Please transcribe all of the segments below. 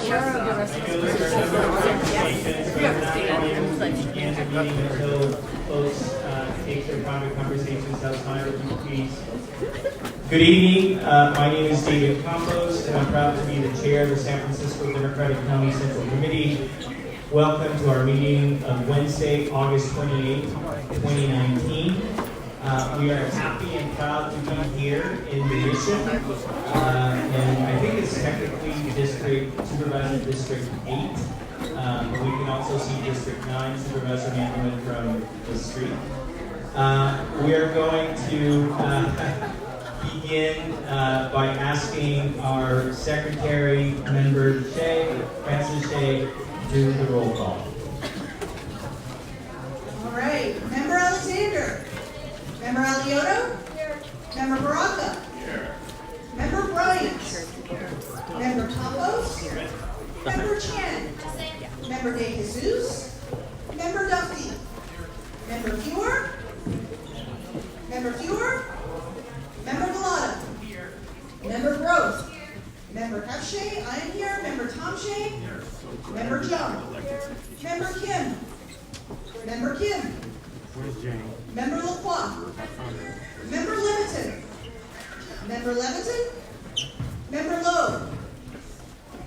Folks take their private conversations outside. Please. Good evening. My name is David Campos, and I'm proud to be the chair of the San Francisco Democratic County Central Committee. Welcome to our meeting of Wednesday, August 28, 2019. We are happy and proud to be here in the Mission, and I think it's technically Supervisor District 8. But we can also see District 9, Supervisor Mandelman from the street. We are going to begin by asking our Secretary, Member Francis Shea, to do the roll call. All right. Member Alexander. Member Alioto. Here. Member Baraka. Here. Member Bryant. Here. Member Campos. Here. Member Chen. Member De Jesus. Member Duffy. Member Fewer. Member Fewer. Member Galata. Member Gross. Member Hefshay, I am here. Member Tom Shea. Member Jung. Member Kim. Member Kim. Where's Jane? Member Lacroix. Member Leviton. Member Leviton. Member Lowe.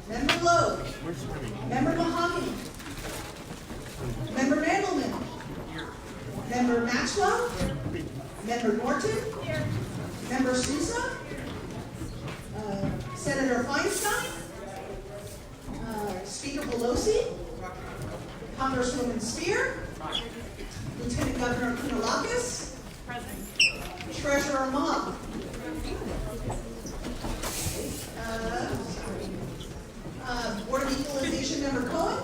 Member Lowe. Member Mahogany. Member Mandelman. Member Maxwell. Member Norton. Member Sousa. Senator Feinstein. Speaker Pelosi. Congresswoman Spear. Lieutenant Governor Kounalakis. Treasurer Ma. Board of Equalization Member Cohen.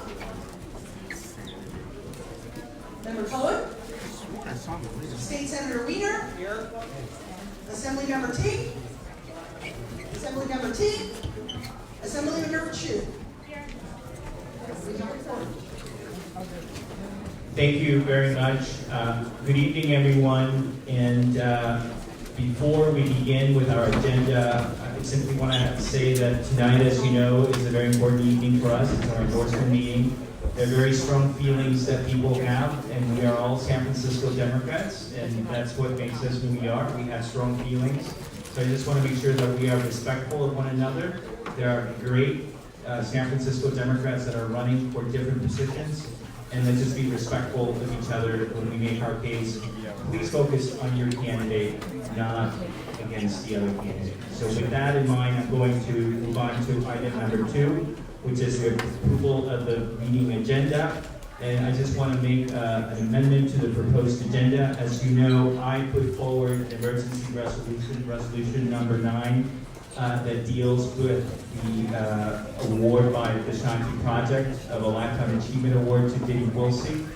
Member Cohen. State Senator Wiener. Here. Assembly Member Teague. Assembly Member Teague. Assembly Member Chu. Here. Thank you very much. Good evening, everyone. And before we begin with our agenda, I simply want to say that tonight, as you know, is a very important evening for us. It's our endorsement meeting. There are very strong feelings that people have, and we are all San Francisco Democrats, and that's what makes us who we are. We have strong feelings. So I just want to make sure that we are respectful of one another. There are great San Francisco Democrats that are running for different positions, and let's just be respectful of each other when we make our case. Please focus on your candidate, not against the other candidate. So with that in mind, I'm going to move on to item number 2, which is the approval of the meeting agenda. And I just want to make an amendment to the proposed agenda. As you know, I put forward an emergency resolution number 9, that deals with the award by the Shanti Project of a Lifetime Achievement Award to Diddy Wilson.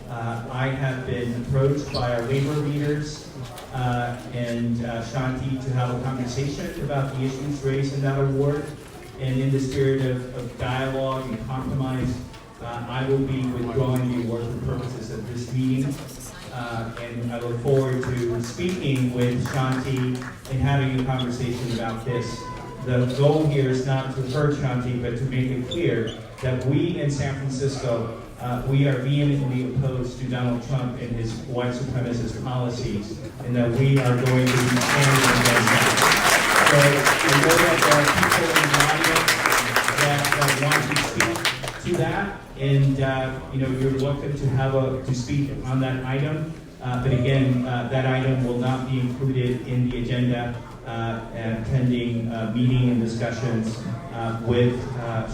I have been approached by our labor leaders and Shanti to have a conversation about the issues raised in that award. And in the spirit of dialogue and compromise, I will be withdrawing the award for purposes of this meeting. And I look forward to speaking with Shanti and having a conversation about this. The goal here is not to hurt Shanti, but to make it clear that we in San Francisco, we are vehemently opposed to Donald Trump and his white supremacist policies, and that we are going to be standing against that. So I know that there are people in the audience that want to speak to that, and you're welcome to speak on that item. But again, that item will not be included in the agenda pending meeting and discussions with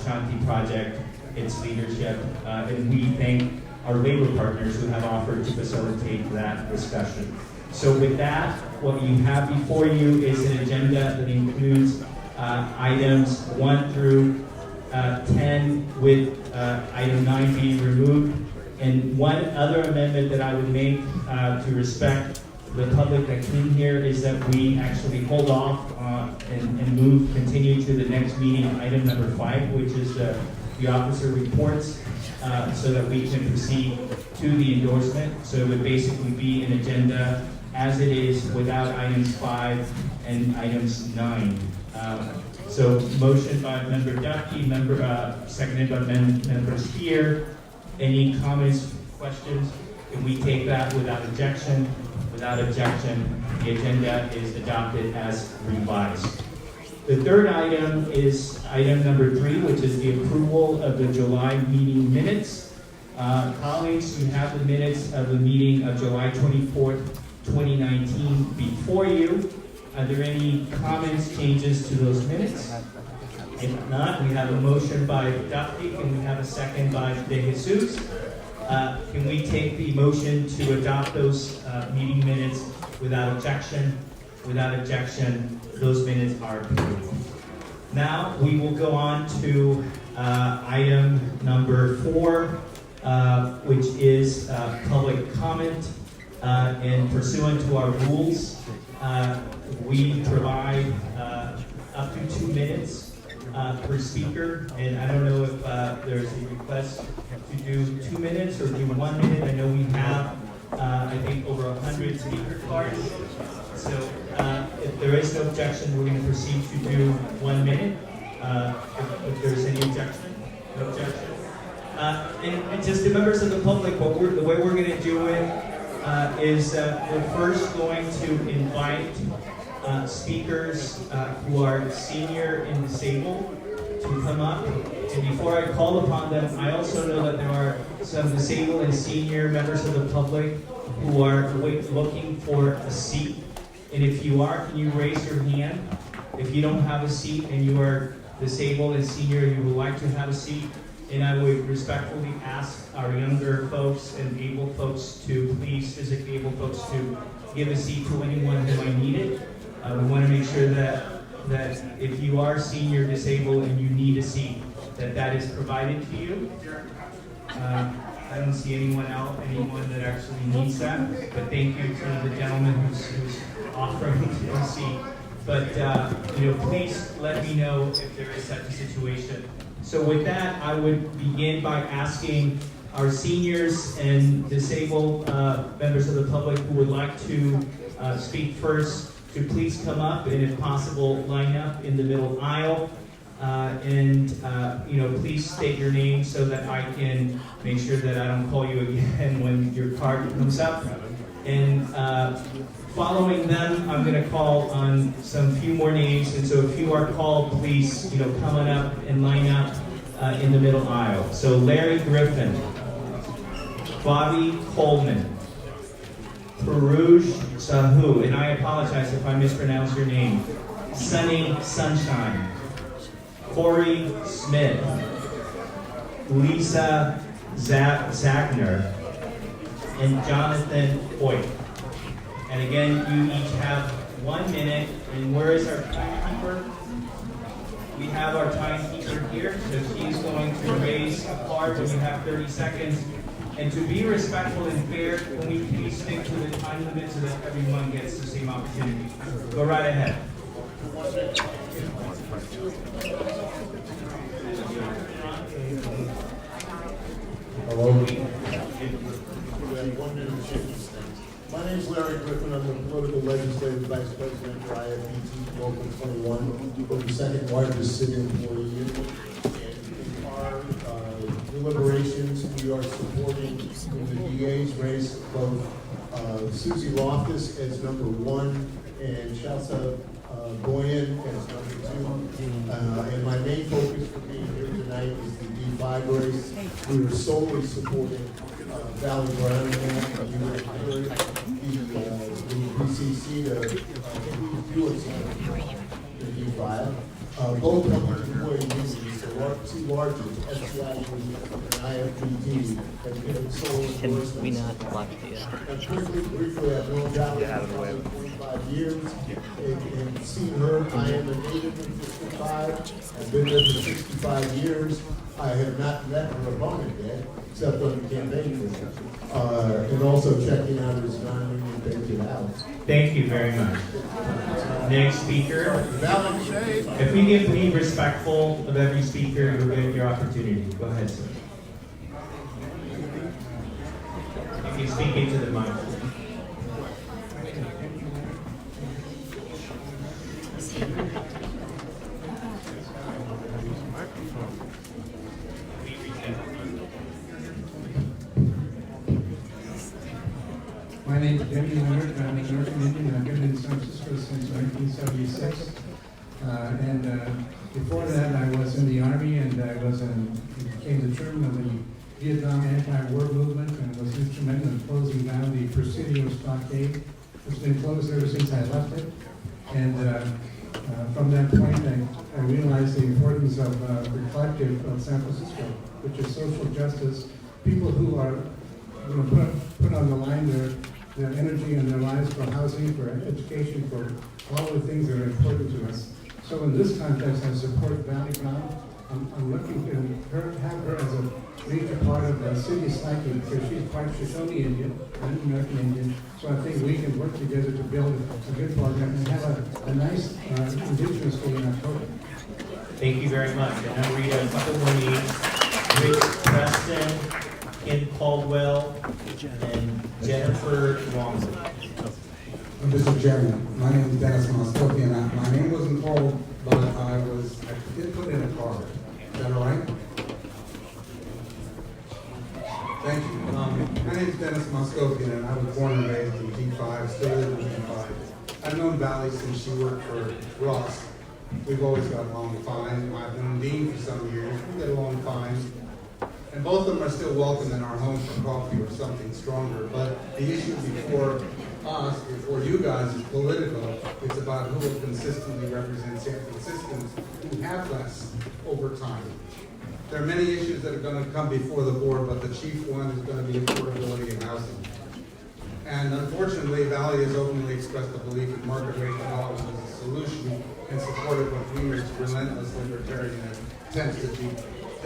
Shanti Project, its leadership, and we thank our labor partners who have offered to facilitate that discussion. So with that, what you have before you is an agenda that includes items 1 through 10, with item 9 being removed. And one other amendment that I would make to respect the public that came here is that we actually hold off and continue to the next meeting, item number 5, which is the officer reports, so that we can proceed to the endorsement. So it would basically be an agenda as it is without items 5 and items 9. So motion by Member Duffy, seconded by Member Spear. Any comments, questions? Can we take that without objection? Without objection, the agenda is adopted as revised. The third item is item number 3, which is the approval of the July meeting minutes. Colleagues, you have the minutes of the meeting of July 24th, 2019 before you. Are there any comments, changes to those minutes? If not, we have a motion by Duffy, and we have a second by De Jesus. Can we take the motion to adopt those meeting minutes without objection? Without objection, those minutes are approved. Now we will go on to item number 4, which is public comment. And pursuant to our rules, we provide up to 2 minutes per speaker. And I don't know if there's a request to do 2 minutes or do 1 minute. I know we have, I think, over 100 speaker cards. So if there is no objection, we're going to proceed to do 1 minute. If there's any objection, no objection. And just the members of the public, the way we're going to do it is we're first going to invite speakers who are senior and disabled to come up. And before I call upon them, I also know that there are some disabled and senior members of the public who are looking for a seat. And if you are, can you raise your hand? If you don't have a seat and you are disabled and senior and you would like to have a seat, and I would respectfully ask our younger folks and able folks to please, physically able folks, to give a seat to anyone who might need it. We want to make sure that if you are senior, disabled, and you need a seat, that is provided to you. I don't see anyone that actually needs that, but thank you to the gentleman who's offering a seat. But please let me know if there is such a situation. So with that, I would begin by asking our seniors and disabled members of the public who would like to speak first to please come up and, if possible, line up in the middle aisle. Please state your name so that I can make sure that I don't call you again when your card comes up. And following them, I'm going to call on some few more names. And so if you are called, please, come on up and line up in the middle aisle. So Larry Griffin, Bobby Coleman, Perouge Sahu, and I apologize if I mispronounce your name, Sunny Sunshine, Corey Smith, Lisa Zagner, and Jonathan Hoyt. And again, you each have 1 minute. And where is our timekeeper? We have our timekeeper here, so she's going to raise a card when you have 30 seconds. And to be respectful and fair, can we please stick to the time limit so that everyone gets the same opportunity? Go right ahead. Hello. My name is Larry Griffin. I'm the political legislative vice president for IFBT Local 21. We're the second largest city employee union. And in our deliberations, we are supporting in the DA's race both Susie Loftus as number 1 and Shalsa Boyan as number 2. And my main focus for being here tonight is the D5 race. We are solely supporting Valley Brown, and you would encourage the PCC to do its the D5. Both public employee unions, the two largest, SCIU and IFBT, have given sole endorsement. Can we not watch the Briefly, I've known Valley for 25 years and seen her. I am a native in District 5. I've been there for 65 years. I have not met her opponent yet, except on the campaign trail, and also checking out his non-union based house. Thank you very much. Next speaker. If we can be respectful of every speaker, you'll get your opportunity. Go ahead, sir. If you speak into the mic. My name is Jimmy Leonard. I'm an American Indian. I've been in San Francisco since 1976. Before that, I was in the Army, and I became the chairman of the Vietnam anti-war movement, and was instrumental in closing down the Presidio stockade. It's been closed ever since I left it. And from that point, I realized the importance of the collective of San Francisco, which is social justice. People who are put on the line their energy and their lives for housing, for education, for all the things that are important to us. So in this context, I support Valley Brown. I'm looking to have her as a major part of the city psyche, because she's quite Shoshone Indian, and American Indian. So I think we can work together to build a good program and have a nice Indigenous Day in October. Thank you very much. And now read a couple more names. Rich Preston, Kim Caldwell, and Jennifer Longwood. Mr. Chairman, my name is Dennis Moskovian. My name wasn't called, but I did put in a card. Is that all right? Thank you. My name is Dennis Moskovian, and I was born and raised in G5, still live in G5. I've known Valley since she worked for Ross. We've always got along fine. I've known Dean for some years. We get along fine. And both of them are still welcome in our home for coffee or something stronger. But the issue before us, before you guys, is political. It's about who will consistently represent San Franciscans who have less over time. There are many issues that are going to come before the board, but the chief one is going to be affordability and housing. And unfortunately, Valley has openly expressed the belief that market rate development is a solution and supported what Greenridge's relentless libertarian attempts to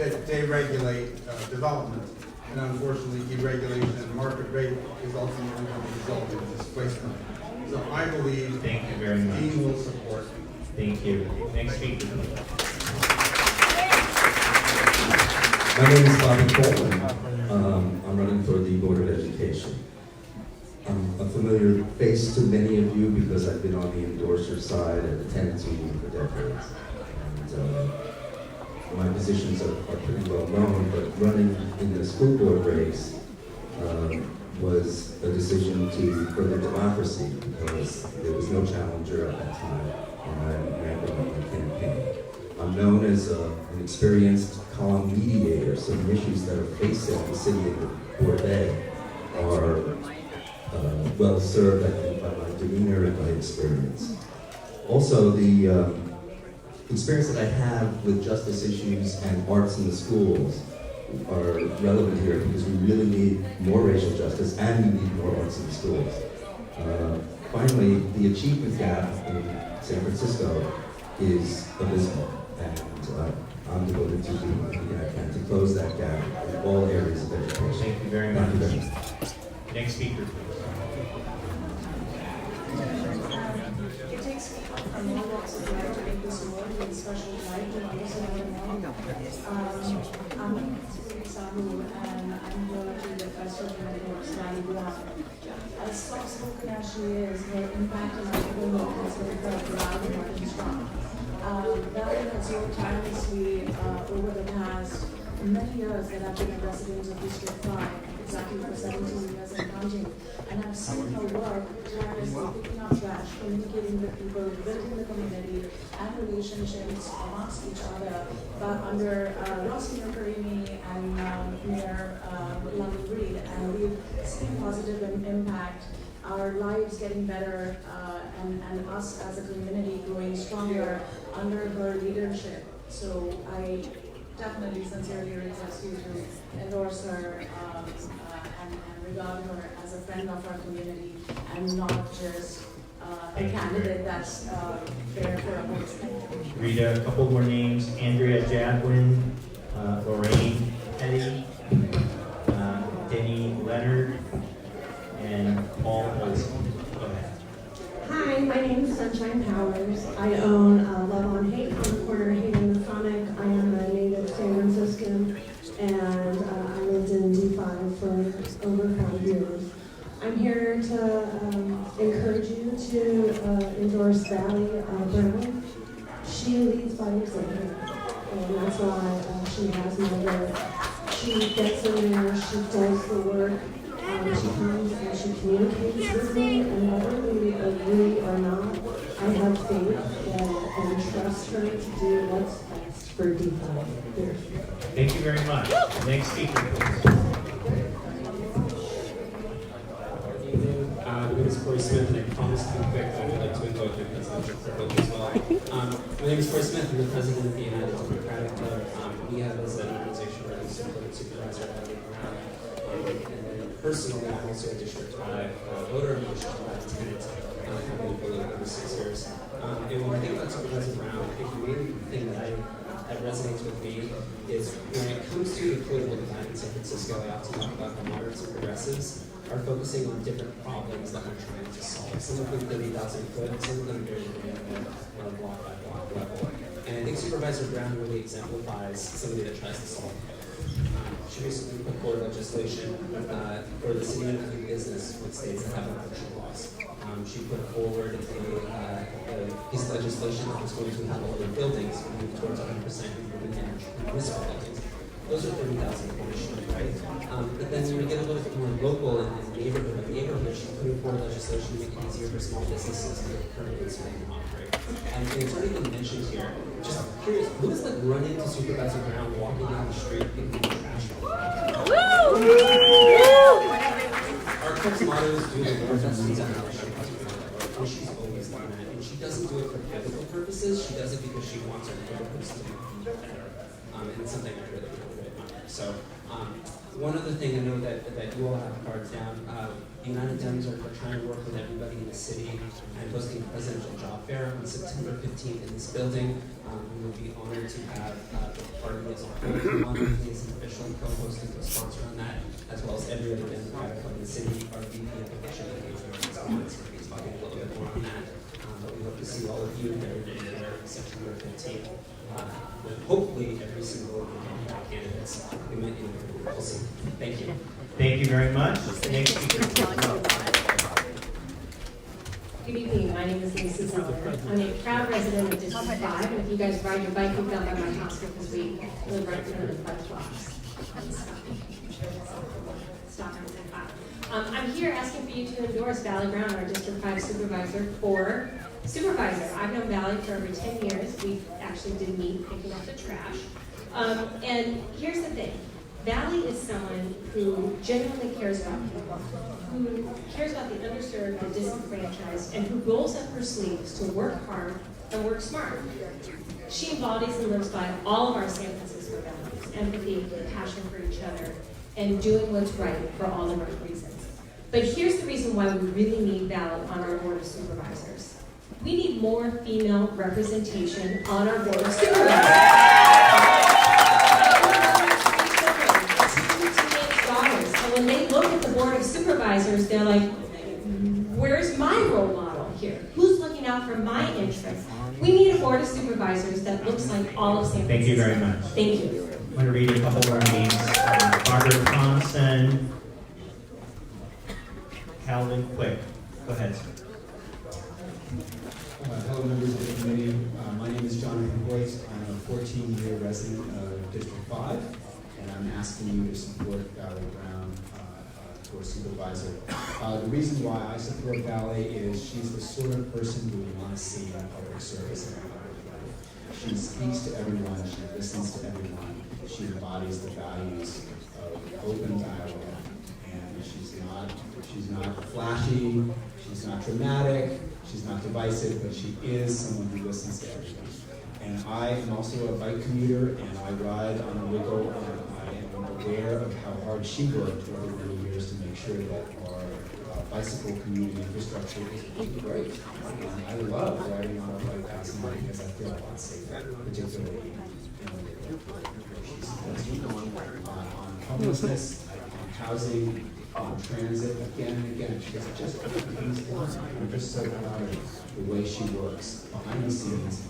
deregulate development. And unfortunately, deregulation and market rate is ultimately going to result in displacement. So I believe Thank you very much. Dean will support. Thank you. Next speaker. My name is Bobby Coleman. I'm running for the Board of Education. I'm a familiar face to many of you because I've been on the endorser side at the tenants meeting for decades. And my positions are pretty well known, but running in the school board race was a decision to further democracy because there was no challenger at that time, and I ran on my campaign. I'm known as an experienced calm mediator, so the issues that are facing the city of Port Bay are well served, I think, by my demeanor and my experience. Also, the experience that I have with justice issues and arts in the schools are relevant here because we really need more racial justice and we need more arts in the schools. Finally, the achievement gap in San Francisco is abysmal, and I'm devoted to doing everything I can to close that gap in all areas of education. Thank you very much. Thank you very much. Next speaker, please. It takes people from all walks of life to make this world with special life and also I'm Sahu, and I'm here to the Festival of Valley Brown. As soft-spoken as she is, her impact in our community has been felt loud and strong. Valley has worked tirelessly over the past many years that I've been a resident of District 5, exactly for 17 years and counting. And I've seen her work tirelessly picking up trash, communicating with people, building the community and relationships amongst each other. But under Ross Mayor Karimi and Mayor London Reed, and we've seen positive impact, our lives getting better, and us as a community growing stronger under her leadership. So I definitely sincerely request you to endorse her and regard her as a friend of our community and not just a candidate that's there for a vote. Read a couple more names. Andrea Jadwin, Lorraine Petty, Denny Leonard, and Paul Olson. Go ahead. Hi, my name is Sunshine Powers. I own Love on Haight on the corner of Haight and Masonic. I am a native San Franciscan, and I lived in D5 for over 5 years. I'm here to encourage you to endorse Valley Brown. She leads by example. and that's why she has my vote. She gets in there, she does the work, she comes and she communicates with me, and whether we agree or not, I have faith and trust her to do what's best for D5 here. Thank you very much. Next speaker, please. My name is Corey Smith, and I promise to be quick. I would like to invoke the presidential privilege as well. My name is Corey Smith. I'm the president of the United Democratic Club. We have, as an organization, a supervisor at the ground. And then personally, I'm also a District 5 voter and District 5 tenant. I've been for a little over 6 years. And when I think about Supervisor Brown, I think the main thing that resonates with me is when it comes to the political divide in San Francisco, I often talk about how moderates and progressives are focusing on different problems that we're trying to solve. Some of them 30,000 foot, some of them very on a block by block level. And I think Supervisor Brown really exemplifies somebody that tries to solve it. She recently put forward legislation for the city of doing business with states that have abortion laws. She put forward a piece of legislation that was going to have all of the buildings move towards 100% municipal buildings. Those are 30,000 conditions, right? But then when we get a little bit more local and neighborhood by neighborhood, she's putting forward legislation to make it easier for small businesses to get permits and operate. And it's already been mentioned here. Just curious, who has like run into Supervisor Brown walking down the street picking up trash? Our club's motto is do the Lord's business and how she does it. And she's always done that. And she doesn't do it for political purposes. She does it because she wants her neighborhoods to be better. And it's something I really admire. So, one other thing I know that you all have cards down. United Dems are trying to work with everybody in the city and hosting a presidential job fair on September 15th in this building. We will be honored to have the party as a whole come on as an official co-hosting to sponsor on that, as well as every other Democratic club in the city. Our VP of Election Engagement is going to be talking a little bit more on that. But we hope to see all of you there September 15th. With hopefully every single candidates we might be able to see. Thank you. Thank you very much. Next speaker. Good evening. My name is Lisa Zeller. I'm a proud resident of District 5, and if you guys ride your bike, you've got by my house because we live right there in the Bus Rocks. I'm here asking for you to endorse Valley Brown, our District 5 supervisor, for supervisor. I've known Valley for over 10 years. We actually did meet picking up the trash. And here's the thing. Valley is someone who genuinely cares about people, who cares about the underserved, the disenfranchised, and who rolls up her sleeves to work hard and work smart. She embodies and lives by all of our San Francisco values: empathy, passion for each other, and doing what's right for all the right reasons. But here's the reason why we really need Valley on our Board of Supervisors. We need more female representation on our Board of Supervisors. When they look at the Board of Supervisors, they're like, where's my role model here? Who's looking out for my interests? We need a Board of Supervisors that looks like all of San Francisco. Thank you very much. Thank you. I'm going to read a couple of our names. Margaret Thompson, Calvin Quick. Go ahead, sir. Hello, members of the committee. My name is Jonathan Boyce. I'm a 14-year resident of District 5, and I'm asking you to support Valley Brown for supervisor. The reason why I support Valley is she's the sort of person who we want to see in public service in our life. She speaks to everyone. She listens to everyone. She embodies the values of open dialogue, and she's not flashy. She's not dramatic. She's not divisive, but she is someone who listens to everyone. And I am also a bike commuter, and I ride on a wiggle, and I am aware of how hard she worked over many years to make sure that our bicycle commuting infrastructure is really great. And I love riding on a bike passing by because I feel a lot safer, particularly in the neighborhood where she's supposed to be. On homelessness, on housing, on transit, again and again. She does just things for us. I'm just so proud of the way she works behind the scenes.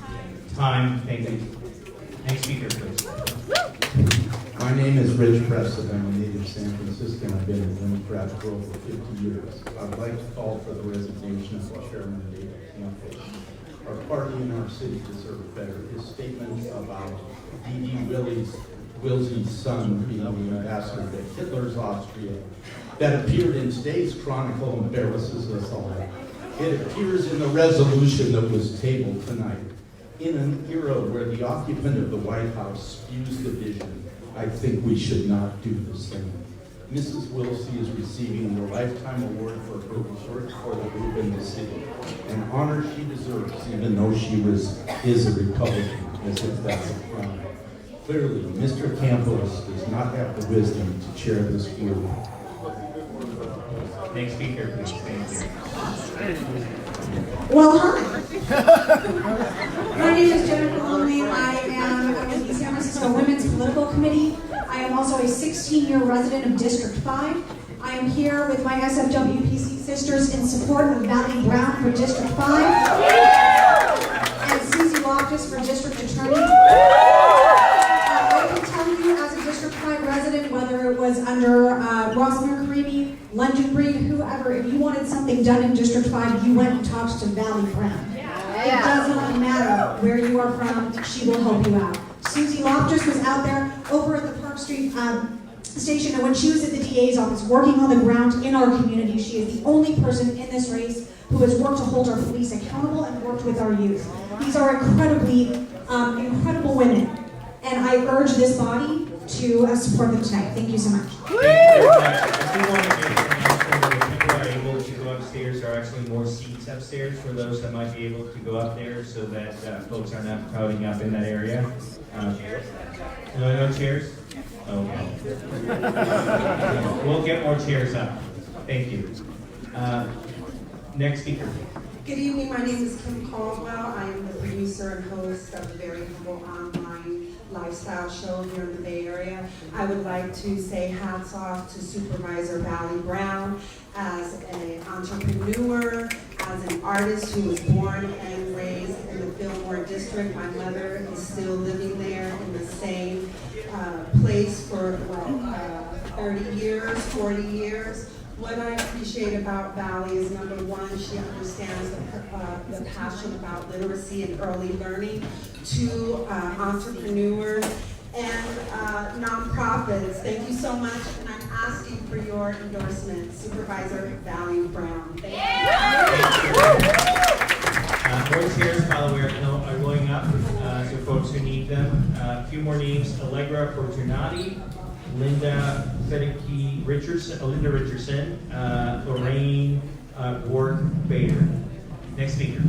Time. Thank you. Next speaker, please. My name is Rich Preston. I'm a native San Franciscan. I've been a Democrat for over 50 years. I would like to call for the resignation of the chairman, David Campbell. our party and our city deserve better. His statement about D.D. Willsie's son being the ambassador to Hitler's Austria that appeared in today's Chronicle embarrasses us all. It appears in the resolution that was tabled tonight. In an era where the occupant of the White House spews division, I think we should not do the same. Mrs. Wilsey is receiving the Lifetime Award for her work for the group in the city, an honor she deserves even though she is a Republican, as if that's a crime. Clearly, Mr. Campos does not have the wisdom to chair this group. Next speaker, please. Thank you. Well, hi. My name is Jennifer Longley. I am with the San Francisco Women's Political Committee. I am also a 16-year resident of District 5. I am here with my SFWPC sisters in support of Valley Brown for District 5 and Susie Loftus for District Attorney. I can tell you as a District 5 resident, whether it was under Rossmere Karimi, London Breed, whoever, if you wanted something done in District 5, you went and talked to Valley Brown. It does not matter where you are from, she will help you out. Susie Loftus was out there over at the Park Street station, and when she was at the DA's office working on the ground in our community, she is the only person in this race who has worked to hold our police accountable and worked with our youth. These are incredible women, and I urge this body to support them tonight. Thank you so much. Thank you very much. I do want to make an announcement that if people are able to go upstairs, there are actually more seats upstairs for those that might be able to go up there so that folks are not crowding up in that area. No chairs? Okay. We'll get more chairs up. Thank you. Next speaker. Good evening, my name is Kim Caldwell. I am the producer and host of a very humble online lifestyle show here in the Bay Area. I would like to say hats off to Supervisor Valley Brown as an entrepreneur, as an artist who was born and raised in the Fillmore District. My mother is still living there in the same place for 30 years, 40 years. What I appreciate about Valley is, number one, she understands the passion about literacy and early learning. Two, entrepreneurs and nonprofits. Thank you so much, and I'm asking for your endorsement, Supervisor Valley Brown. Thank you. More chairs, by the way, are going up to folks who need them. A few more names: Allegra Fortunati, Linda Richardson, Lorraine Ward Bader. Next speaker.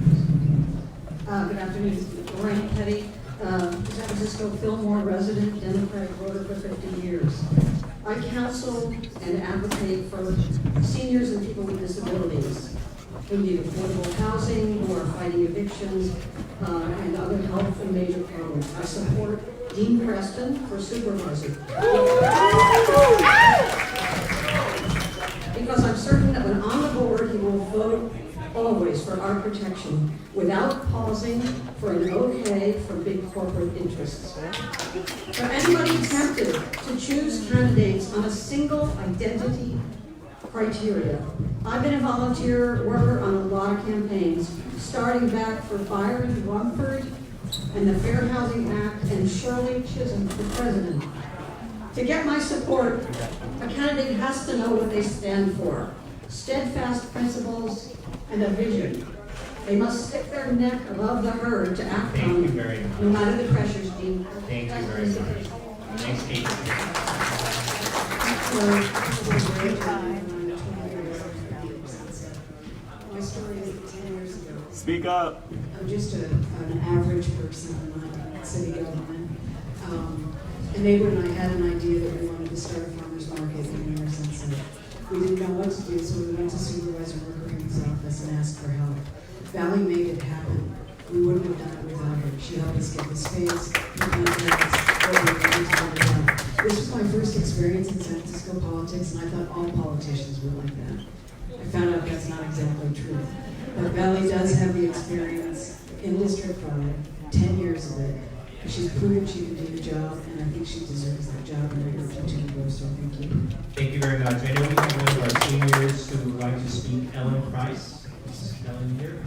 Good afternoon. Lorraine Petty, San Francisco Fillmore resident, Democratic voter for 50 years. I counsel and advocate for seniors and people with disabilities who need affordable housing, who are fighting evictions, and other health and major problems. I support Dean Preston for supervisor. Because I'm certain that when on the board, he will vote always for our protection without pausing for an okay for big corporate interests. For anybody tempted to choose candidates on a single identity criteria, I've been a volunteer worker on a lot of campaigns, starting back for Byron Rumford and the Fair Housing Act and Shirley Chisholm for president. To get my support, a candidate has to know what they stand for: steadfast principles and a vision. They must stick their neck above the herd to act on, no matter the pressures, Dean. Thank you very much. Next speaker. My story is 10 years ago. Speak up. I'm just an average person in city government. A neighbor and I had an idea that we wanted to start a farmer's market in Emerson City. We didn't know what to do, so we went to Supervisor Mercury's office and asked for help. Valley made it happen. We wouldn't have done it without her. She helped us get the space, the contracts, what we wanted to do. This was my first experience in San Francisco politics, and I thought all politicians were like that. I found out that's not exactly true. But Valley does have the experience in District 5, 10 years of it. She's proven she can do the job, and I think she deserves that job, and I urge her to go, so thank you. Thank you very much. I know we have one of our seniors who would like to speak, Ellen Price. Is Ellen here?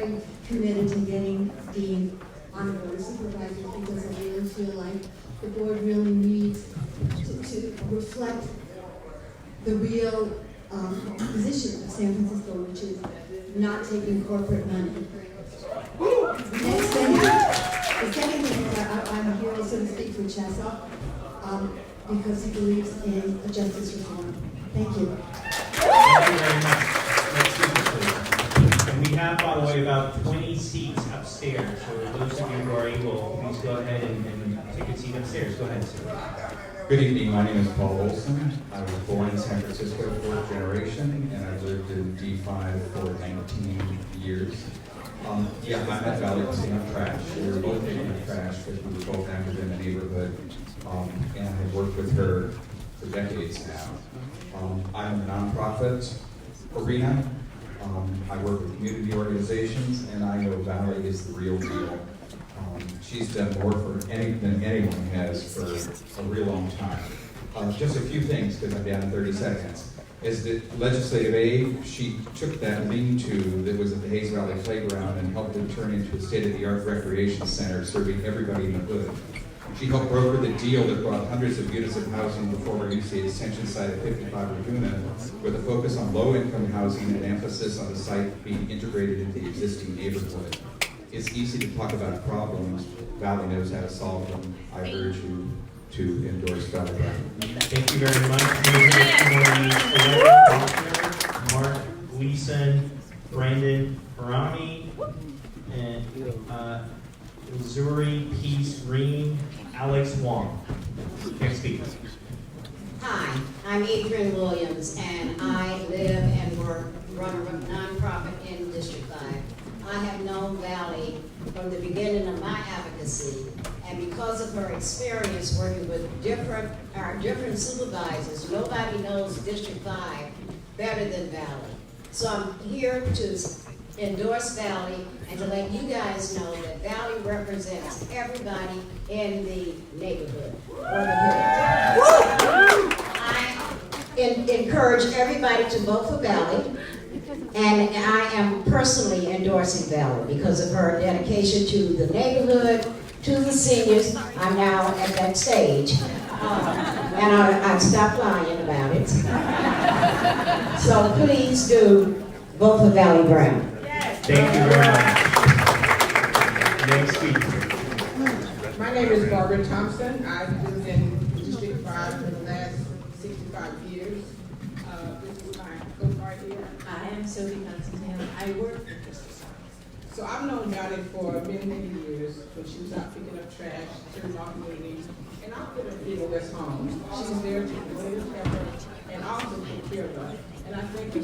very committed to getting Dean on the board of supervisors because I really feel like the board really needs to reflect the real position of San Francisco, which is not taking corporate money. Next thing, the second thing is I'm here also to speak for Chesa because he believes in a justice reform. Thank you. Thank you very much. Next speaker, please. And we have, by the way, about 20 seats upstairs. So those of you who are able, please go ahead and take a seat upstairs. Go ahead, sir. Good evening, my name is Paul Olson. I was born in San Francisco, fourth generation, and I've lived in D5 for 19 years. Yeah, I'm at Valley picking up trash. We were both picking up trash because we were both active in the neighborhood, and I've worked with her for decades now. I'm in the nonprofit arena. I work with community organizations, and I know Valley is the real deal. She's done more than anyone has for a real long time. Just a few things, because I'm down in 30 seconds. Is that legislative aid, she took that lean-to that was at the Hayes Valley Playground and helped it turn into a state-of-the-art recreation center serving everybody in the hood. She helped broker the deal that brought hundreds of units of housing to the former UC Extension site at 55 Laguna with a focus on low-income housing and emphasis on the site being integrated into the existing neighborhood. It's easy to talk about problems. Valley knows how to solve them. I urge you to endorse Valley Brown. Thank you very much. For Mark Gleason, Brandon Harami, and Zuri Peace Green, Alex Wong. Next speaker. Hi, I'm Adrian Williams, and I live and run a nonprofit in District 5. I have known Valley from the beginning of my advocacy, and because of her experience working with our different supervisors, nobody knows District 5 better than Valley. So I'm here to endorse Valley and to let you guys know that Valley represents everybody in the neighborhood or the hood. I encourage everybody to vote for Valley. And I am personally endorsing Valley because of her dedication to the neighborhood, to the seniors. I'm now at that stage. And I've stopped lying about it. So please do vote for Valley Brown. Thank you very much. Next speaker. My name is Barbara Thompson. I've lived in District 5 for the last 65 years. This is my coat right here. I am Sophie Constantine. I work for District 5. So I've known Valley for many, many years when she was out picking up trash, serving our community, and I put her in West Homes. She's there to care her and also take care of her. And I think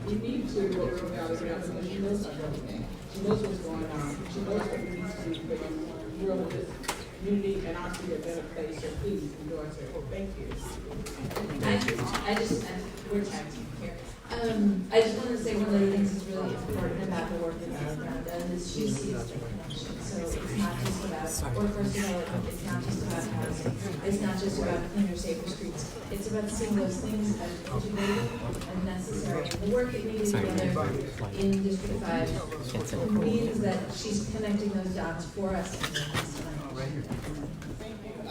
we need to work with Valley Brown because she knows everything. She knows what's going on. She knows what we need to do for the world of this community and our city a better place. So please endorse her. Thank you. We're tag team here. I just wanted to say one of the things that's really important about the work that Valley Brown does is she sees the connection. So it's not just about workforce development, it's not just about housing, it's not just about cleaner, safer streets. It's about seeing those things as integrated and necessary. The work that we do together in District 5 means that she's connecting those dots for us.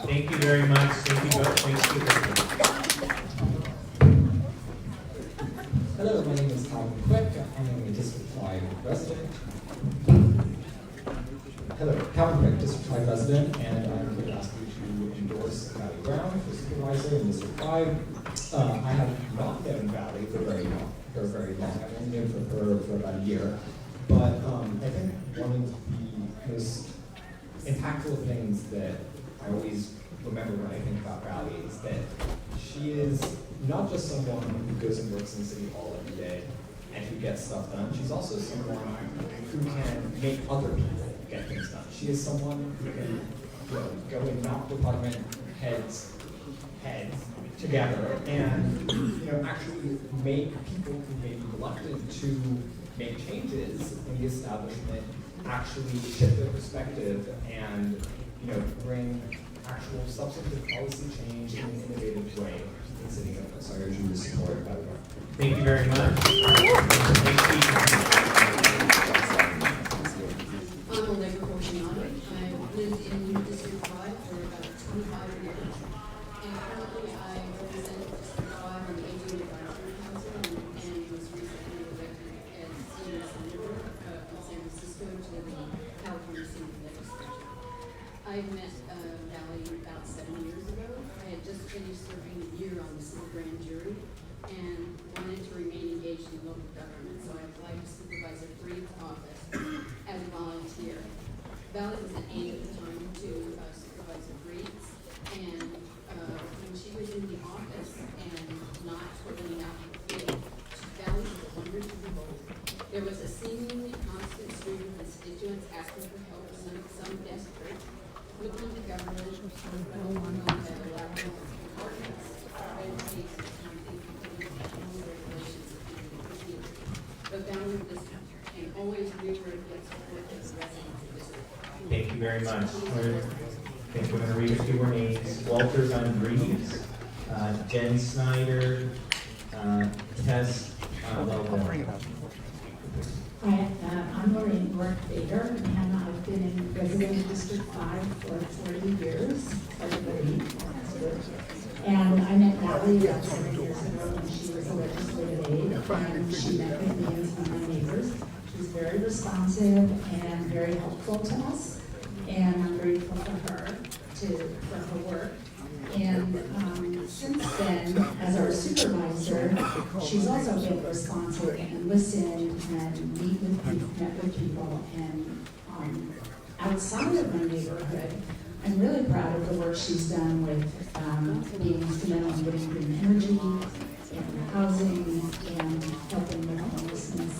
Thank you very much. Thank you both. Thank you. Hello, my name is Calvin Quick. I am a District 5 resident. Hello, Calvin Quick, District 5 resident, and I'm here to ask you to endorse Valley Brown for supervisor in District 5. I have not known Valley for very long. I've only known her for about a year. But I think one of the most impactful things that I always remember when I think about Valley is that she is not just someone who goes and works in the city hall every day and who gets stuff done. She's also someone who can make other people get things done. She is someone who can go and knock department heads together and actually make people who may be reluctant to make changes in the establishment actually shift their perspective and bring actual substantive policy change in an innovative way in city government. So I urge you to support Valley Brown. Thank you very much. Thank you. I met Valley about 7 years ago. I had just finished serving a year on the civil grand jury and wanted to remain engaged in local government, so I applied to Supervisor Freed's office as a volunteer. Valley was an aide at the time to Supervisor Freed's, and when she was in the office and not filling out the field, Valley was a wonder to behold. There was a seemingly constant stream of constituents asking for help, some desperate, looking to government, at a level of departments, red tape, regulations, but Valley was and always knew where to get support as residents of this. Thank you very much. I think we're going to read a few more names. Walter Van Reeves, Jen Snyder, Tess Lobo. Hi, I'm Lorraine Baker, and I've been in resident District 5 for 40 years. And I met Valley about 7 years ago when she was a legislative aide, and she met with me and some of my neighbors. She's very responsive and very helpful to us, and I'm grateful for her for her work. And since then, as our supervisor, she's also been responsive and listened and met with people. And outside of my neighborhood, I'm really proud of the work she's done with being instrumental in getting green energy and housing and helping with homelessness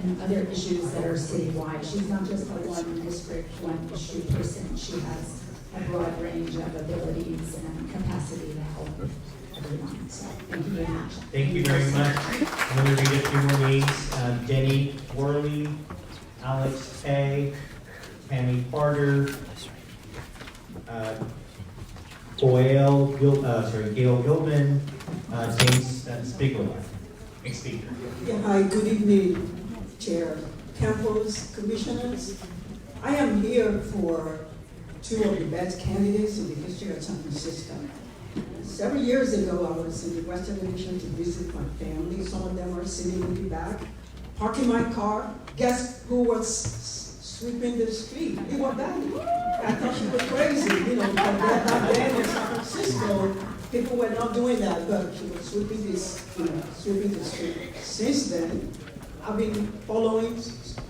and other issues that are citywide. She's not just a one district, one issue person. She has a broad range of abilities and capacity to help everyone. So thank you very much. Thank you very much. I'm going to read a few more names. Jenny Worley, Alex Hay, Tammy Carter, Gail Gilman, James Spiegel. Next speaker. Yeah, hi, good evening, Chair, Campos, Commissioners. I am here for two of the best candidates in the history of San Francisco. Several years ago, I was in the Western Division to visit my family. Some of them are sitting in the back, parking my car. Guess who was sweeping the street? It was Valley. I thought she was crazy, but back then in San Francisco, people were not doing that, but she was sweeping the street. Since then, I've been following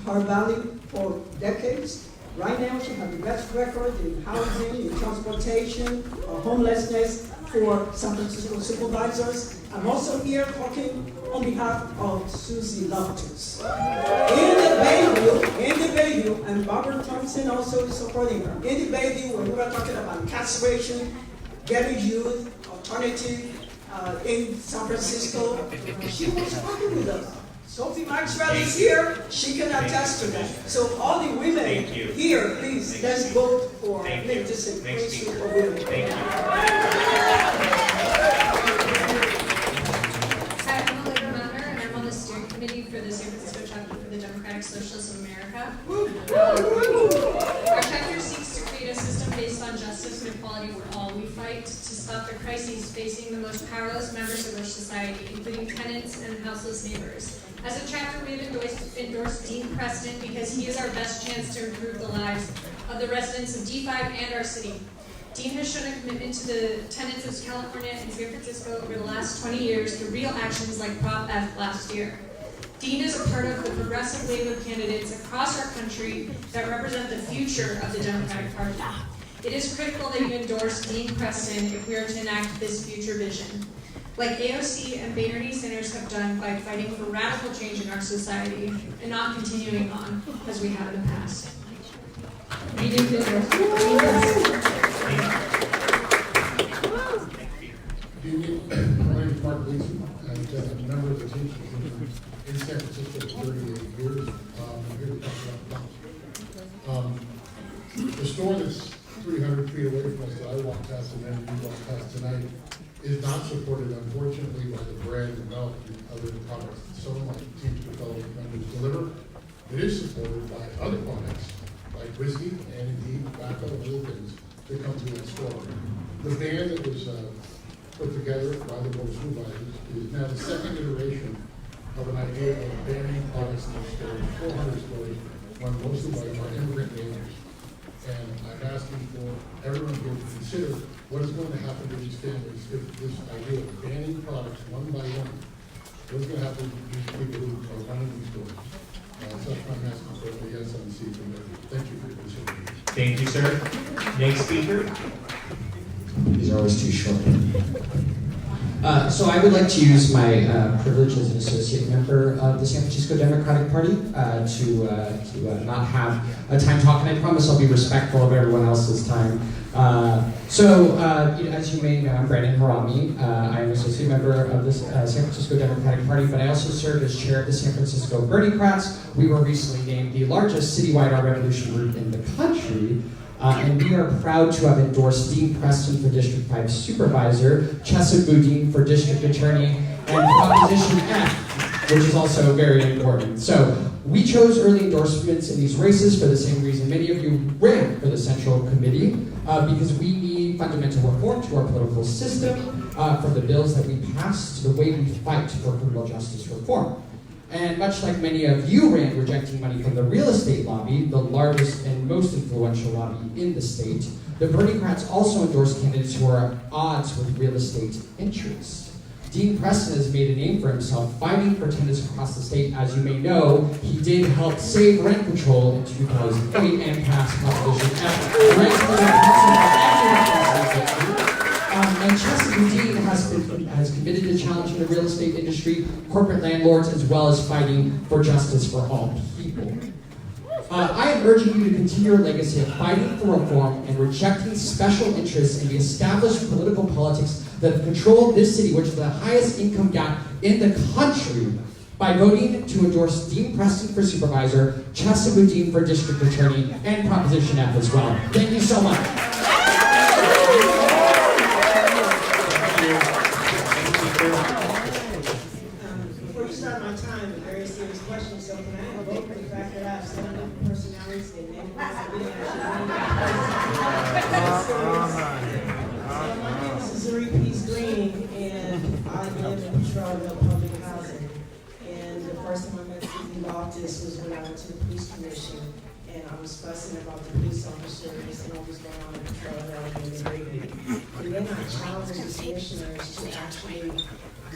her Valley for decades. Right now, she has the best record in housing, in transportation, homelessness for San Francisco supervisors. I'm also here talking on behalf of Susie Loftus. In the Bayview, and Barbara Thompson also is supporting her. In the Bayview, when we were talking about incarceration, getting youth, alternative in San Francisco, she was working with us. Sophie Maxwell is here. She can attest to that. So all the women here, please, let's vote for make this a great super women. Thank you. Hi, I'm Elena Manner, and I'm on the steering committee for the San Francisco chapter for the Democratic Socialists of America. Our chapter seeks to create a system based on justice and equality where all we fight to stop the crises facing the most powerless members of our society, including tenants and houseless neighbors. As a chapter, we have endorsed Dean Preston because he is our best chance to improve the lives of the residents of D5 and our city. Dean has shown a commitment to the tenants of California and San Francisco over the last 20 years through real actions like Prop F last year. Dean is a part of the progressive wave of candidates across our country that represent the future of the Democratic Party. It is critical that you endorse Dean Preston if we are to enact this future vision, like AOC and Boehner Centers have done by fighting for radical change in our society and not continuing on as we have in the past. My name is Mark Leeson, and I'm a member of the team in San Francisco for 38 years. I'm here to talk about the store that's 300 feet away from us that I walk past and then you walk past tonight is not supported, unfortunately, by the bread and milk and other products that some of my Teamster fellow members deliver. It is supported by other products, like whiskey and indeed tobacco and other things that come to that store. The ban that was put together by the Board of Supervisors is now the second iteration of an idea of banning products in the store, 400 stores, when most of them are immigrant neighbors. And I'm asking for everyone here to consider what is going to happen to these families if this idea of banning products one by one, what is going to happen to these people who are running these stores? So that's why I'm asking for the SFDCCC committee. Thank you for your consideration. Thank you, sir. Next speaker. These are always too short. So I would like to use my privilege as an associate member of the San Francisco Democratic Party to not have a time talk, and I promise I'll be respectful of everyone else's time. As you may know, I'm Brandon Harami. I am an associate member of the San Francisco Democratic Party, but I also serve as chair of the San Francisco Bernie-crats. We were recently named the largest citywide art revolution group in the country. And we are proud to have endorsed Dean Preston for District 5 Supervisor, Chesa Boudin for District Attorney, and Proposition F, which is also very important. So we chose early endorsements in these races for the same reason many of you ran for the Central Committee, because we need fundamental reform to our political system, from the bills that we pass to the way we fight for criminal justice reform. And much like many of you ran rejecting money from the real estate lobby, the largest and most influential lobby in the state, the Bernie-crats also endorse candidates who are at odds with real estate interests. Dean Preston has made a name for himself fighting for tenants across the state. As you may know, he did help save rent control in 2008 and pass Proposition F. And Chesa Boudin has committed to challenging the real estate industry, corporate landlords, as well as fighting for justice for all people. I am urging you to continue your legacy of fighting for reform and rejecting special interests in the established political politics that have controlled this city, which is the highest income gap in the country, by voting to endorse Dean Preston for Supervisor, Chesa Boudin for District Attorney, and Proposition F as well. Thank you so much. Before you start my time, a very serious question. So can I invoke the fact that I have 7 different personalities and names? My name is Missouri Peace Green, and I live in Petrolville Public Housing. And the first time I met Susie Loftus was when I went to the police commission, and I was fussing about the police officers and what was going on in Petrolville and the rating. And then I challenged the commissioners to actually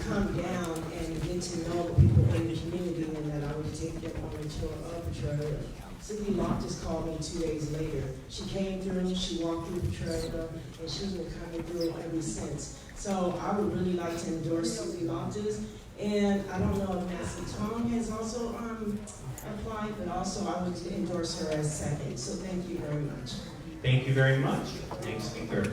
come down and get to know the people in the community, and that I would take them on a tour of Petrolville. Cindy Loftus called me 2 days later. She came through, she walked through Petrolville, and she's been coming through ever since. So I would really like to endorse Cindy Loftus. And I don't know if Nancy Tong has also applied, but also I would endorse her as second. So thank you very much. Thank you very much. Next speaker.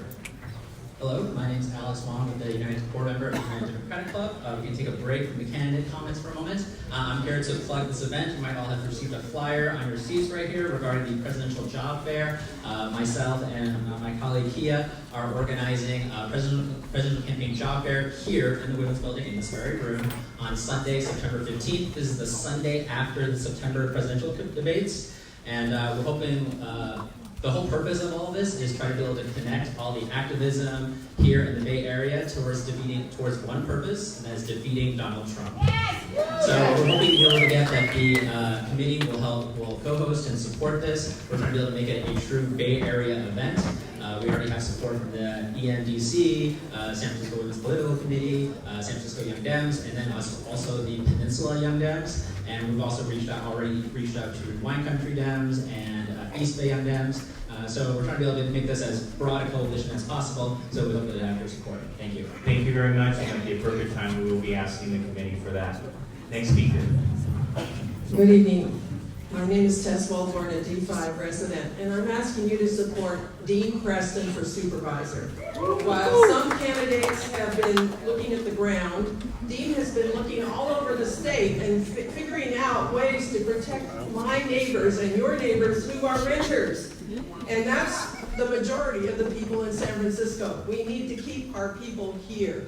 Hello, my name is Alex Wong with the United Board Member of the United Democratic Club. We can take a break from the candidate comments for a moment. I'm here to plug this event. You might all have received a flyer on your seats right here regarding the Presidential Job Fair. Myself and my colleague Kia are organizing a Presidential Campaign Job Fair here in the Women's Building in this very room on Sunday, September 15th. This is the Sunday after the September presidential debates. And we're hoping the whole purpose of all this is try to be able to connect all the activism here in the Bay Area towards one purpose, and that is defeating Donald Trump. So we're hoping to be able to get that the committee will co-host and support this. We're trying to be able to make it a true Bay Area event. We already have support from the ENDC, San Francisco Women's Political Committee, San Francisco Young Dems, and then also the Peninsula Young Dems. And we've also already reached out to Wine Country Dems and East Bay Young Dems. So we're trying to be able to make this as broad a coalition as possible, so we hope that have your support. Thank you. Thank you very much, and at the appropriate time, we will be asking the committee for that. Next speaker. Good evening. My name is Tess Waldhorn, a D5 resident, and I'm asking you to support Dean Preston for supervisor. While some candidates have been looking at the ground, Dean has been looking all over the state and figuring out ways to protect my neighbors and your neighbors who are renters. And that's the majority of the people in San Francisco. We need to keep our people here.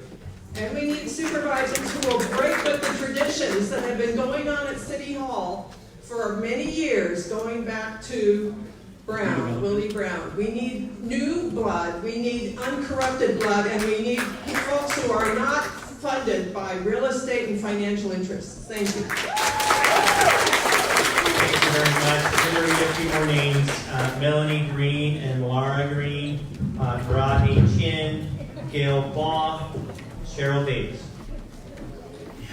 And we need supervisors who will break with the traditions that have been going on at City Hall for many years, going back to Brown, Willie Brown. We need new blood, we need uncorrupted blood, and we need folks who are not funded by real estate and financial interests. Thank you. Thank you very much. We're going to read a few more more names, Melanie Green and Laura Green, Rodney Chin, Gail Baugh, Cheryl Davis.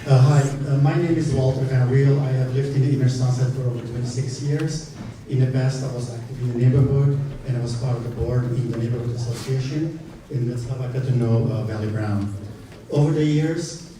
Hi, my name is Walter Van Riel. I have lived in the inner Sunset for over 26 years. In the past, I was active in the neighborhood, and I was part of the board in the neighborhood association, and that's how I got to know Valley Brown. Over the years,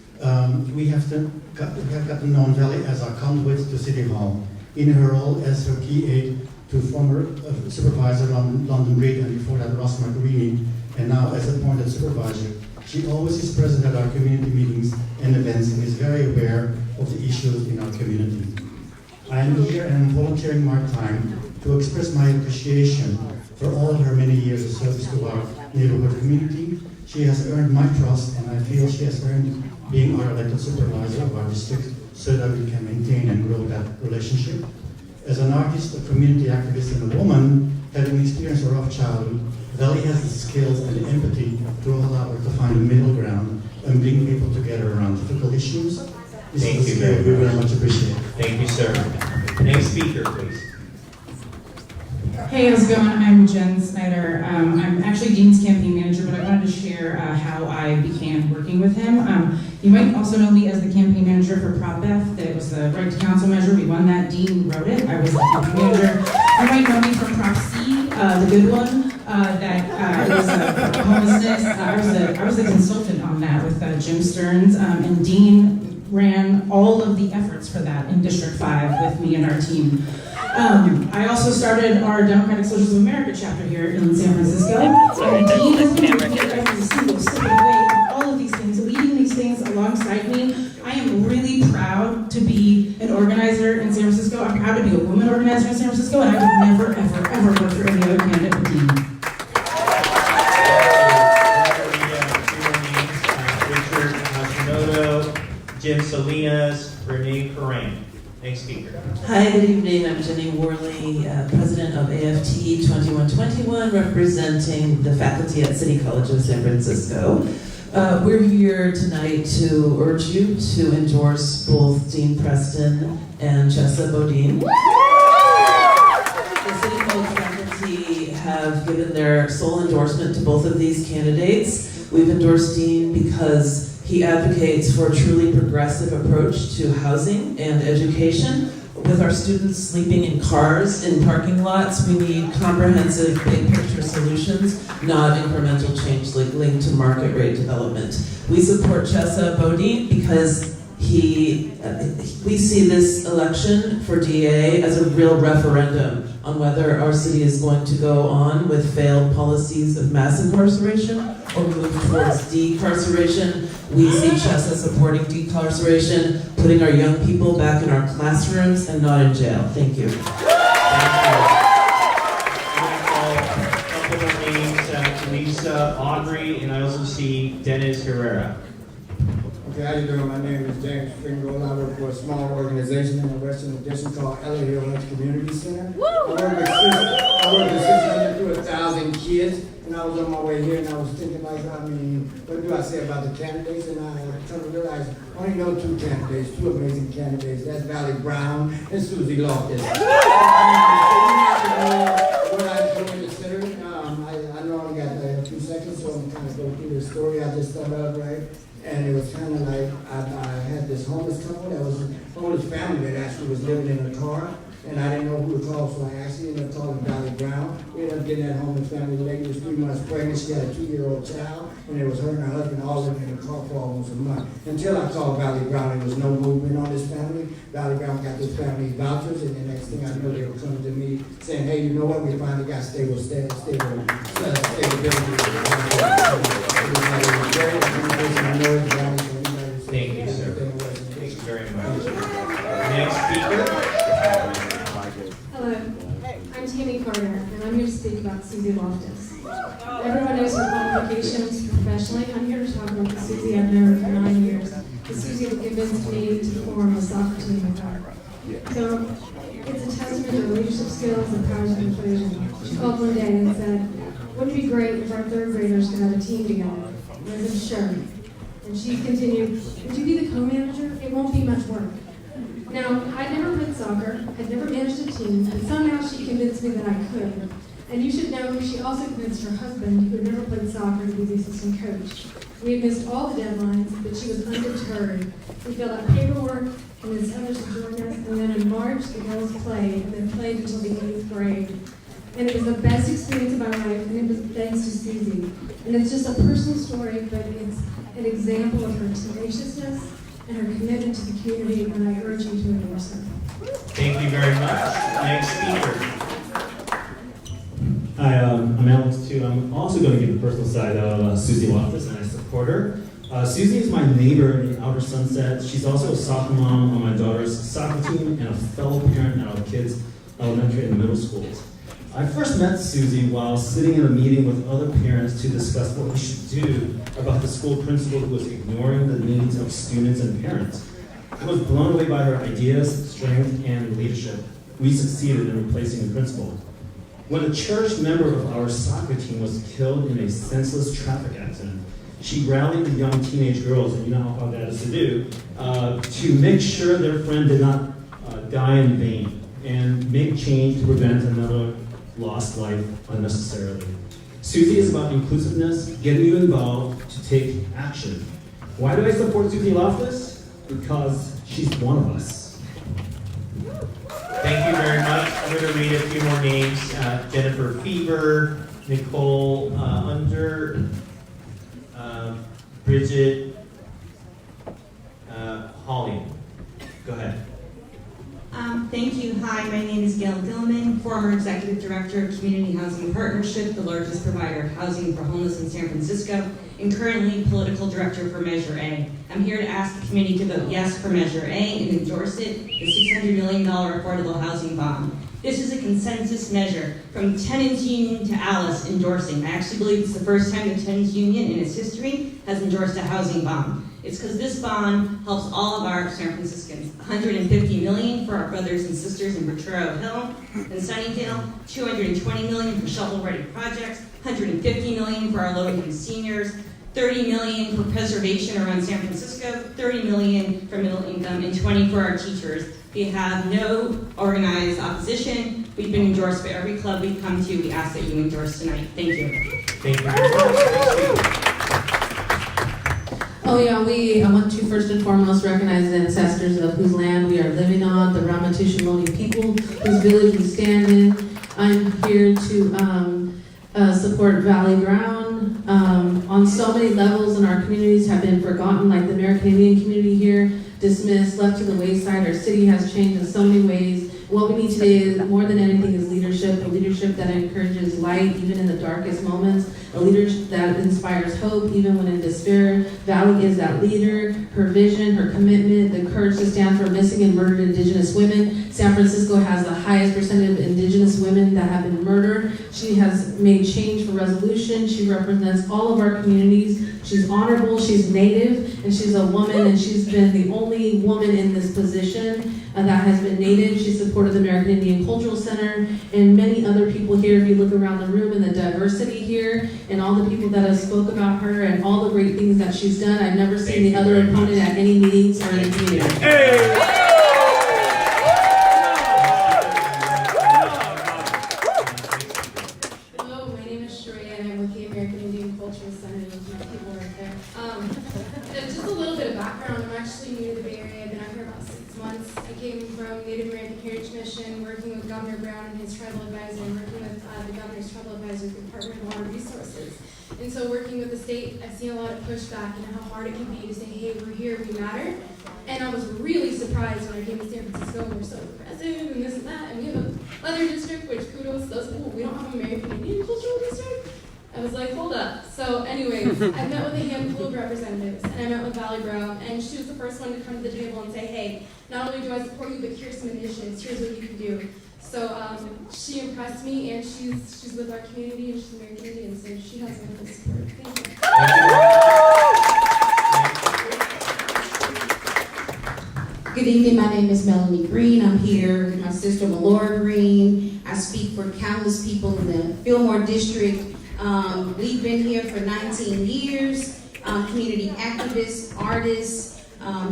we have got to know Valley as our conduit to City Hall, in her role as her key aide to former supervisor on London Reed, and before that Ross Macarini, and now as appointed supervisor. She always is present at our community meetings and events and is very aware of the issues in our community. I am here and I'm volunteering my time to express my appreciation for all her many years of service to our neighborhood community. She has earned my trust, and I feel she has earned being our elected supervisor of our district so that we can maintain and grow that relationship. As an artist, a community activist, and a woman having experienced a rough childhood, Valley has the skills and the empathy to allow her to find a middle ground and bring people together around difficult issues. Thank you very much appreciate. Thank you, sir. Next speaker, please. Hey, how's it going? I'm Jen Snyder. I'm actually Dean's campaign manager, but I wanted to share how I began working with him. You might also know me as the campaign manager for Prop F. That was the right to council measure. We won that. Dean wrote it. I was the campaign manager. You might know me from Prop C, the good one. That was homelessness. I was the consultant on that with Jim Stearns, and Dean ran all of the efforts for that in District 5 with me and our team. I also started our Democratic Socialists of America chapter here in San Francisco. And Dean has been with me every single step of the way of all of these things, leading these things alongside me. I am really proud to be an organizer in San Francisco. I'm proud to be a woman organizer in San Francisco, and I would never, ever, ever work for any other candidate but Dean. Richard Hashimoto, Jim Salinas, Renee Corain. Next speaker. Hi, good evening. I'm Jenny Worley, president of AFT 2121, representing the faculty at City College of San Francisco. We're here tonight to urge you to endorse both Dean Preston and Chessa Bodine. The City College faculty have given their sole endorsement to both of these candidates. We've endorsed Dean because he advocates for a truly progressive approach to housing and education. With our students sleeping in cars in parking lots, we need comprehensive, big picture solutions, not incremental change linked to market rate development. We support Chessa Bodine because we see this election for DA as a real referendum on whether our city is going to go on with failed policies of mass incarceration or move towards decarceration. We see Chessa supporting decarceration, putting our young people back in our classrooms and not in jail. Thank you. Couple of names, Lisa, Audrey, and I also see Dennis Herrera. Okay, how you doing? My name is James Fingold. I work for a small organization in the Western Addition called Elliott Hill Community Center. I work with 600 to 1,000 kids, and I was on my way here, and I was thinking like, what do I say about the candidates? And I come to realize I only know two candidates, two amazing candidates. That's Valley Brown and Susie Loftus. What I do in the center, I know I only got a few seconds, so I'm kind of go through the story I just thought of, right? And it was kind of like, I had this homeless couple that was a homeless family that actually was living in a car, and I didn't know who to call, so I actually ended up calling Valley Brown. We ended up getting that homeless family. The lady was 3 months pregnant. She had a 2-year-old child, and it was her and her husband all living in the car for almost a month. Until I called Valley Brown, there was no movement on this family. Valley Brown got this family vouchers, and the next thing I know, they were coming to me saying, hey, you know what, we finally got stability. Thank you, sir. Thank you very much. Next speaker. Hello, I'm Tammy Carter, and I'm here to speak about Susie Loftus. Everyone knows her qualifications professionally. I'm here to talk about the Susie I've known for 9 years. The Susie that convinced me to form a soccer team with her. So it's a testament to her leadership skills and powers of inclusion. She called one day and said, wouldn't it be great if our third graders could have a team together? And I said, sure. And she continued, would you be the co-manager? It won't be much work. Now, I'd never played soccer, I'd never managed a team, but somehow she convinced me that I could. And you should know she also convinced her husband, who had never played soccer, to be the assistant coach. We had missed all the deadlines, but she was undeterred. We filled out paperwork, convinced others to join us, and then in March, the girls played, and then played until the 8th grade. And it was the best experience of my life, and it was thanks to Susie. And it's just a personal story, but it's an example of her tenaciousness and her commitment to the community, and I urge you to endorse her. Thank you very much. Next speaker. Hi, I'm Alex too. I'm also going to give the personal side of Susie Loftus, and I support her. Susie is my neighbor in the Outer Sunset. She's also a soccer mom on my daughter's soccer team and a fellow parent at our kids' elementary and middle schools. I first met Susie while sitting in a meeting with other parents to discuss what we should do about the school principal who was ignoring the needs of students and parents. I was blown away by her ideas, strength, and leadership. We succeeded in replacing the principal. When a cherished member of our soccer team was killed in a senseless traffic accident, she rallied the young teenage girls, and you know how hard that is to do, to make sure their friend did not die in vain and make change to prevent another lost life unnecessarily. Susie is about inclusiveness, getting you involved to take action. Why do I support Susie Loftus? Because she's one of us. Thank you very much. I'm going to read a few more names. Jennifer Fever, Nicole Under, Bridget Holly. Go ahead. Thank you. Hi, my name is Gail Dillman, former Executive Director of Community Housing Partnership, the largest provider of housing for homeless in San Francisco, and currently Political Director for Measure A. I'm here to ask the committee to vote yes for Measure A and endorse it, the $600 million affordable housing bond. This is a consensus measure from Tenants Union to Alice endorsing. I actually believe it's the first time the Tenants Union in its history has endorsed a housing bond. It's because this bond helps all of our San Franciscans. $150 million for our brothers and sisters in Potrero Hill and Sunnydale, $220 million for shovel-ready projects, $150 million for our low-income seniors, $30 million for preservation around San Francisco, $30 million for middle income, and $20 for our teachers. We have no organized opposition. We've been endorsed by every club we've come to. We ask that you endorse tonight. Thank you. Thank you very much. Oh yeah, I want to first and foremost recognize the ancestors of whose land we are living on, the Ramaytush people whose village we stand in. I'm here to support Valley Brown on so many levels, and our communities have been forgotten, like the American Indian community here, dismissed, left to the wayside. Our city has changed in so many ways. What we need today, is more than anything, is leadership, a leadership that encourages light even in the darkest moments, a leadership that inspires hope even when in despair. Valley is that leader, her vision, her commitment, the courage to stand for missing and murdered Indigenous women. San Francisco has the highest percentage of Indigenous women that have been murdered. She has made change for resolution. She represents all of our communities. She's honorable, she's Native, and she's a woman, and she's been the only woman in this position that has been Native. She supported the American Indian Cultural Center and many other people here. If you look around the room and the diversity here and all the people that have spoke about her and all the great things that she's done, I've never seen the other opponent at any meetings or in the community. Hey! Just a little bit of background. I'm actually new to the Bay Area. I've been out here about 6 months. I came from Native American Heritage Mission, working with Governor Brown and his tribal advisor, and working with the governor's tribal advisor, the Department of Water Resources. And so working with the state, I've seen a lot of pushback and how hard it can be to say, hey, we're here, we matter. And I was really surprised when I came to San Francisco, and we're so progressive and this and that, and we have a leather district, which kudos, those cool. We don't have an American Indian cultural district. I was like, hold up. So anyways, I met with a handful of representatives, and I met with Valley Brown, and she was the first one to come to the table and say, hey, not only do I support you, but here's some initiatives, here's what you can do. So she impressed me, and she's with our community, and she's American Indian, so she has my full support. Thank you. Good evening, my name is Melanie Green. I'm here with my sister Melora Green. I speak for countless people in the Fillmore District. We've been here for 19 years, community activists, artists,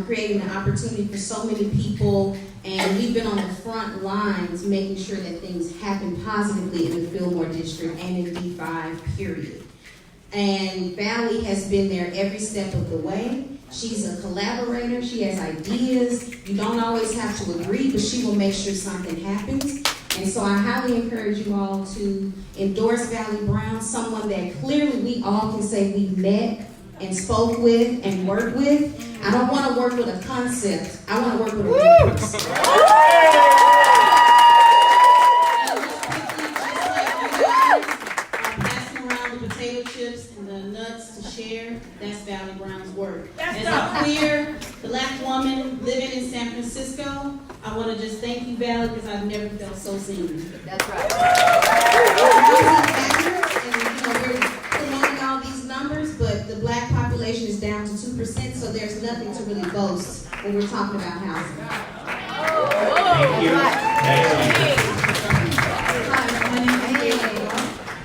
creating an opportunity for so many people. And we've been on the front lines making sure that things happen positively in the Fillmore District and in D5, period. And Valley has been there every step of the way. She's a collaborator. She has ideas. You don't always have to agree, but she will make sure something happens. And so I highly encourage you all to endorse Valley Brown, someone that clearly we all can say we met and spoke with and worked with. I don't want to work with a concept. I want to work with a real person. Passing around the potato chips and the nuts to share, that's Valley Brown's work. As a queer Black woman living in San Francisco, I want to just thank you, Valley, because I've never felt so seen. That's right. We're promoting all these numbers, but the Black population is down to 2%, so there's nothing to really boast when we're talking about housing. Thank you. Hi, my name is Gail,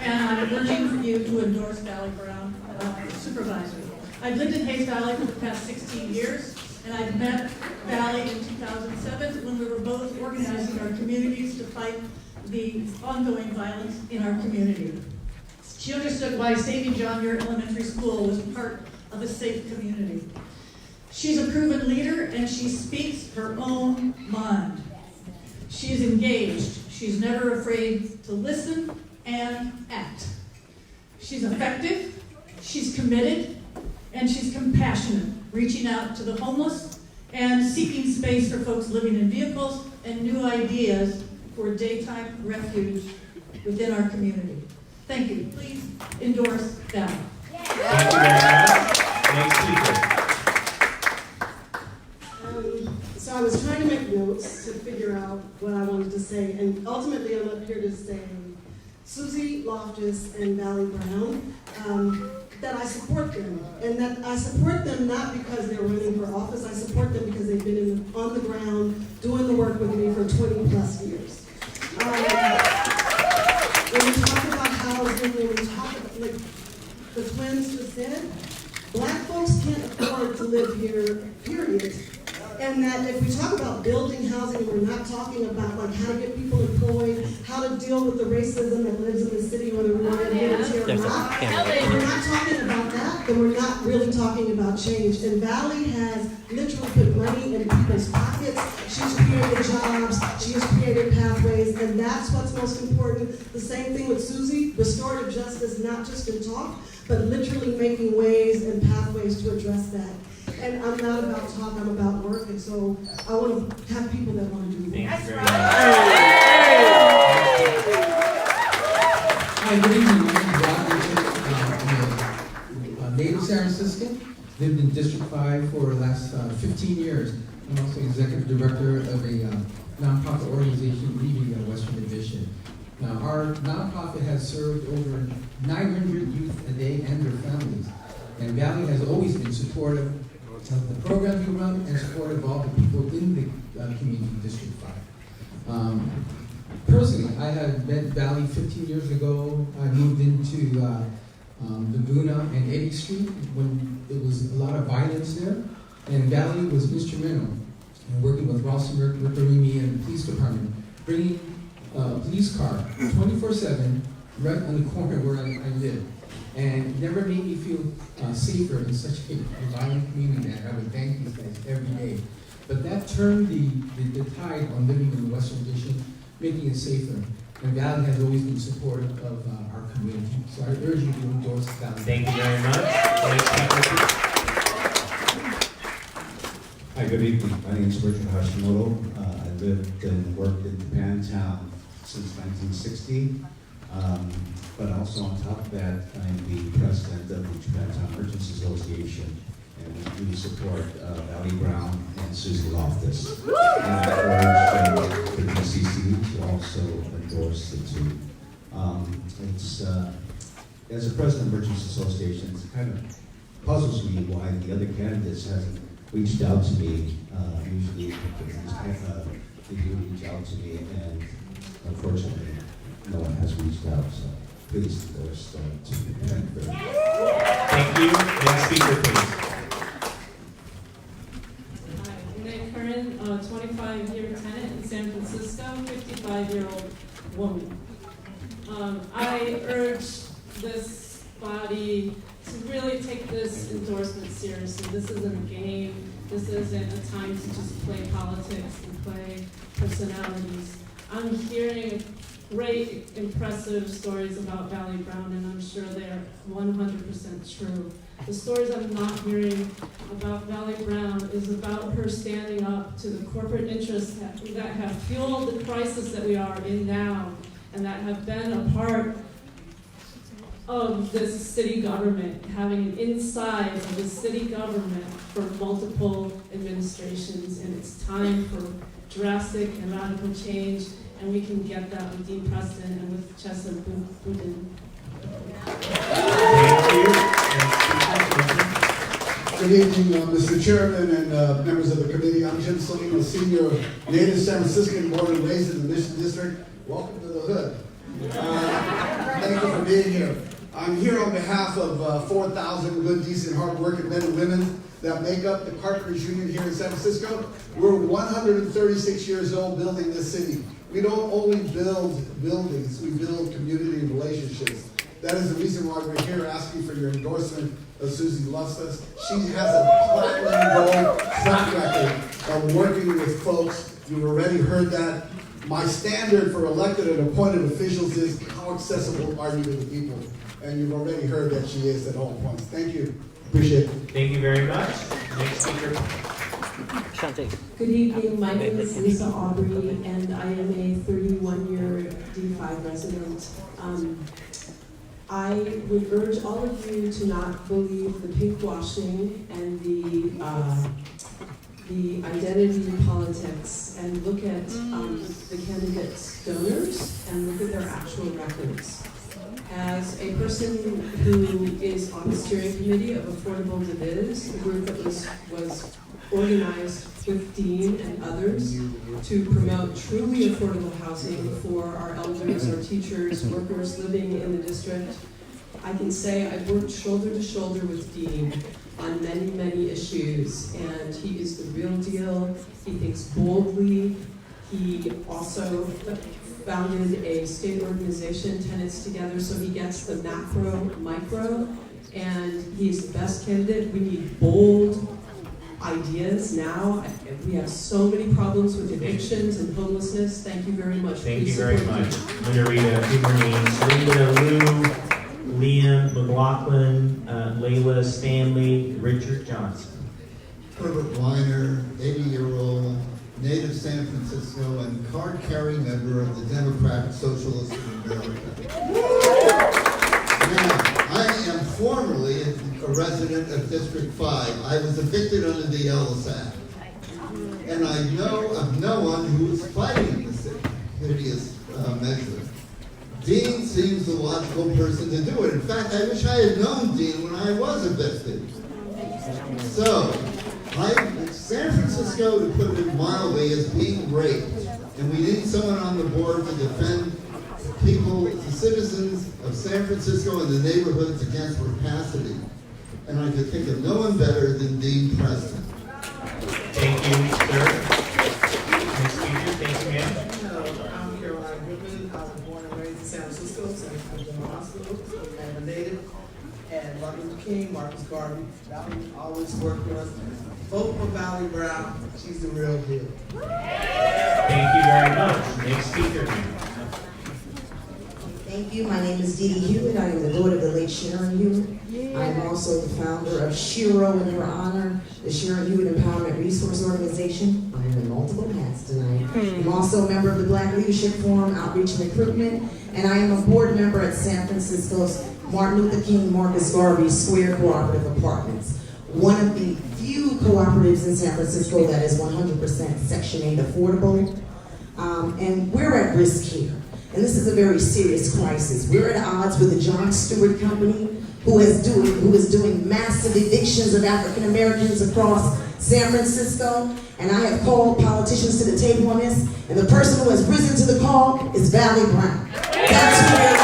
and I'm urging for you to endorse Valley Brown for supervisor. I've lived in Hayes Valley for the past 16 years, and I've met Valley in 2007 when we were both organizing our communities to fight the ongoing violence in our community. She understood why Saving John Muir Elementary School was part of a safe community. She's a proven leader, and she speaks her own mind. She's engaged. She's never afraid to listen and act. She's effective, she's committed, and she's compassionate, reaching out to the homeless and seeking space for folks living in vehicles and new ideas for daytime refuge within our community. Thank you. Please endorse Valley. Thank you very much. Next speaker. So I was trying to make notes to figure out what I wanted to say, and ultimately I'm up here to say Susie Loftus and Valley Brown, that I support them, and that I support them not because they're running for office. I support them because they've been on the ground doing the work with me for 20 plus years. When we talk about housing, when we talk about, like the twins just said, Black folks can't afford to live here, period. And that if we talk about building housing, we're not talking about like how to get people employed, how to deal with the racism that lives in the city, whether we want to admit it here or not. If we're not talking about that, then we're not really talking about change. And Valley has literally put money in people's pockets. She's created jobs, she has created pathways, and that's what's most important. The same thing with Susie, restorative justice, not just in talk, but literally making ways and pathways to address that. And I'm not about talk, I'm about work, and so I want to have people that want to do work. Thanks very much. Hi, good evening. I'm native San Francisco, lived in District 5 for the last 15 years. I'm also executive director of a nonprofit organization leading Western Division. Now, our nonprofit has served over 900 youth a day and their families. And Valley has always been supportive of the programs we run and supportive of all the people in the community District 5. Personally, I had met Valley 15 years ago. I moved into Laguna and Eddy Street when there was a lot of violence there. And Valley was instrumental in working with Ralston Mercurini and the police department, bringing a police car 24/7 right on the corner where I live. And it never made me feel safer in such a violent community that I would thank these guys every day. But that turned the tide on living in the Western Addition, making it safer. And Valley has always been supportive of our community. So I urge you to endorse Valley. Thank you very much. Next speaker. Hi, good evening. My name is Richard Hashimoto. I lived and worked in Japantown since 1960. But also on top of that, I'm the president of the Japantown Merchants Association, and we support Valley Brown and Susie Loftus. And I urge the PCC to also endorse the two. As a president of Merchants Association, it kind of puzzles me why the other candidates haven't reached out to me. Usually they do reach out to me, and unfortunately, no one has reached out. So please endorse to thank you very much. Thank you. Next speaker, please. 85-year-old woman. I urge this body to really take this endorsement seriously. This isn't a game. This isn't a time to just play politics and play personalities. I'm hearing great, impressive stories about Valley Brown, and I'm sure they're 100% true. The stories I'm not hearing about Valley Brown is about her standing up to the corporate interests that have fueled the crisis that we are in now, and that have been a part of this city government, having an inside of the city government for multiple administrations, and it's time for drastic and radical change, and we can get that with Dean Preston and with Chesa Boudin. Good evening, Mr. Chairman and members of the committee. I'm Jim Salino, senior native San Franciscan, born and raised in the Mission District. Welcome to the hood. Thank you for being here. I'm here on behalf of 4,000 good, decent, hard-working men and women that make up the Carpenters Union here in San Francisco. We're 136 years old building this city. We don't only build buildings, we build community relationships. That is the reason why we're here asking for your endorsement of Susie Loftus. She has a platinum gold track record of working with folks. You've already heard that. My standard for elected and appointed officials is how accessible are you to the people? And you've already heard that she is at all points. Thank you. Appreciate it. Thank you very much. Next speaker. Good evening, my name is Lisa Aubrey, and I am a 31-year D5 resident. I would urge all of you to not believe the pink washing and the identity politics, and look at the candidates' donors and look at their actual records. As a person who is on the steering committee of Affordable Diviz, the group that was organized with Dean and others to promote truly affordable housing for our elders, our teachers, workers living in the district, I can say I've worked shoulder to shoulder with Dean on many, many issues, and he is the real deal. He thinks boldly. He also founded a state organization, Tenants Together, so he gets the macro, micro, and he is the best candidate. We need bold ideas now. We have so many problems with evictions and homelessness. Thank you very much. Thank you very much. I'm going to read a few more names. Linda Liu, Liam McLaughlin, Layla Stanley, Richard Johnson. Herbert Weiner, 80-year-old, native San Francisco, and card-carrying member of the Democratic Socialists of America. Now, I am formerly a resident of District 5. I was evicted under the Ellis Act. And I know of no one who is fighting this hideous measure. Dean seems the logical person to do it. In fact, I wish I had known Dean when I was evicted. So, San Francisco, to put it mildly, is being raped. And we need someone on the board to defend people, the citizens of San Francisco and the neighborhoods against rapacity. And I could think of no one better than Dean Preston. Thank you, sir. Next speaker, thank you, ma'am. Hello, I'm Caroline Goodman. I was born and raised in San Francisco, San Francisco Hospital. I'm a native. And Martin Luther King, Marcus Garvey, Valley always worked with us. Vote for Valley Brown. She's the real deal. Thank you very much. Next speaker. Thank you. My name is Dee Dee Hewitt. I am the daughter of the late Sharon Hewitt. I am also the founder of Shiro in her honor, the Sharon Hewitt Empowerment Resource Organization. I am in multiple hats tonight. I'm also a member of the Black Leadership Forum, Outreach and Recruitment, and I am a board member at San Francisco's Martin Luther King Marcus Garvey Square Cooperative Apartments, one of the few cooperatives in San Francisco that is 100% Section 8 affordable. And we're at risk here. And this is a very serious crisis. We're at odds with the John Stewart Company, who is doing massive evictions of African Americans across San Francisco. And I have called politicians to the table on this, and the person who has risen to the call is Valley Brown. That's who we're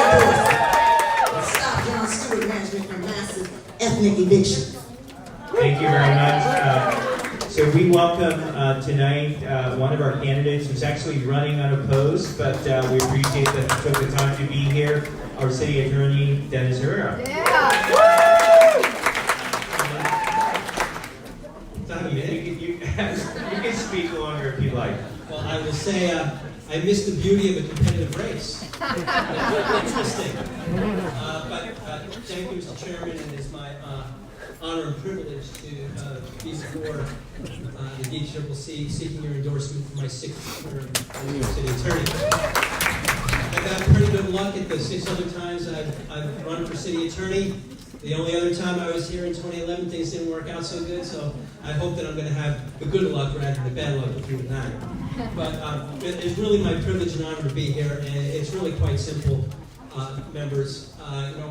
endorsing. Stop John Stewart management for massive ethnic eviction. Thank you very much. So we welcome tonight one of our candidates who's actually running unopposed, but we appreciate that he took the time to be here, our City Attorney, Dennis Herrera. You can speak longer if you like. Well, I will say I miss the beauty of a competitive race. Interesting. But thank you, Mr. Chairman, and it's my honor and privilege to be before the DCCC seeking your endorsement for my 6th term as your City Attorney. I've had pretty good luck at the 6 other times I've run for City Attorney. The only other time I was here in 2011, things didn't work out so good, so I hope that I'm going to have the good luck rather than the bad luck with you tonight. But it's really my privilege and honor to be here, and it's really quite simple, members.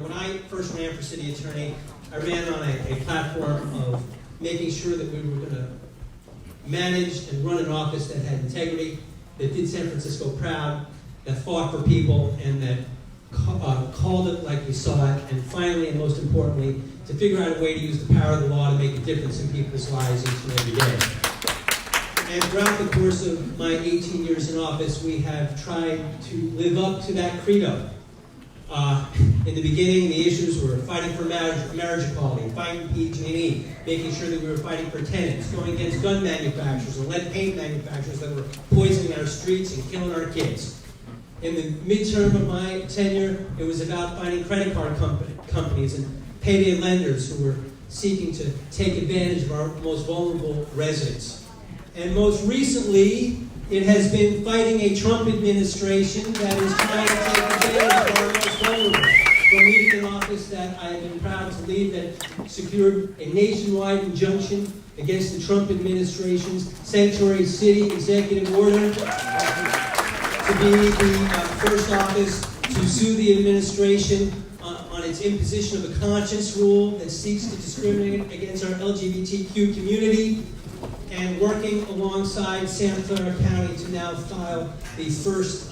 When I first ran for City Attorney, I ran on a platform of making sure that we were going to manage and run an office that had integrity, that did San Francisco proud, that fought for people, and that called it like we saw it, and finally, and most importantly, to figure out a way to use the power of the law to make a difference in people's lives each and every day. And throughout the course of my 18 years in office, we have tried to live up to that credo. In the beginning, the issues were fighting for marriage equality, fighting PG&E, making sure that we were fighting for tenants, going against gun manufacturers and lead paint manufacturers that were poisoning our streets and killing our kids. In the midterm of my tenure, it was about fighting credit card companies and payday lenders who were seeking to take advantage of our most vulnerable residents. And most recently, it has been fighting a Trump administration that is trying to take advantage of our most vulnerable. From leading an office that I have been proud to lead that secured a nationwide injunction against the Trump administration's Sanctuary City executive order, to be the first office to sue the administration on its imposition of a conscience rule that seeks to discriminate against our LGBTQ community, and working alongside Santa Clara County to now file the first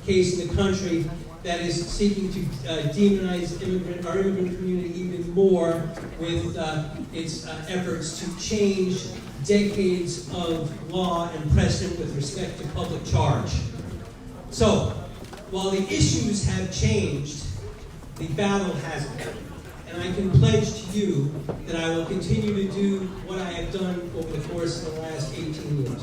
case in the country that is seeking to demonize our immigrant community even more with its efforts to change decades of law and precedent with respect to public charge. So, while the issues have changed, the battle hasn't. And I can pledge to you that I will continue to do what I have done over the course of the last 18 years.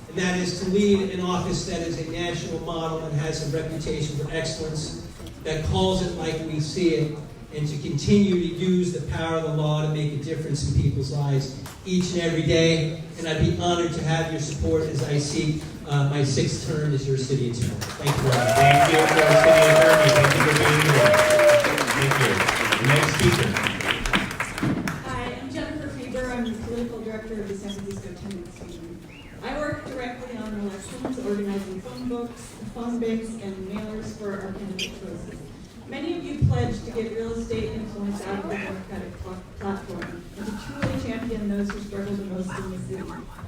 And that is to lead an office that is a national model and has a reputation for excellence, that calls it like we see it, and to continue to use the power of the law to make a difference in people's lives each and every day. And I'd be honored to have your support as I seek my 6th term as your City Attorney. Thank you very much. Thank you for our City Attorney. Thank you for being here. Thank you. The next speaker. Hi, I'm Jennifer Fieber. I'm the Political Director of the San Francisco Tenants Union. I work directly on elections, organizing phone books, phone banks, and mailers for our candidate choices. Many of you pledged to get real estate influence out of the Democratic platform and to truly champion those who struggle the most in the city.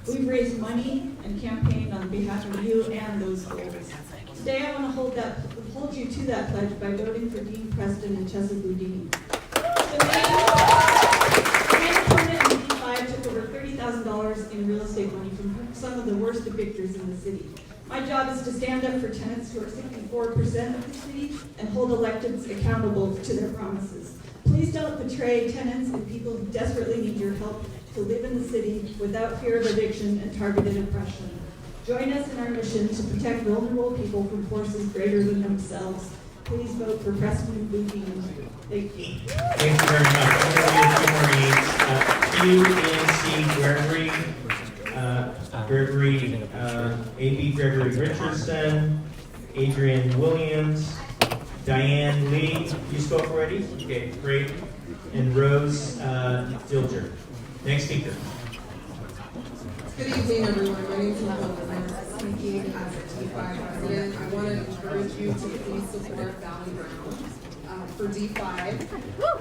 We've raised money and campaigned on behalf of you and those goals. Today I want to hold you to that pledge by voting for Dean Preston and Chesa Boudini. The main opponent in D5 took over $30,000 in real estate money from some of the worst evictors in the city. My job is to stand up for tenants who are 64% of the city and hold electeds accountable to their promises. Please don't betray tenants and people who desperately need your help to live in the city without fear of eviction and targeted oppression. Join us in our mission to protect vulnerable people from forces greater than themselves. Please vote for Preston Boudini. Thank you. Thank you very much. I'm going to read a few more names. Hugh Nancy Gregory, A.B. Gregory Richardson, Adrian Williams, Diane Lee. You spoke already? Okay, great. And Rose Dilger. Next speaker. Good evening, everyone. My name is Nicole. Speaking as a D5 resident, I want to encourage you to please support Valley Brown for D5.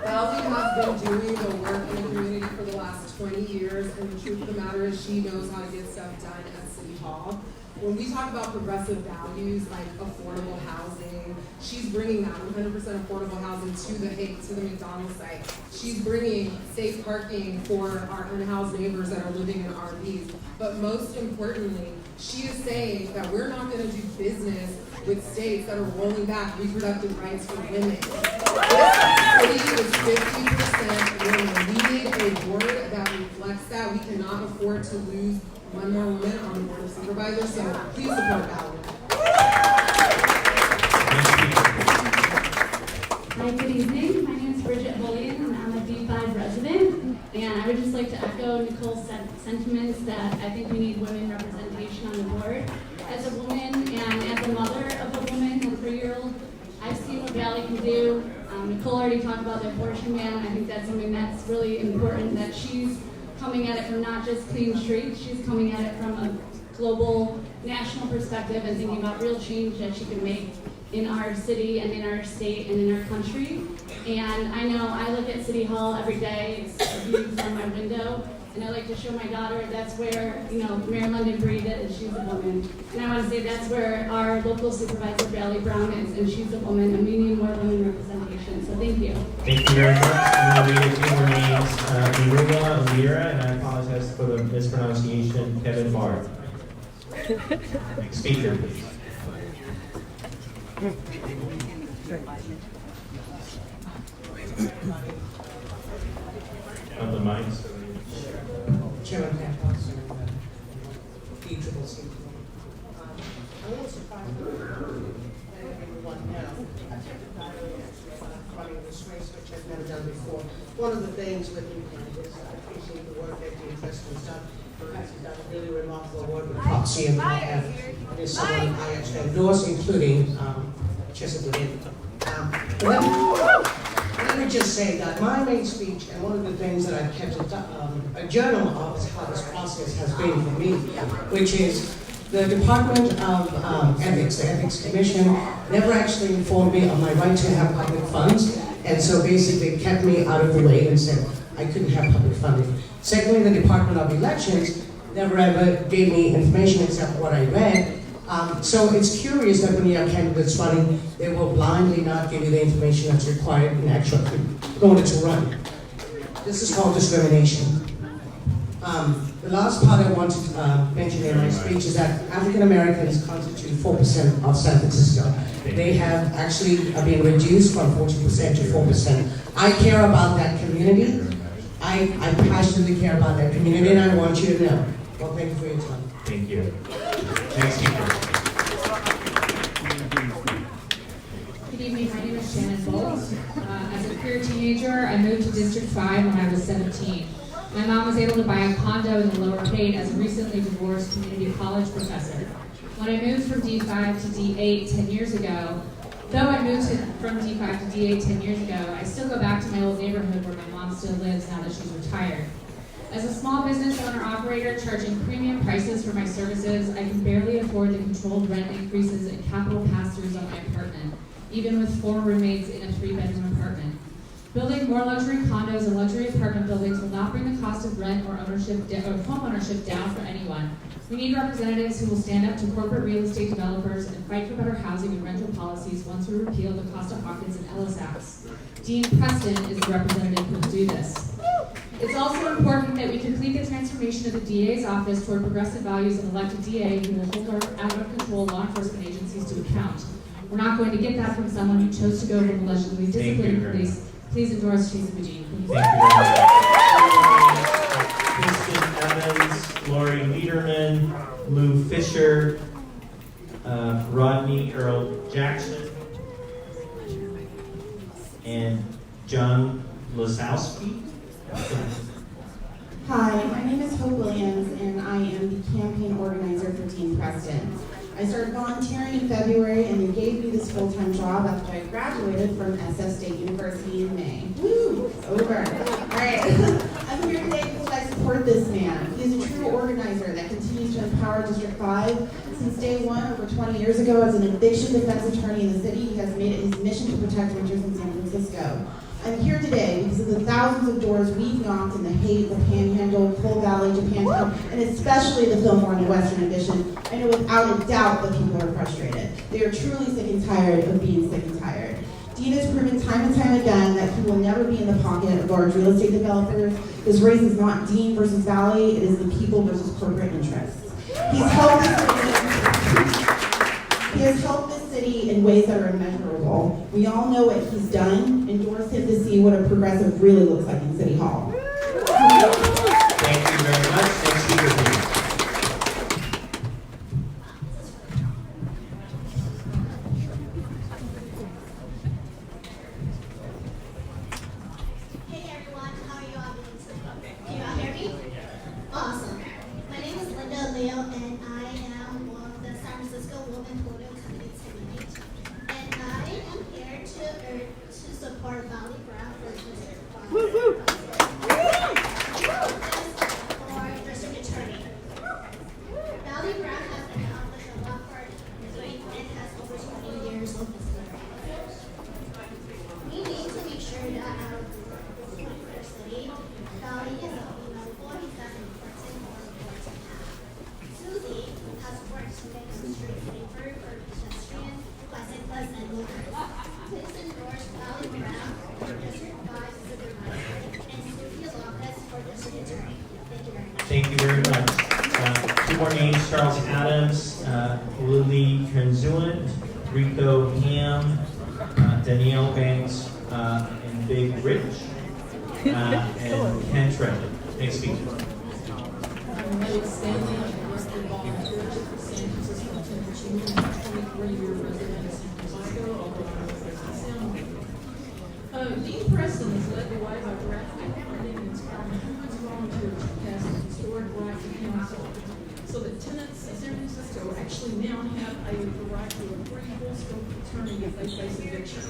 Valley has been doing the work in the community for the last 20 years, and the truth of the matter is she knows how to get stuff done at City Hall. When we talk about progressive values like affordable housing, she's bringing that 100% affordable housing to the McDonald's site. She's bringing safe parking for our unhoused neighbors that are living in RVs. But most importantly, she is saying that we're not going to do business with states that are rolling back reproductive rights for women. This city is 50% women. We need a board that reflects that. We cannot afford to lose one more woman on the board of supervisors, so please support Valerie. Hi, good evening. My name is Bridget Bullion, and I'm a D5 resident. And I would just like to echo Nicole's sentiments that I think we need women representation on the board. As a woman and as a mother of a woman, a 3-year-old, I've seen what Valley can do. Nicole already talked about the abortion ban. I think that's something that's really important, that she's coming at it from not just clean streets, she's coming at it from a global, national perspective and thinking about real change that she can make in our city and in our state and in our country. And I know I look at City Hall every day, it's a view from my window, and I like to show my daughter that's where, Mayor London breathed it, and she's a woman. And I want to say that's where our local supervisor, Valley Brown, is, and she's a woman, and we need more women representation. So thank you. Thank you very much. I'm going to read a few more names. Mirula Amira, and I apologize for the mispronunciation, Kevin Bard. Next speaker, please. On the mics. Chairman Campos and DCCC. I'm a little surprised that everyone now running this race, which I've never done before. One of the things with you candidates, I appreciate the work that Dean Preston's done. Perhaps he's done a really remarkable work with proxy, and I have is someone I actually endorse, including Chesapeake. Let me just say that my main speech, and one of the things that I've kept a journal of how this process has been for me, which is the Department of Ethics, the Ethics Commission, never actually informed me of my right to have public funds, and so basically kept me out of the way and said I couldn't have public funding. Secondly, the Department of Elections never ever gave me information except what I read. So it's curious that when you have candidates running, they will blindly not give you the information that's required in order to run. This is called discrimination. The last part I want to mention in my speech is that African Americans constitute 4% of San Francisco. They have actually been reduced from 40% to 4%. I care about that community. I passionately care about that community, and I want you to know. Well, thank you for your time. Thank you. Next speaker. Good evening, my name is Shannon Bolt. As a queer teenager, I moved to District 5 when I was 17. My mom was able to buy a condo in the Lower Pate as a recently divorced community college professor. When I moved from D5 to D8 10 years ago, though I moved from D5 to D8 10 years ago, I still go back to my old neighborhood where my mom still lives now that she's retired. As a small business owner-operator charging premium prices for my services, I can barely afford the controlled rent increases and capital pass-throughs on my apartment, even with 4 roommates in a 3-bedroom apartment. Building more luxury condos and luxury apartment buildings will not bring the cost of rent or home ownership down for anyone. We need representatives who will stand up to corporate real estate developers and fight for better housing and rental policies once we repeal the Costa-Hawkins and Ellis Acts. Dean Preston is the representative who will do this. It's also important that we complete the transformation of the DA's office toward progressive values and elect a DA who will hold our out-of-control law enforcement agencies to account. We're not going to get that from someone who chose to go from allegedly disciplining police. Please endorse Chase Eugene. Thank you very much. Kristen Evans, Lori Lederman, Lou Fisher, Rodney Earl Jackson, and John Lasowski. Hi, my name is Hope Williams, and I am the campaign organizer for Dean Preston. I started volunteering in February, and they gave me this full-time job after I graduated from SF State University in May. Woo! Over. All right. I'm here today because I support this man. He's a true organizer that continues to empower District 5. Since day one, over 20 years ago, as an eviction defense attorney in the city, he has made it his mission to protect renters in San Francisco. I'm here today because of the thousands of doors we've knocked in the Haight, the Panhandle, Coal Valley, Japantown, and especially the Fillmore and the Western Addition. I know without a doubt that people are frustrated. They are truly sick and tired of being sick and tired. Dean has proven time and time again that he will never be in the pocket of large real estate developers. This race is not Dean versus Valley, it is the people versus corporate interests. He has helped this city in ways that are immeasurable. We all know what he's done. Endorse him to see what a progressive really looks like in City Hall. Thank you very much. Next speaker, please. Hey everyone, how are you all doing today? Can you all hear me? Awesome. My name is Linda Leo, and I am one of the San Francisco Women Political Candidates Committee. And I am here to support Valley Brown for District 5. For District Attorney. Valley Brown has accomplished a lot for and has over 20 years of experience. We need to make sure that our city, Valley is a female voice that's important for boys to have. Susie has worked to make the street safer for pedestrians, bicyclists, and walkers. Please endorse Valley Brown for District 5 Supervisor and Susie Lopez for District Attorney. Thank you very much. Thank you very much. Two more names, Charles Adams, Lily Transuant, Rico Ham, Danielle Banks, and Big Rich, and Ken Treasure. Next speaker. My name is Stanley. I'm a resident volunteer for San Francisco Tenants Union. I'm a 23-year resident of San Francisco, although I'm a resident of Dean Preston has led the way by drafting, funding, and inspiring hundreds of volunteers to pass the historic right to counsel, so that tenants in San Francisco actually now have the right to a free full-scope attorney if they face eviction.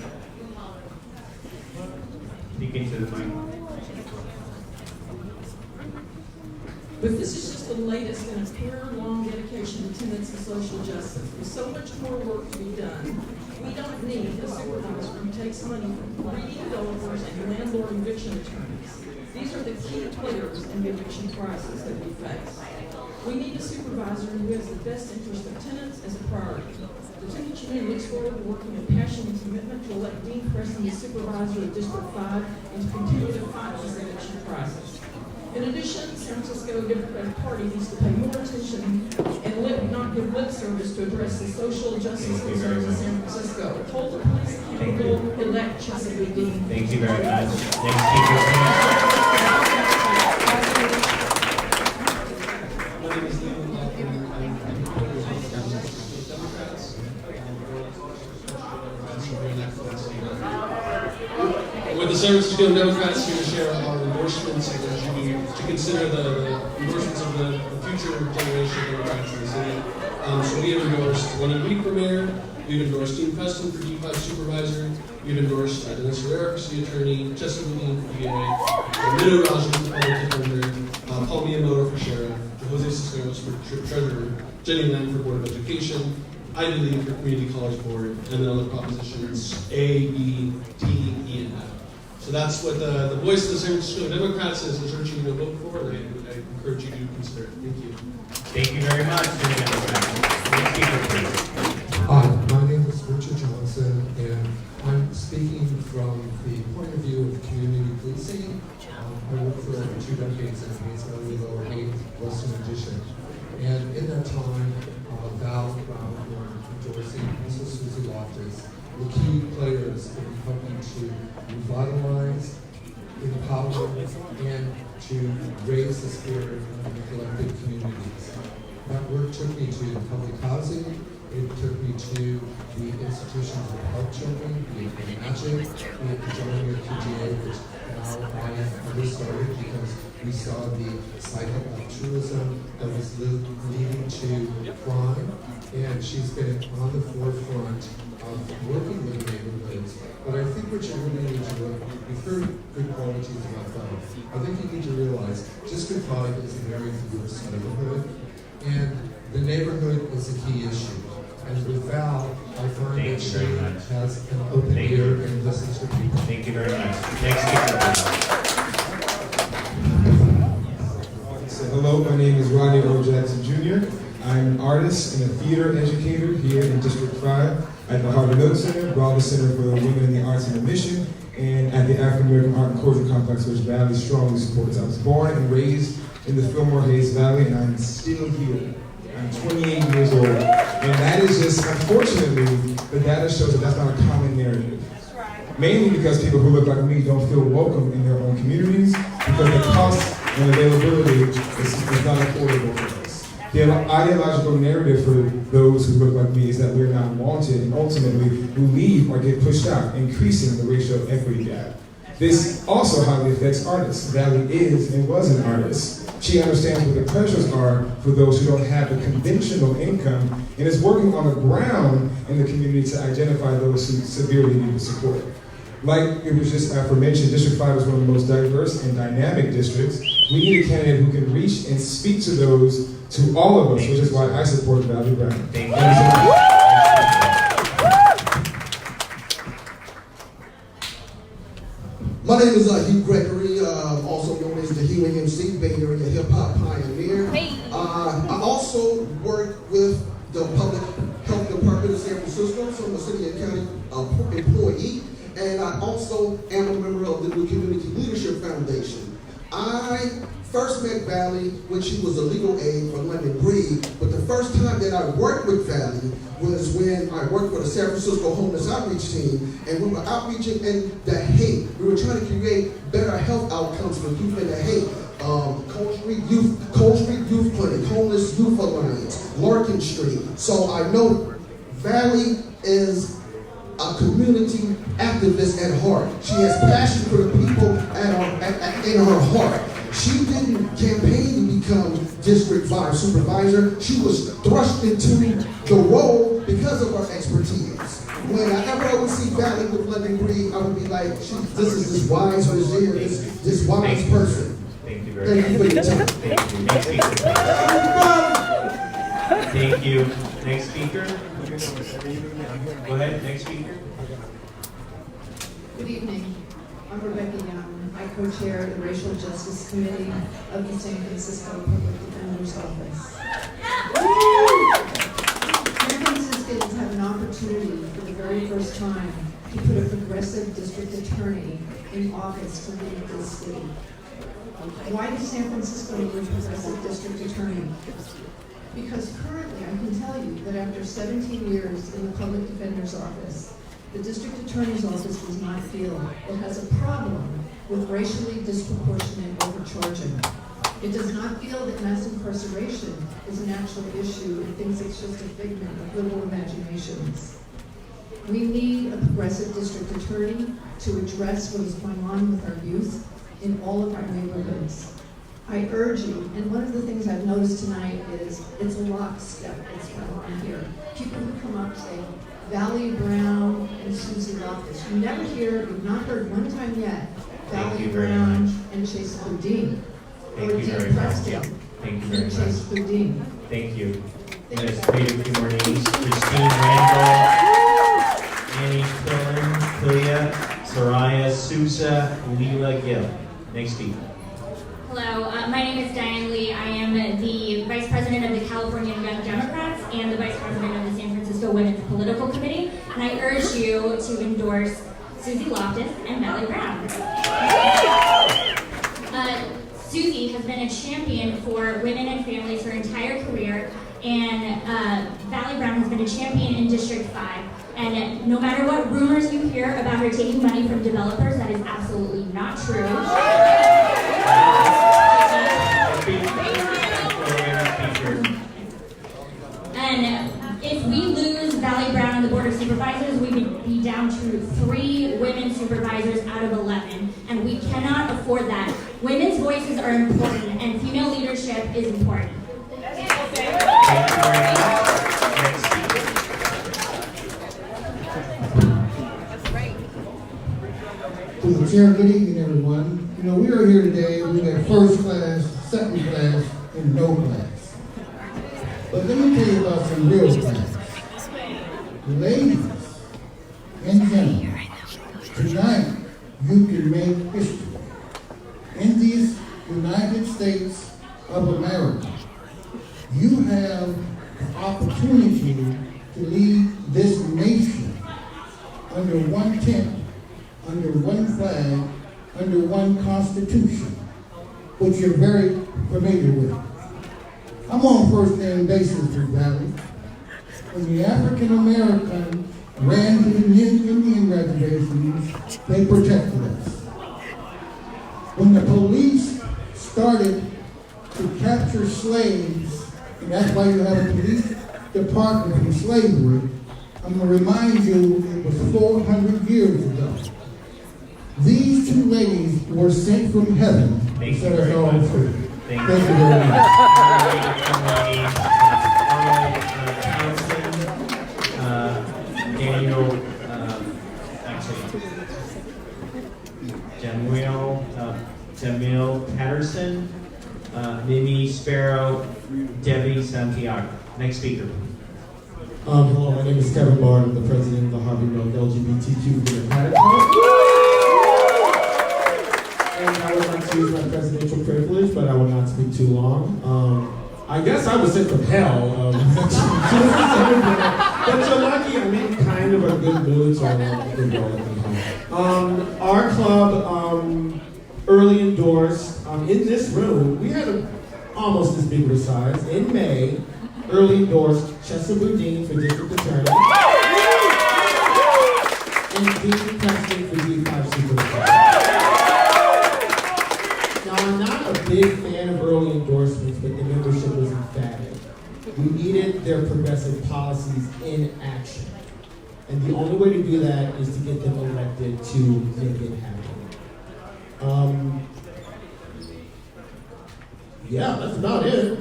Speak into the mic. But this is just the latest in a career-long dedication to tenants and social justice. With so much more work to be done, we don't need a supervisor who takes money from greedy developers and landlord eviction attorneys. These are the key players in the eviction crisis that we face. We need a supervisor who has the best interest of tenants as a priority. The Tenants Union looks forward to working with passion and commitment to elect Dean Preston as supervisor of District 5 and to continue to fight this eviction crisis. In addition, San Francisco Democratic Party needs to pay more attention and not give lip service to address the social justice concerns in San Francisco. Hold the police accountable, elect Chesapeake Dean. Thank you very much. Next speaker, With the San Francisco Democrats here to share our endorsements and to consider the endorsements of the future generation of Democrats in the city. So we have endorsed Lenny Week for mayor, we've endorsed Dean Preston for D5 supervisor, we've endorsed Dennis Herrera for city attorney, Jessica Levine for DA, Mino Rajan for public defender, Paul Miyamoto for sheriff, Jose Cisneros for treasurer, Jenny Lamb for board of education, Ivy League for community college board, and then other propositions A, B, D, E, and F. So that's what the voice of the San Francisco Democrats is urging you to vote for, and I encourage you to consider it. Thank you. Thank you very much. Next speaker, please. Hi, my name is Richard Johnson, and I'm speaking from the point of view of community policing. I worked for over 2 decades in Hayes Valley, Lower Haight, Western Addition. And in that time, Val Brown, endorsing also Susie Loftus, the key players in helping to revitalize, empower, and to raise the spirit of the collective communities. That work took me to public housing, it took me to the institutions that help children, be it the Magic, be it the joining of PGA, which now I have started because we saw the cycle of tourism that was leading to crime, and she's been on the forefront of working with neighborhoods. But I think what you really need to look, you've heard good qualities about Val. I think you need to realize District 5 is a very diverse neighborhood, and the neighborhood is a key issue. And with Val, I find that she has an open ear and listens to people. Thank you very much. Next speaker, So, hello, my name is Rodney Earl Jackson Jr. I'm an artist and a theater educator here in District 5. I at the Harvard Miller Center, Broadway Center for Women in the Arts and the Mission, and at the African American Art and Culture Complex, which Valley strongly supports. I was born and raised in the Fillmore Hayes Valley, and I'm still here. I'm 28 years old, and that is just, unfortunately, the data shows that that's not a common narrative. Mainly because people who look like me don't feel welcome in their own communities, because the cost and availability is not affordable for us. The ideological narrative for those who look like me is that we're not wanted, and ultimately we leave or get pushed out, increasing the racial equity gap. This also highly affects artists. Valley is and was an artist. She understands what the pressures are for those who don't have the conventional income, and is working on the ground in the community to identify those who severely need the support. Like it was just aforementioned, District 5 is one of the most diverse and dynamic districts. We need a candidate who can reach and speak to all of us, which is why I support Valley Brown. Thank you so much. My name is Hugh Gregory, also known as the Huey MC, Bay Area hip hop pioneer. I also work with the Public Health Department of San Francisco, so I'm a city and county employee, and I also am a member of the New Community Leadership Foundation. I first met Valley when she was a legal aide for London Breed, but the first time that I worked with Valley was when I worked for the San Francisco Homeless Outreach Team, and we were outreaching in the Haight. We were trying to create better health outcomes for youth in the Haight. Cold Street Youth Clinic, Homeless Youth Alliance, Larkin Street. So I know Valley is a community activist at heart. She has passion for the people in her heart. She didn't campaign to become District 5 supervisor. She was thrust into the role because of her expertise. Whenever I would see Valley with London Breed, I would be like, this is this wise vizier, this wise person. Thank you very much. Thank you for your time. Thank you. Next speaker. Thank you. Next speaker. Go ahead, next speaker. Good evening. I'm Rebecca Young. I co-chair the Racial Justice Committee of the San Francisco Public Defender's Office. San Franciscans have an opportunity for the very first time to put a progressive district attorney in office to lead this city. Why does San Francisco need a progressive district attorney? Because currently, I can tell you that after 17 years in the Public Defender's Office, the District Attorney's Office does not feel it has a problem with racially disproportionate overcharging. It does not feel that mass incarceration is an actual issue. It thinks it's just a figment of liberal imaginations. We need a progressive district attorney to address what is going on with our youth in all of our neighborhoods. I urge you, and one of the things I've noticed tonight is it's a lockstep that's going on here. People who come up say, Valley Brown and Susie Loftus. You never hear, you've not heard one time yet, Valley Brown and Chase Boudin. Thank you very much. Thank you very much. Chase Boudin. Thank you. Let's read a few more names. Christine Randall, Annie Quillen, Clea, Soraya Sousa, Leela Gill. Next speaker. Hello, my name is Diane Lee. I am the Vice President of the California Young Democrats and the Vice President of the San Francisco Women's Political Committee, and I urge you to endorse Susie Loftus and Valley Brown. Susie has been a champion for women and families her entire career, and Valley Brown has been a champion in District 5. And no matter what rumors you hear about her taking money from developers, that is absolutely not true. And if we lose Valley Brown on the Board of Supervisors, we would be down to 3 women supervisors out of 11, and we cannot afford that. Women's voices are important, and female leadership is important. To the chair, good evening, everyone. You know, we are here today, we got first class, second class, and no class. But let me tell you about some real class. Ladies and gentlemen, tonight you can make history. In these United States of America, you have the opportunity to lead this nation under one tent, under one flag, under one constitution, which you're very familiar with. I'm on first name basis with Valley. When the African American ran to the Indian reservations, they protected us. When the police started to capture slaves, and that's why you have a police department from slavery, I'm going to remind you it was 400 years ago. These two ladies were sent from heaven to set us all free. Thank you very much. Daniel, Jamil Patterson, Mimi Sparrow, Debbie Santiago. Next speaker. Hello, my name is Kevin Bard. I'm the president of the Harvey Milk LGBTQ Democratic And I would like to use my presidential privilege, but I will not speak too long. I guess I was sent from hell. But you're lucky I'm in kind of a good mood, so I want to go our club early endorsed, in this room, we had almost this big of a size. In May, early endorsed Chester Boudin for district attorney and Dean Preston for D5 supervisor. Now, I'm not a big fan of early endorsements, but the membership was emphatic. We needed their progressive policies in action. And the only way to do that is to get them elected to make it happen. Yeah, that's about it.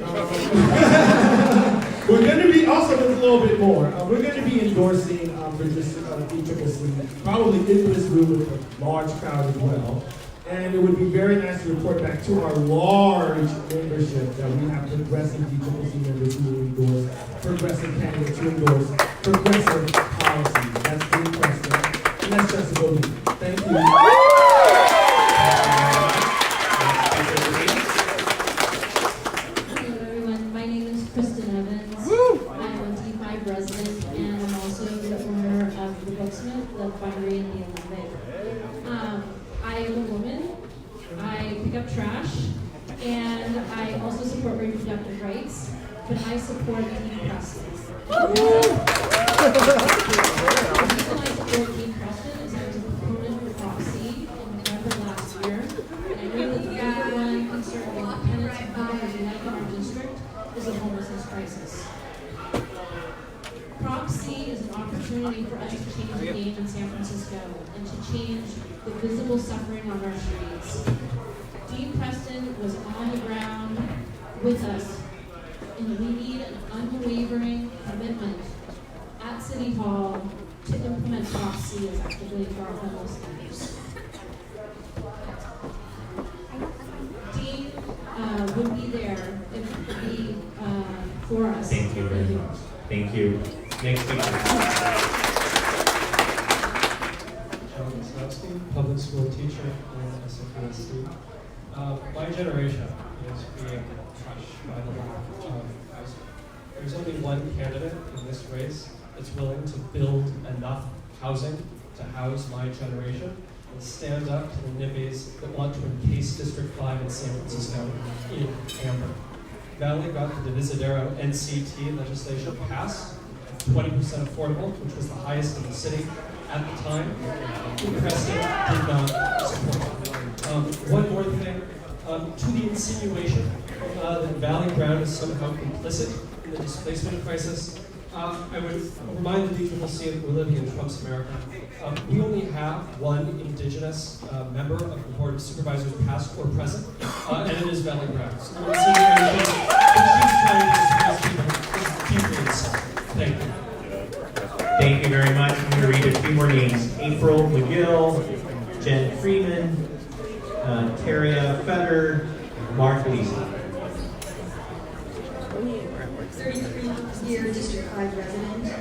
We're going to be, also there's a little bit more. We're going to be endorsing for this DCCC, probably in this room with a large crowd as well. And it would be very nice to report back to our large membership that we have progressive DCCC members who will endorse progressive candidates who endorse progressive policies. That's Dean Preston, and that's Chester Boudin. Thank you. Resident, and I'm also the owner of the Booksmith, the Bindery in the Olympic. I am a woman, I pick up trash, and I also support reproductive rights, but I support Dean Preston. The reason I support Dean Preston is I was a proponent for Prop C in November last year, and I know that the number one concern of independents and voters in our district is the homelessness crisis. Prop C is an opportunity for us to change the game in San Francisco and to change the visible suffering on our streets. Dean Preston was on the ground with us, and we need an unwavering commitment at City Hall to implement Prop C effectively for our homeless members. Dean would be there if it would be for us. Thank you very much. Thank you. Next speaker. John Wisnowski, public school teacher in SFDCCC. My generation is being crushed by the lack of housing. There's only one candidate in this race that's willing to build enough housing to house my generation and stand up to the NIMBYs that want to encase District 5 in San Francisco in amber. Valley got the Divisadero NCT legislation passed, 20% affordable, which was the highest in the city at the time. Preston did not support it. One more thing, to the insinuation that Valley Brown is somehow complicit in the displacement crisis, I would remind the DCCC that we're living in Trump's America. We only have one indigenous member of the Board of Supervisors, past or present, and it is Valley Brown. So the insinuation that she's trying to displace people is deeply insulting. Thank you. Thank you very much. I'm going to read a few more names. April McGill, Jen Freeman, Teria Fetter, Mark Lisa. 33-year District 5 resident.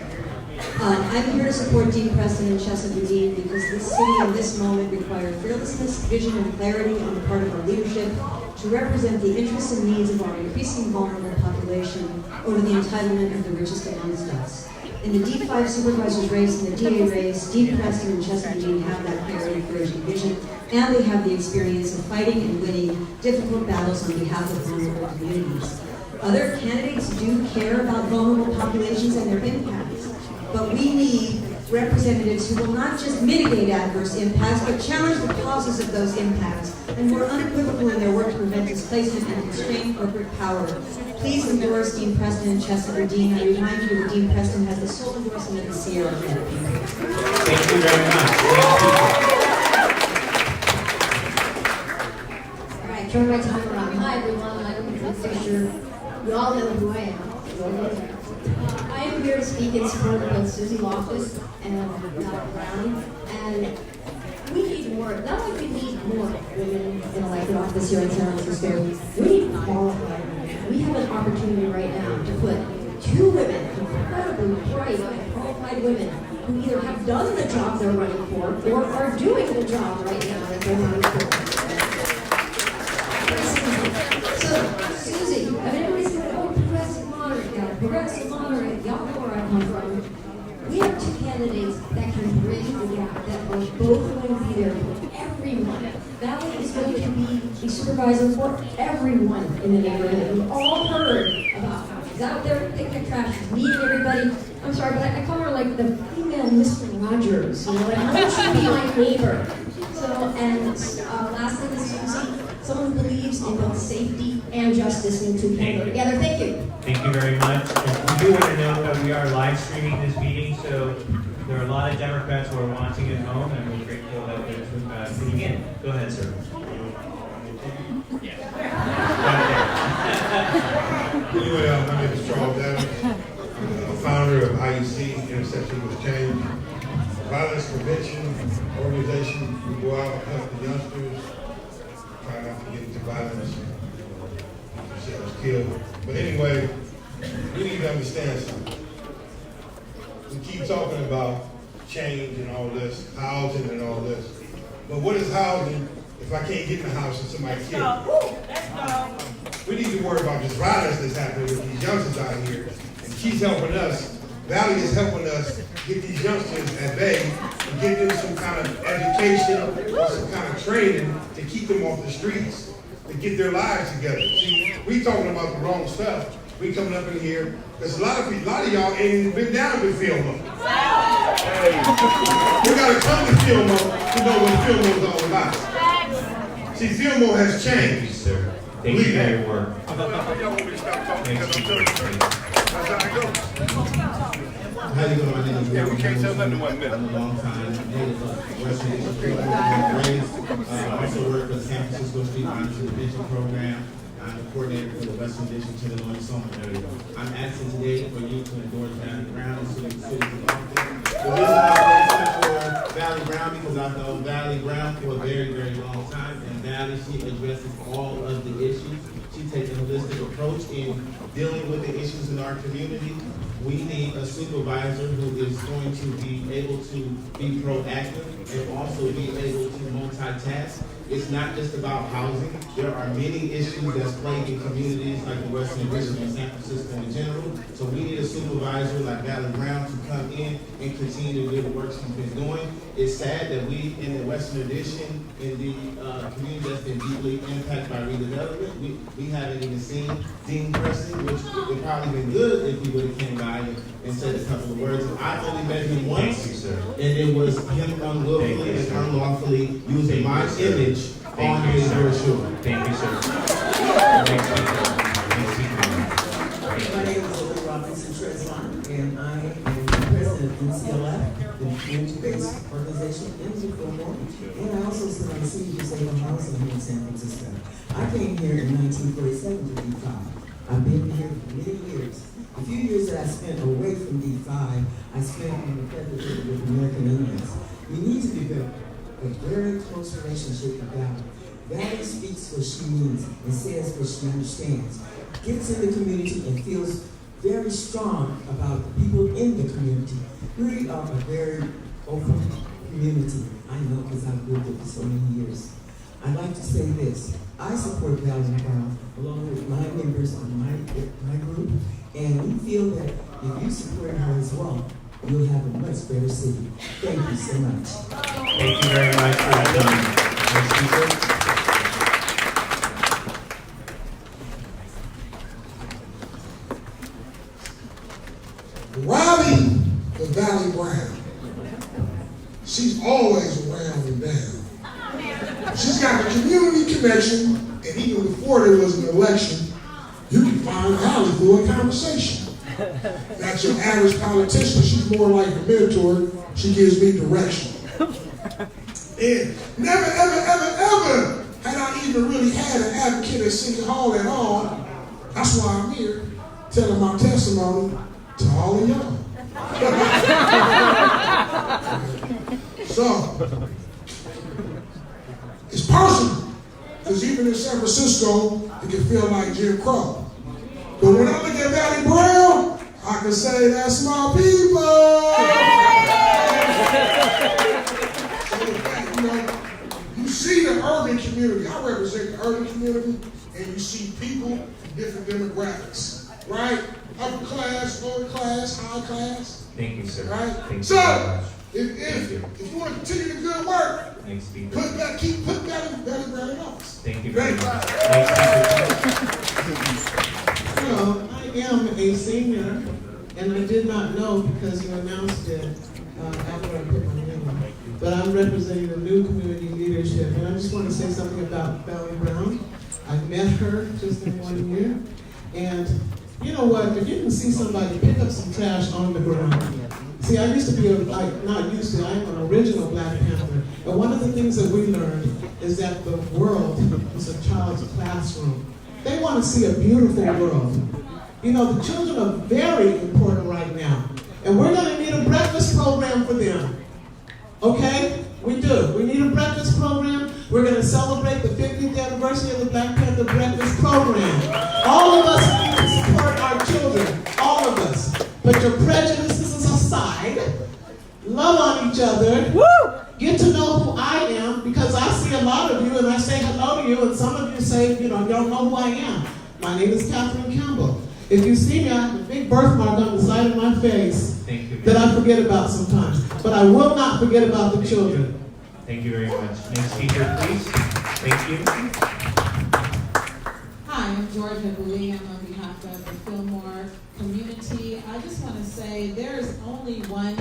I'm here to support Dean Preston and Chester Boudin because this city in this moment requires fearlessness, vision, and clarity on the part of our leadership to represent the interests and needs of our increasing vulnerable population over the entitlement of the richest amongst us. In the D5 supervisors race and the DA race, Dean Preston and Chesapeake Dean have that clarity, courage, and vision, and they have the experience of fighting and winning difficult battles on behalf of vulnerable communities. Other candidates do care about vulnerable populations and their impacts, but we need representatives who will not just mitigate adverse impacts, but challenge the causes of those impacts, and who are unequivocal in their work to prevent displacement and constrain corporate power. Please endorse Dean Preston and Chester Dean. I remind you that Dean Preston has the sole endorsement of the Sierra Club. Thank you very much. All right, turn my time around. Hi, everyone. I'm pretty sure you all know who I am. I am here to speak in support of both Susie Loftus and Valerie Brown. And we need more, not only we need more women in elected office here in San Francisco, we need qualified women. We have an opportunity right now to put two women, incredibly bright and qualified women, who either have done the job they're running for or are doing the job right now that they're running for. So, Susie, I mean, everybody's going, oh, progressive moderate, y'all know where I come from. We have two candidates that can bridge the gap, that are both going to be there for everyone. Valley is going to be a supervisor for everyone in the neighborhood. We've all heard about how she's out there picking trash, she's meeting everybody. I'm sorry, but I call her like the female Mr. Rogers, you know, like I want you to be my neighbor. So, and last thing is Susie, someone who believes in both safety and justice and two can go together. Thank you. Thank you very much. And we do want to know that we are live streaming this meeting, so there are a lot of Democrats who are watching at home, and we're grateful that they're tuning in. Go ahead, sir. Anyway, my name is Charles Adams. I'm founder of IEC, Intersection with Change, violence prevention organization. We go out and help the youngsters, try not to get into violence, get themselves killed. But anyway, we need to understand something. We keep talking about change and all this, housing and all this. But what is housing if I can't get in the house and somebody kills me? We need to worry about this violence that's happening with these youngsters out here. And she's helping us. Valley is helping us get these youngsters at bay and get them some kind of education or some kind of training to keep them off the streets, to get their lives together. See, we talking about the wrong stuff. We coming up in here, because a lot of y'all ain't even been down to Fillmore. We gotta come to Fillmore to know what Fillmore is all about. See, Fillmore has changed, sir. Thank you for your work. How you doing? My name is Gary. We can't tell nothing in 1 minute. I'm a long time native of Western District. I also work for the San Francisco Street Monitoring Division Program. I'm the coordinator for the Western District Tenderloin Soma area. I'm asking today for you to endorse Valley Brown and City of Austin. The reason I'm asking for Valley Brown because I've known Valley Brown for a very, very long time, and Valley, she addresses all of the issues. She takes a holistic approach in dealing with the issues in our community. We need a supervisor who is going to be able to be proactive and also be able to multitask. It's not just about housing. There are many issues that's plaguing communities like the Western District and San Francisco in general. So we need a supervisor like Valley Brown to come in and continue to do the work she's been doing. It's sad that we in the Western Addition, in the community that's been deeply impacted by redevelopment, we haven't even seen Dean Preston, which would probably been good if he would have came by and said a couple of words. I only met him once, and it was him unwillfully and unlawfully using my image on his brochure. Thank you, sir. My name is Lily Robinson Tresvant, and I am the president of NCLF, the community-based organization in Fillmore, and I also sit on the City Disabled Housing here in San Francisco. I came here in 1947 to D5. I've been here for many years. The few years that I spent away from D5, I spent in the federal with American Indians. We need to develop a very close relationship with Valley. Valley speaks what she means and says what she understands. Gets in the community and feels very strong about the people in the community. We are a very open community. I know because I've lived it for so many years. I'd like to say this. I support Valley Brown along with my members of my group, and we feel that if you support her as well, you'll have a much better city. Thank you so much. Thank you very much for that. Next speaker. Riley the Valley Brown. She's always around and down. She's got the community connection, and even before there was an election, you can find Riley through a conversation. That's your average politician. She's more like a mentor. She gives me direction. And never, ever, ever, ever had I even really had an advocate at City Hall at all. That's why I'm here, telling my testimony to all of y'all. So, it's personal, because even in San Francisco, it can feel like Jim Crow. But when I look at Valley Brown, I can say that's my people. So, you see the urban community. I represent the urban community, and you see people in different demographics, right? Upper class, lower class, high class. Thank you, sir. Right? Thank you So, very much. if you want to continue the good work, Next speaker. keep putting Valley Brown in office. Thank you very much. Next Hello, I am a senior, and I did not know because you announced it after I put my name on. But I'm representing the new community leadership, and I just want to say something about Valley Brown. I met her just in 1 year, and you know what? If you can see somebody pick up some trash on the ground. See, I used to be not used to, I'm an original Black Panther. And one of the things that we learned is that the world is a child's classroom. They want to see a beautiful world. You know, the children are very important right now. And we're going to need a breakfast program for them. Okay? We do. We need a breakfast program. We're going to celebrate the 50th anniversary of the Black Panther Breakfast Program. All of us need to support our children. All of us. Put your prejudices aside. Love on each other. Woo! Get to know who I am, because I see a lot of you and I say hello to you, and some of you say, you don't know who I am. My name is Catherine Campbell. If you see me, I have a big birthmark on the side of my face that I forget about sometimes. But I will not forget about the children. Thank you very much. Next speaker, please. Thank you. Hi, I'm Georgia William on behalf of the Fillmore community. I just want to say there is only one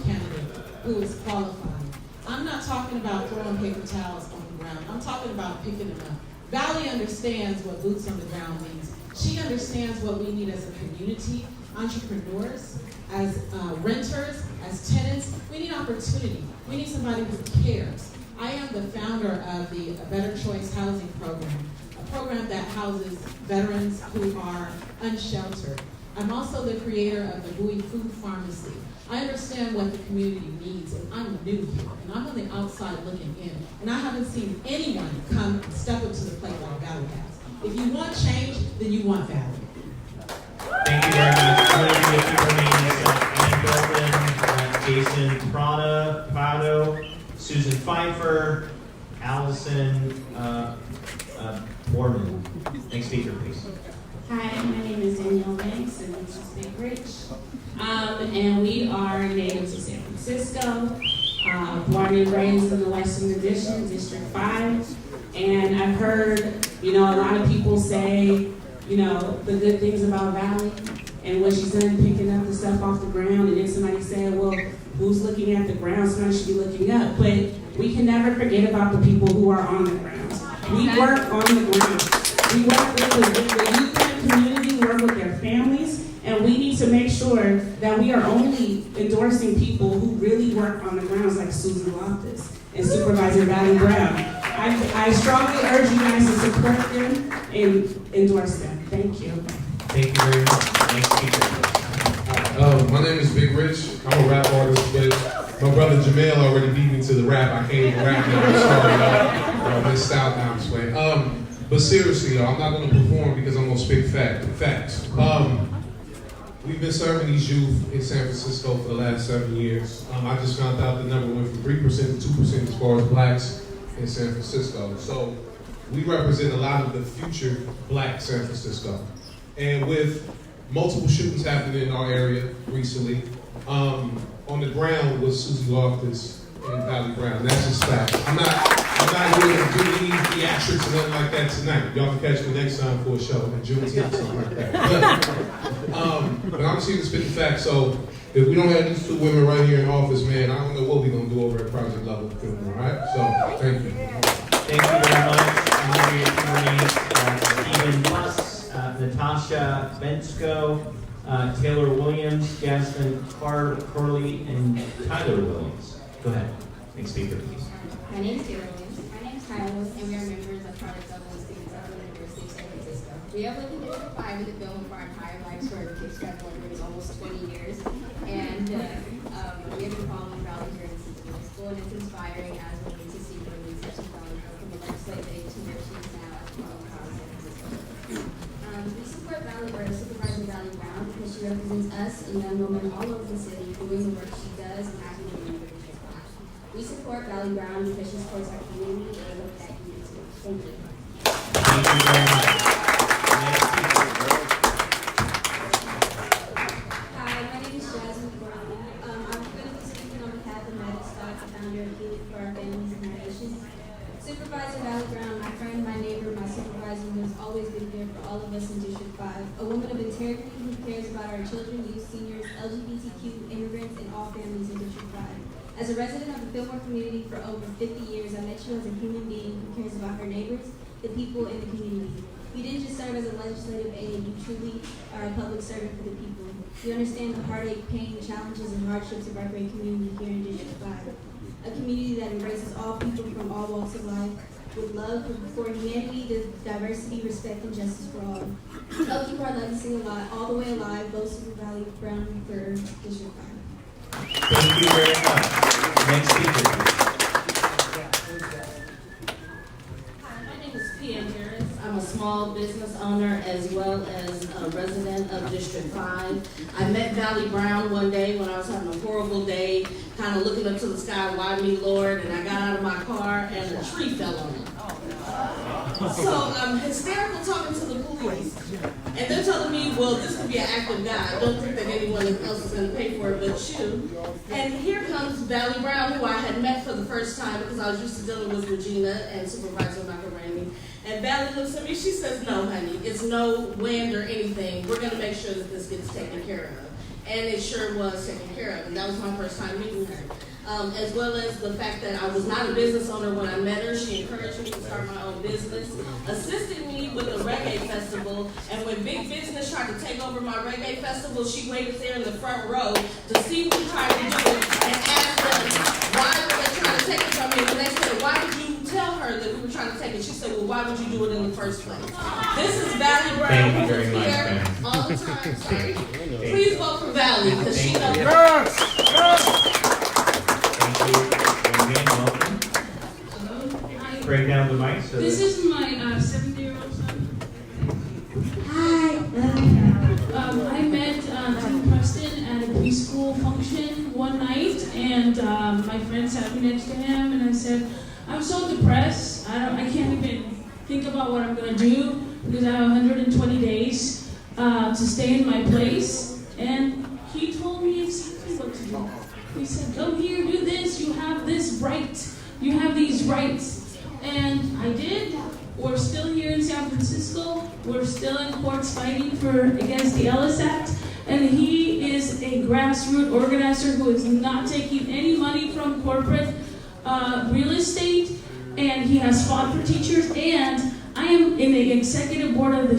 candidate who is qualified. I'm not talking about throwing paper towels on the ground. I'm talking about picking them up. Valley understands what boots on the ground means. She understands what we need as a community, entrepreneurs, as renters, as tenants. We need opportunity. We need somebody who cares. I am the founder of the Better Choice Housing Program, a program that houses veterans who are unsheltered. I'm also the creator of the Bowie Food Pharmacy. I understand what the community needs, and I'm new here, and I'm on the outside looking in, and I haven't seen anyone come and step up to the plate like Valley has. If you want change, then you want Valley. Thank you very much. I'm going to give your names Ann Golden, Jason Prado, Susan Pfeiffer, Allison Borman. Next speaker, please. Hi, my name is Danielle Banks, and this is Big Rich. And we are natives of San Francisco, born and raised in the Western Addition, District 5. And I've heard, a lot of people say, the good things about Valley and what she's done picking up the stuff off the ground. And then somebody said, well, who's looking at the ground? Somebody should be looking up. But we can never forget about the people who are on the ground. We work on the ground. We work with the youth in the community, work with their families, and we need to make sure that we are only endorsing people who really work on the grounds, like Susan Loftus and Supervisor Valley Brown. I strongly urge you guys to support them and endorse them. Thank you. Thank you very much. Next speaker. My name is Big Rich. I'm a rap artist, but my brother Jamel already beat me to the rap. I can't even rap now. I'm sorry, y'all. Missed out now, I'm playing. But seriously, y'all, I'm not going to perform because I'm going to speak facts. We've been serving these youth in San Francisco for the last 7 years. I just found out the number went from 3% to 2% as far as blacks in San Francisco. So we represent a lot of the future black San Francisco. And with multiple shootings happened in our area recently. On the ground was Susie Loftus and Valley Brown. That's just fact. I'm not here to do any theatrics or nothing like that tonight. Y'all can catch me next time for a show at Juneteenth, something like that. But I'm just here to spit the facts. So if we don't have these two women right here in office, man, I don't know what we're gonna do over at Project Level Film. All right. So thank you. Thank you very much. Stephen Buss, Natasha Bensko, Taylor Williams, Jasmine Corley, and Tyler Williams. Go ahead. Next speaker, please. My name is Taylor Williams. My name is Tyler Williams, and we are members of Project Level and students at the University of San Francisco. We have lived in District 5 with the film for our entire lives for kids that have been almost 20 years. And we have been following Valley journey since middle school, and it's inspiring as we need to see women such as Valley go from the legislative age to where she is now at San Francisco. We support Valley, or Supervisor Valley Brown, because she represents us, a young woman all over the city, doing the work she does and acting in the neighborhood. We support Valley Brown because she supports our community and look that you do too. Thank you. Thank you very much. Hi, my name is Jasmine Corley. I'm going to be speaking on behalf of Maddie Stock, the founder of Healing for Our Families and Our Nations. Supervisor Valley Brown, my friend, my neighbor, my supervisor, who has always been there for all of us in District 5. A woman of integrity who cares about our children, youth, seniors, LGBTQ, immigrants, and all families in District 5. As a resident of the Fillmore community for over 50 years, I met you as a human being who cares about her neighbors, the people in the community. You didn't just serve as a legislative aide, you truly are a public servant for the people. You understand the heartache, pain, challenges, and hardships of our great community here in District 5. A community that embraces all people from all walks of life with love for humanity, diversity, respect, and justice for all. Help keep our legacy alive, all the way alive, both Super Valley Brown for District 5. Thank you very much. Next speaker, please. Hi, my name is P.M. Harris. I'm a small business owner as well as a resident of District 5. I met Valley Brown one day when I was having a horrible day, kind of looking up to the sky, why me, Lord? And I got out of my car and a tree fell on me. So I'm hysterical talking to the police. And they're telling me, well, this could be an act of God. I don't think that anyone else is going to pay for it but you. And here comes Valley Brown, who I had met for the first time because I was used to dealing with Regina and Supervisor Macaroni. And Valley looks at me, she says, no, honey, it's no wind or anything. We're going to make sure that this gets taken care of. And it sure was taken care of. And that was my first time meeting her. As well as the fact that I was not a business owner when I met her. She encouraged me to start my own business, assisted me with a reggae festival, and when big business tried to take over my reggae festival, she waited there in the front row to see me try to do it and asked them why were they trying to take it from me. And they said, why did you tell her that we were trying to take it? She said, well, why would you do it in the first place? This is Valley Brown, who is here all the time. Sorry. Please vote for Valley, because she knows. Break down the mic. So this is my 7-year-old son. Hi. I met Tim Preston at a preschool function one night, and my friend sat me next to him, and I said, I'm so depressed. I can't even think about what I'm going to do because I have 120 days to stay in my place. And he told me exactly what to do. He said, come here, do this, you have this right. You have these rights. And I did. We're still here in San Francisco. We're still in courts fighting against the Ellis Act. And he is a grassroots organizer who is not taking any money from corporate real estate. And he has fought for teachers. And I am in the executive board of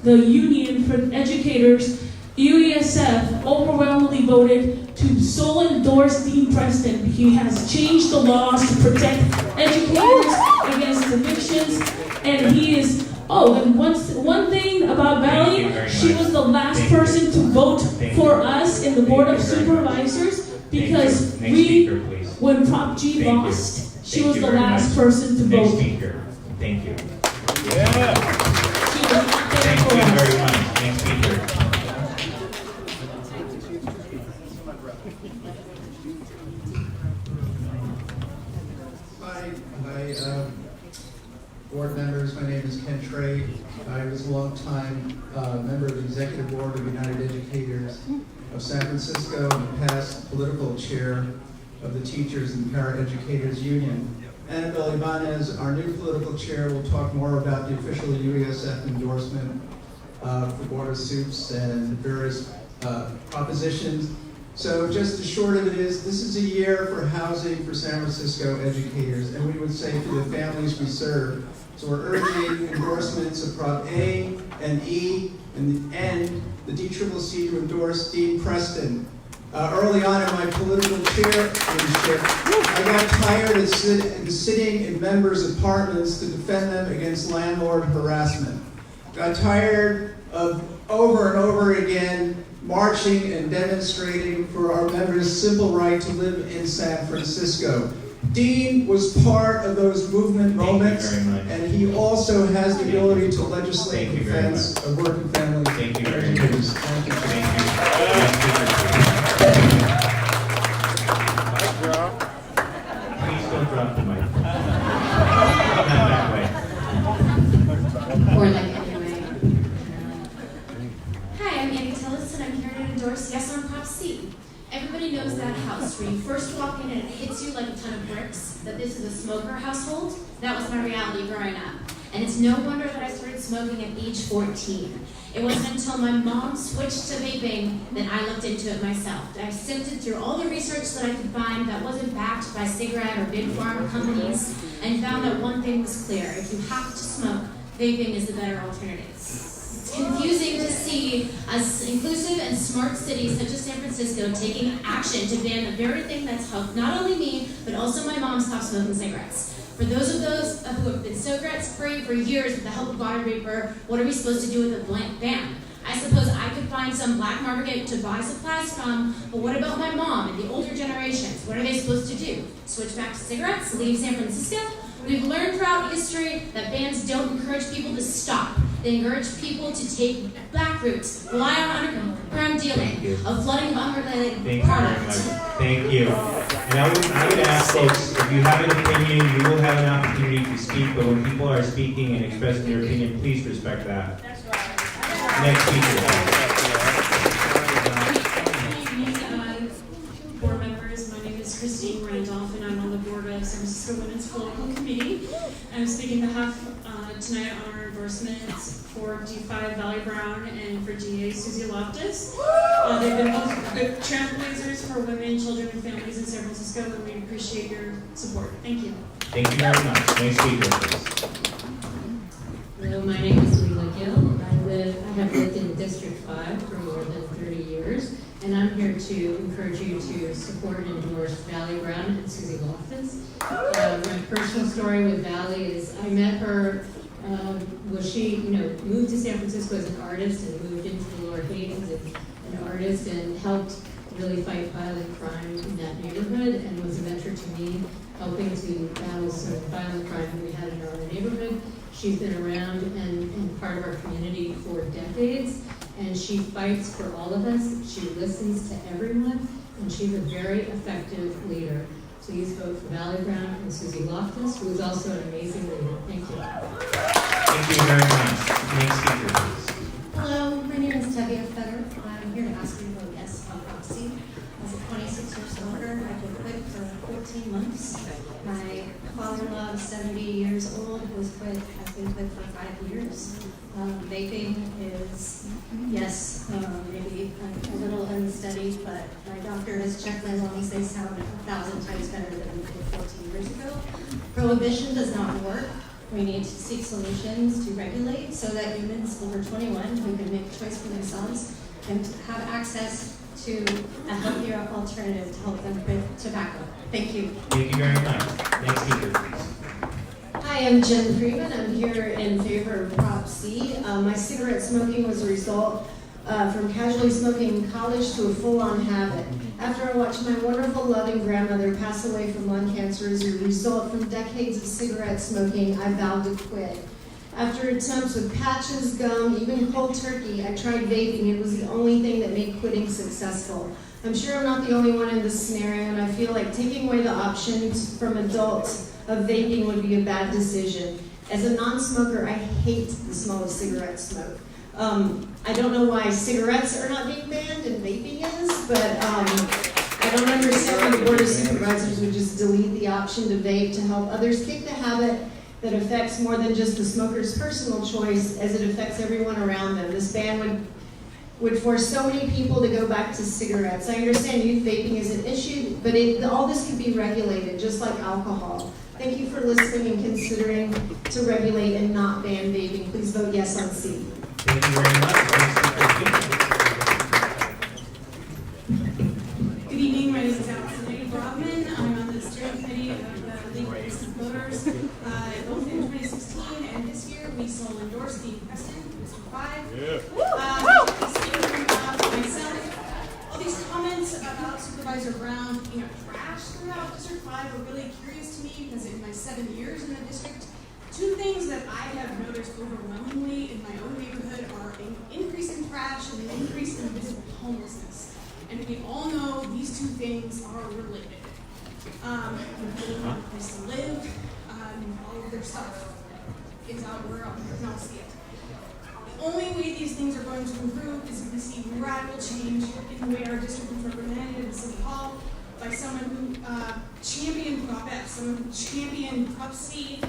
the Union for Educators. UESF overwhelmingly voted to so endorse Dean Preston. He has changed the laws to protect educators against evictions, and he is. Oh, and one thing about Valley, she was the last person to vote for us in the Board of Supervisors because when Prop G lost, she was the last person to vote. Thank you. Yeah. Thank you very much. Next speaker. board members. My name is Ken Trey. I was a long-time member of the Executive Board of United Educators of San Francisco and past political chair of the Teachers and Paraeducators Union. Annabelle Ibanez, our new political chair, will talk more about the official UESF endorsement for Board of Soups and various propositions. So just the short of it is, this is a year for housing for San Francisco educators, and we would say for the families we serve. So we're urging endorsements of Prop A and E, and the DCCC to endorse Dean Preston. Early on in my political chairmanship, I got tired of sitting in members' apartments to defend them against landlord harassment. Got tired of over and over again marching and demonstrating for our members' simple right to live in San Francisco. Dean was part of those movement moments, and he also has the ability to legislate in defense of working families and educators. Thank you. Please don't drop the mic. Not that way. Or like anyway. Hi, I'm Annie Tillis, and I'm here to endorse Yes on Prop C. Everybody knows that house where you first walk in and it hits you like a ton of bricks, that this is a smoker household. That was my reality growing up. And it's no wonder that I started smoking at age 14. It wasn't until my mom switched to vaping that I looked into it myself. I sifted through all the research that I could find that wasn't backed by cigarette or big pharma companies, and found that one thing was clear. If you have to smoke, vaping is the better alternative. It's confusing to see us inclusive and smart cities such as San Francisco taking action to ban the very thing that's helped not only me, but also my mom stop smoking cigarettes. For those of those who have been cigarette-free for years with the help of body vapor, what are we supposed to do with a blank ban? I suppose I could find some black market to buy supplies from, but what about my mom and the older generations? What are they supposed to do? Switch back to cigarettes? Leave San Francisco? We've learned throughout history that bans don't encourage people to stop. They encourage people to take back routes, rely on underground dealing, of flooding of unregulated products. Thank you. And I would ask folks, if you have an opinion, you will have an opportunity to speak, but when people are speaking and expressing their opinion, please respect that. Next speaker. Board members, my name is Christine Randolph, and I'm on the board of San Francisco Women's Political Committee. I'm speaking on behalf tonight on our endorsements for D5 Valley Brown and for DA Susie Loftus. They've been both good trailblazers for women, children, and families in San Francisco, and we appreciate your support. Thank you. Thank you very much. Next speaker, please. Hello, my name is Leela Gill. I have lived in District 5 for more than 30 years, and I'm here to encourage you to support and endorse Valley Brown and Susie Loftus. My personal story with Valley is I met her she moved to San Francisco as an artist and moved into the Lower Hayes as an artist and helped really fight violent crime in that neighborhood, and was a mentor to me, helping to battle some violent crime that we had in our own neighborhood. She's been around and part of our community for decades, and she fights for all of us. She listens to everyone, and she's a very effective leader. Please vote for Valley Brown and Susie Loftus, who is also an amazing leader. Thank you. Thank you very much. Next speaker, please. Hello, my name is Tevia Fetter. I'm here to ask you to vote yes on Prop C. As a 26-year smoker, I've been quit for 14 months. My father-in-law, 70 years old, has been quit for 5 years. Vaping is, yes, maybe a little unsteady, but my doctor has checked my lungs. They sound 1,000 times better than they did 14 years ago. Prohibition does not work. We need to seek solutions to regulate so that humans over 21 who can make a choice for themselves can have access to a healthier alternative to help them quit tobacco. Thank you. Thank you very much. Next speaker, please. Hi, I'm Jen Freeman. I'm here in favor of Prop C. My cigarette smoking was a result from casually smoking in college to a full-on habit. After I watched my wonderful, loving grandmother pass away from lung cancer as a result from decades of cigarette smoking, I vowed to quit. After attempts with patches, gum, even cold turkey, I tried vaping. It was the only thing that made quitting successful. I'm sure I'm not the only one in this scenario, and I feel like taking away the options from adults of vaping would be a bad decision. As a non-smoker, I hate the smell of cigarette smoke. I don't know why cigarettes are not being banned and vaping is, but I don't understand why the Board of Supervisors would just delete the option to vape to help others kick the habit that affects more than just the smoker's personal choice as it affects everyone around them. This ban would force so many people to go back to cigarettes. I understand youth vaping is an issue, but all this could be regulated, just like alcohol. Thank you for listening and considering to regulate and not ban vaping. Please vote yes on C. Thank you very much. Good evening, my name is Allison Broadman. I'm on the steering committee of the League of Innocent Voters. Both in 2016 and this year, we still endorse Dean Preston, District 5. Speaking for myself, all these comments about Supervisor Brown picking up trash throughout District 5 are really curious to me because in my 7 years in the district, two things that I have noticed overwhelmingly in my own neighborhood are an increase in trash and an increase in visible homelessness. And we all know these two things are related. People want a place to live, all of their stuff is out where you can all see it. The only way these things are going to improve is if we see radical change in the way our district is represented in City Hall by someone who championed Prop F, someone who championed Prop C,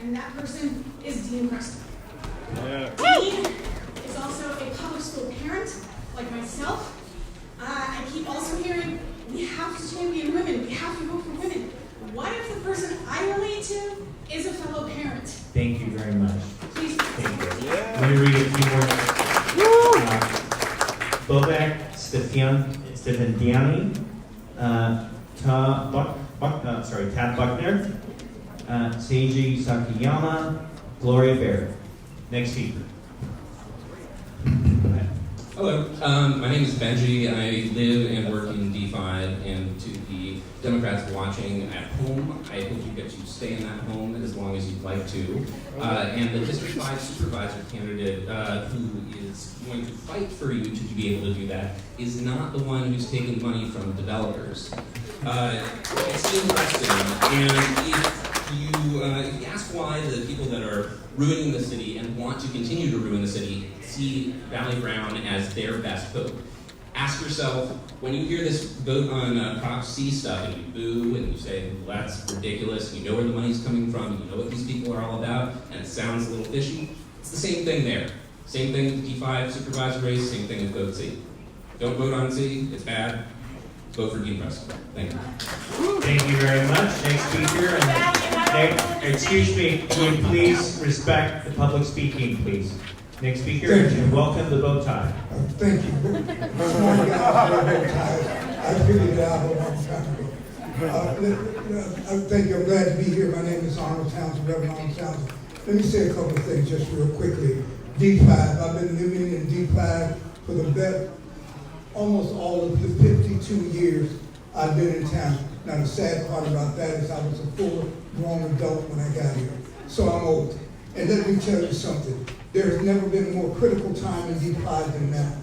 and that person is Dean Preston. Dean is also a public school parent, like myself. I keep also hearing, we have to champion women, we have to vote for women. What if the person I relate to is a fellow parent? Thank you very much. Please. Thank you. Let me read a few more. Bobek Stefandiani, Tab Buckner, Seiji Sakiyama, Gloria Barrett. Next speaker. Hello, my name is Benji. I live and work in D5, and to the Democrats watching at home, I hope you get to stay in that home as long as you'd like to. And the District 5 supervisor candidate who is going to fight for you to be able to do that is not the one who's taking money from developers. It's Dean Preston, and if you ask why the people that are ruining the city and want to continue to ruin the city see Valley Brown as their best vote. Ask yourself, when you hear this vote on Prop C stuff and you boo and you say, well, that's ridiculous, and you know where the money's coming from, and you know what these people are all about, and it sounds a little fishy, it's the same thing there. Same thing with the D5 supervisor race, same thing with vote C. Don't vote on C, it's bad. Vote for Dean Preston. Thank you. Thank you very much. Next speaker. Excuse me, would you please respect the public speaking, please? Next speaker, and welcome the bow tie. Thank you. I figured it out a long time ago. Thank you. I'm glad to be here. My name is Arnold Townsend, Reverend Arnold Townsend. Let me say a couple of things just real quickly. D5. I've been living in D5 for the almost all of the 52 years I've been in town. Now the sad part about that is I was a full grown adult when I got here. So I'm old. And let me tell you something. There has never been a more critical time in D5 than now.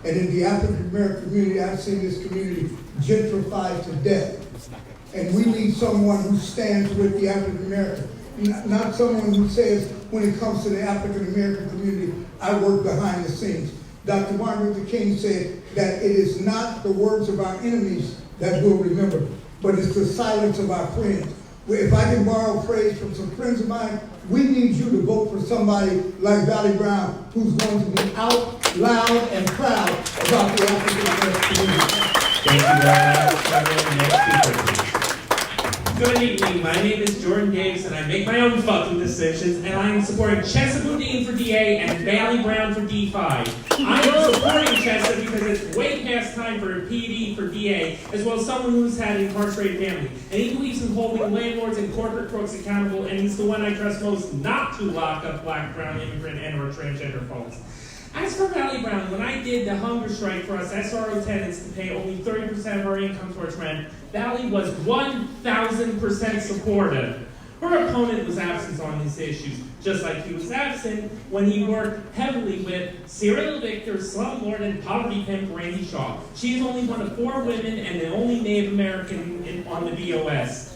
And in the African American community, I've seen this community gentrified to death. And we need someone who stands with the African American. Not someone who says, when it comes to the African American community, I work behind the scenes. Dr. Martin Luther King said that it is not the words of our enemies that we'll remember, but it's the silence of our friends. If I can borrow praise from some friends of mine, we need you to vote for somebody like Valley Brown, who's going to be out loud and proud about the African American community. Thank you very much. Next speaker, please. Good evening, my name is Jordan Diggs and I make my own fucking decisions, and I am supporting Chesa Boudin for DA and Valley Brown for D5. I am supporting Chesa because it's way past time for a PD for DA, as well as someone who's had an incarcerated family. And he believes in holding landlords and corporate crooks accountable, and he's the one I trust most not to lock up black, brown, immigrant, and or transgender folks. As for Valley Brown, when I did the hunger strike for us SRO tenants to pay only 30% of our income towards rent, Valley was 1,000% supportive. Her opponent was absent on these issues, just like he was absent when he worked heavily with serial victor, slumlord, and poverty pimp Randy Shaw. She is only one of 4 women and the only Native American on the BOS.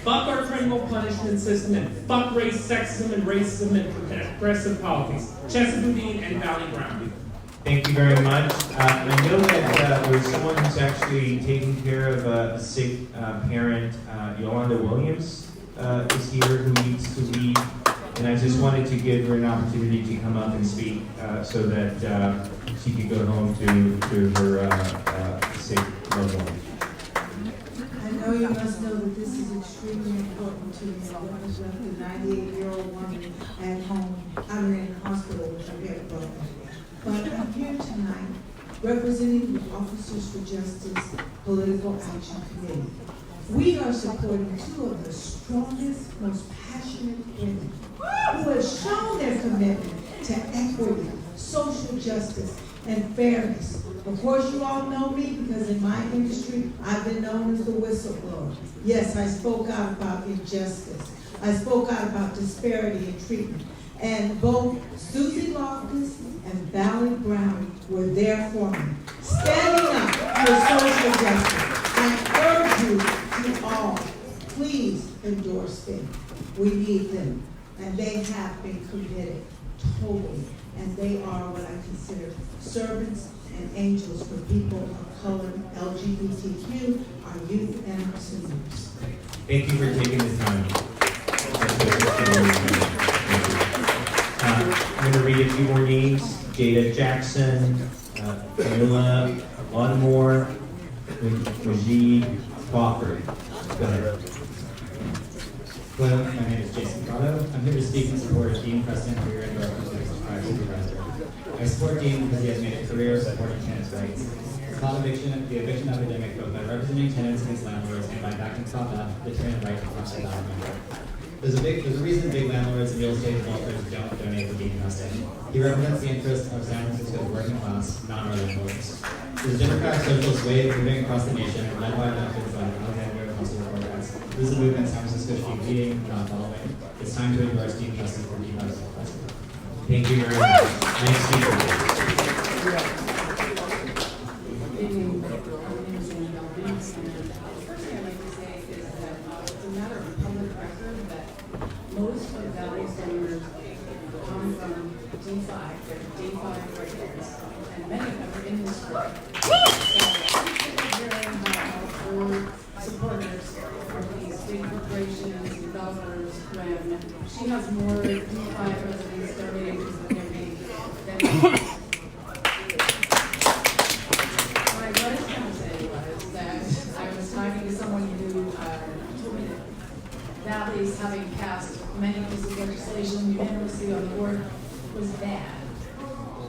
fuck our criminal punishment system, and fuck race, sexism, and racism, and progressive politics. Chesapeake Dean and Valley Brown. Thank you very much. I know that there's someone who's actually taking care of a sick parent. Yolanda Williams is here, who needs to leave. And I just wanted to give her an opportunity to come up and speak so that she could go home to her sick loved one. I know you must know that this is extremely important to me. What has left a 98-year-old woman at home, in the hospital, which I'm very proud of. But I'm here tonight representing the Officers for Justice Political Action Committee. We are supporting two of the strongest, most passionate women who have shown their commitment to equity, social justice, and fairness. Of course, you all know me because in my industry, I've been known as the whistleblower. Yes, I spoke out about injustice. I spoke out about disparity in treatment. And both Susie Loftus and Valley Brown were there for me, standing up for social justice. I urge you to all, please endorse them. We need them. And they have been committed totally. And they are what I consider servants and angels for people of color, LGBTQ, our youth, and our seniors. Thank you for taking the time. I'm going to read a few more names. Jada Jackson, Camilla Laudamore, Majid Crawford. Go ahead. Hello, my name is Jason Prado. I'm here to speak in support of Dean Preston for your indoor supervisor. I support Dean because he has made a career supporting tenants' rights. It's called the eviction epidemic, both by representing tenants against landlords and by backing top up the tenant right to cross the document. There's a reason big landlords and real estate developers don't donate to Dean Preston. He represents the interests of San Francisco's working class, not our landlords. His Democratic socialist way of moving across the nation, led by methods like Alexander Ocasio-Cortez. This is a movement San Francisco should be leading, not following. It's time to endorse Dean Preston for Dean Preston. Thank you very much. Next speaker. Most of Valley's donors come from D5, they're D5 residents, and many of them are in this group. So I'm hearing how our supporters of these big corporations, developers, when she has more D5 residents donating to the campaign than what I was going to say was that I was talking to someone who told me that Valley's having passed many pieces of legislation unanimously on the board was bad.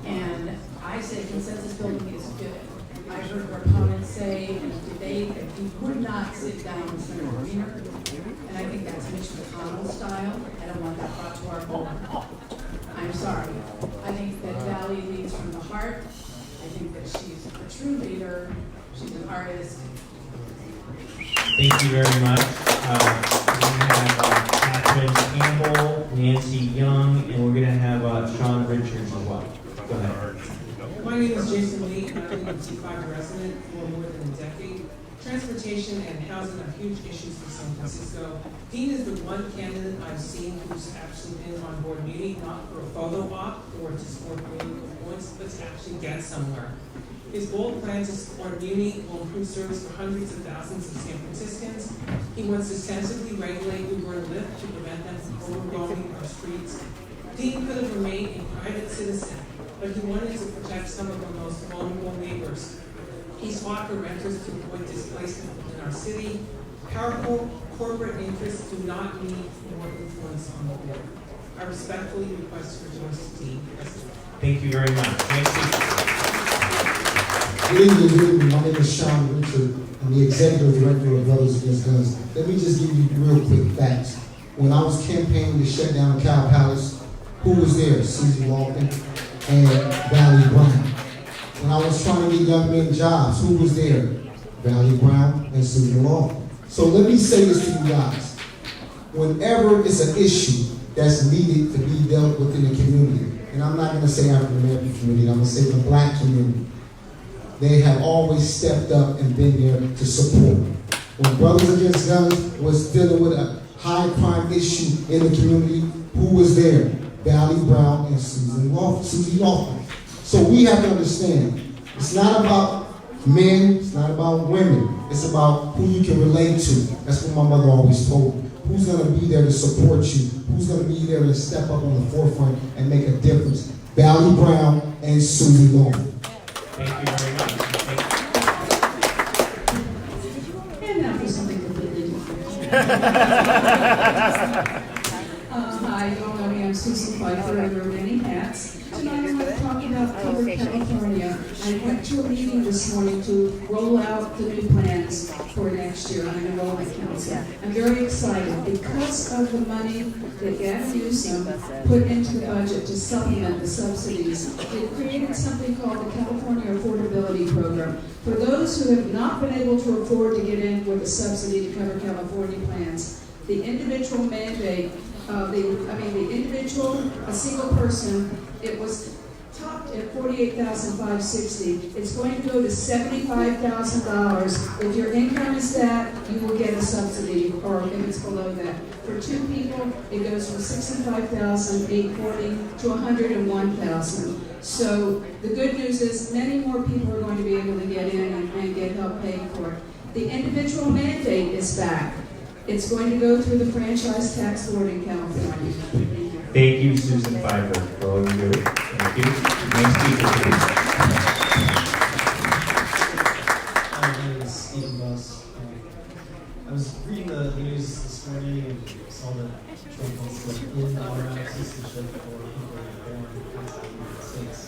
And I say consensus building is good. I heard her opponents say in a debate that he would not sit down with Senator Wiener. And I think that's Mitch McConnell style. I don't want that brought to our board. I'm sorry. I think that Valley leads from the heart. I think that she's a true leader. She's an artist. Thank you very much. We're going to have Catherine Campbell, Nancy Young, and we're going to have Sean Richards as well. Go ahead. My name is Jason Lee, and I've been a T5 resident for more than a decade. Transportation and housing are huge issues for San Francisco. Dean is the one candidate I've seen who's actually been on board meeting, not for a photo op or to score political points, but to actually get somewhere. His bold plan to support Muni will improve service for hundreds of thousands of San Franciscans. He wants to sensibly regulate Uber and Lyft to prevent them from overwhelming our streets. Dean could have remained a private citizen, but he wanted to protect some of our most vulnerable neighbors. He fought for renters to avoid displacement within our city. Powerful corporate interests do not need more influence on the board. I respectfully request for Joyce Dean. Thank you very much. Next speaker. Good evening, my name is Sean Richard. I'm the Executive Director of Brothers Against Guns. Let me just give you real quick facts. When I was campaigning to shut down Cow Palace, who was there? Susie Loftus and Valley Brown. When I was trying to get young men jobs, who was there? Valley Brown and Susie Loftus. So let me say this to you guys. Whenever it's an issue that's needed to be dealt with in the community, and I'm not going to say African American community, I'm going to say the Black community, they have always stepped up and been there to support. When Brothers Against Guns was dealing with a high crime issue in the community, who was there? Valley Brown and Susie Laughlin. So we have to understand, it's not about men, it's not about women, it's about who you can relate to. That's what my mother always told me. Who's going to be there to support you? Who's going to be there to step up on the forefront and make a difference? Valley Brown and Susie Laughlin. Thank you very much. And now for something completely different. Hi, you all know me, I'm Susan Pfeiffer, I wear many hats. Tonight I'm going to talk about Cover California. I went to a meeting this morning to roll out the new plans for next year on an enrollment council. I'm very excited because of the money that Gavin Newsom put into the budget to supplement the subsidies. It created something called the California Affordability Program. For those who have not been able to afford to get in with a subsidy to cover California plans, the individual mandate, a single person, it was topped at $48,560. It's going to go to $75,000. If your income is that, you will get a subsidy, or if it's below that. For two people, it goes from $65,840 to $101,000. So the good news is many more people are going to be able to get in and get help paying for it. The individual mandate is back. It's going to go through the franchise tax board in California. Thank you, Susan Pfeiffer, for all you do. Thank you. Next speaker, please. My name is Stephen Buss. I was reading the news this morning and saw that Trump wants to end automatic citizenship for people born outside the United States.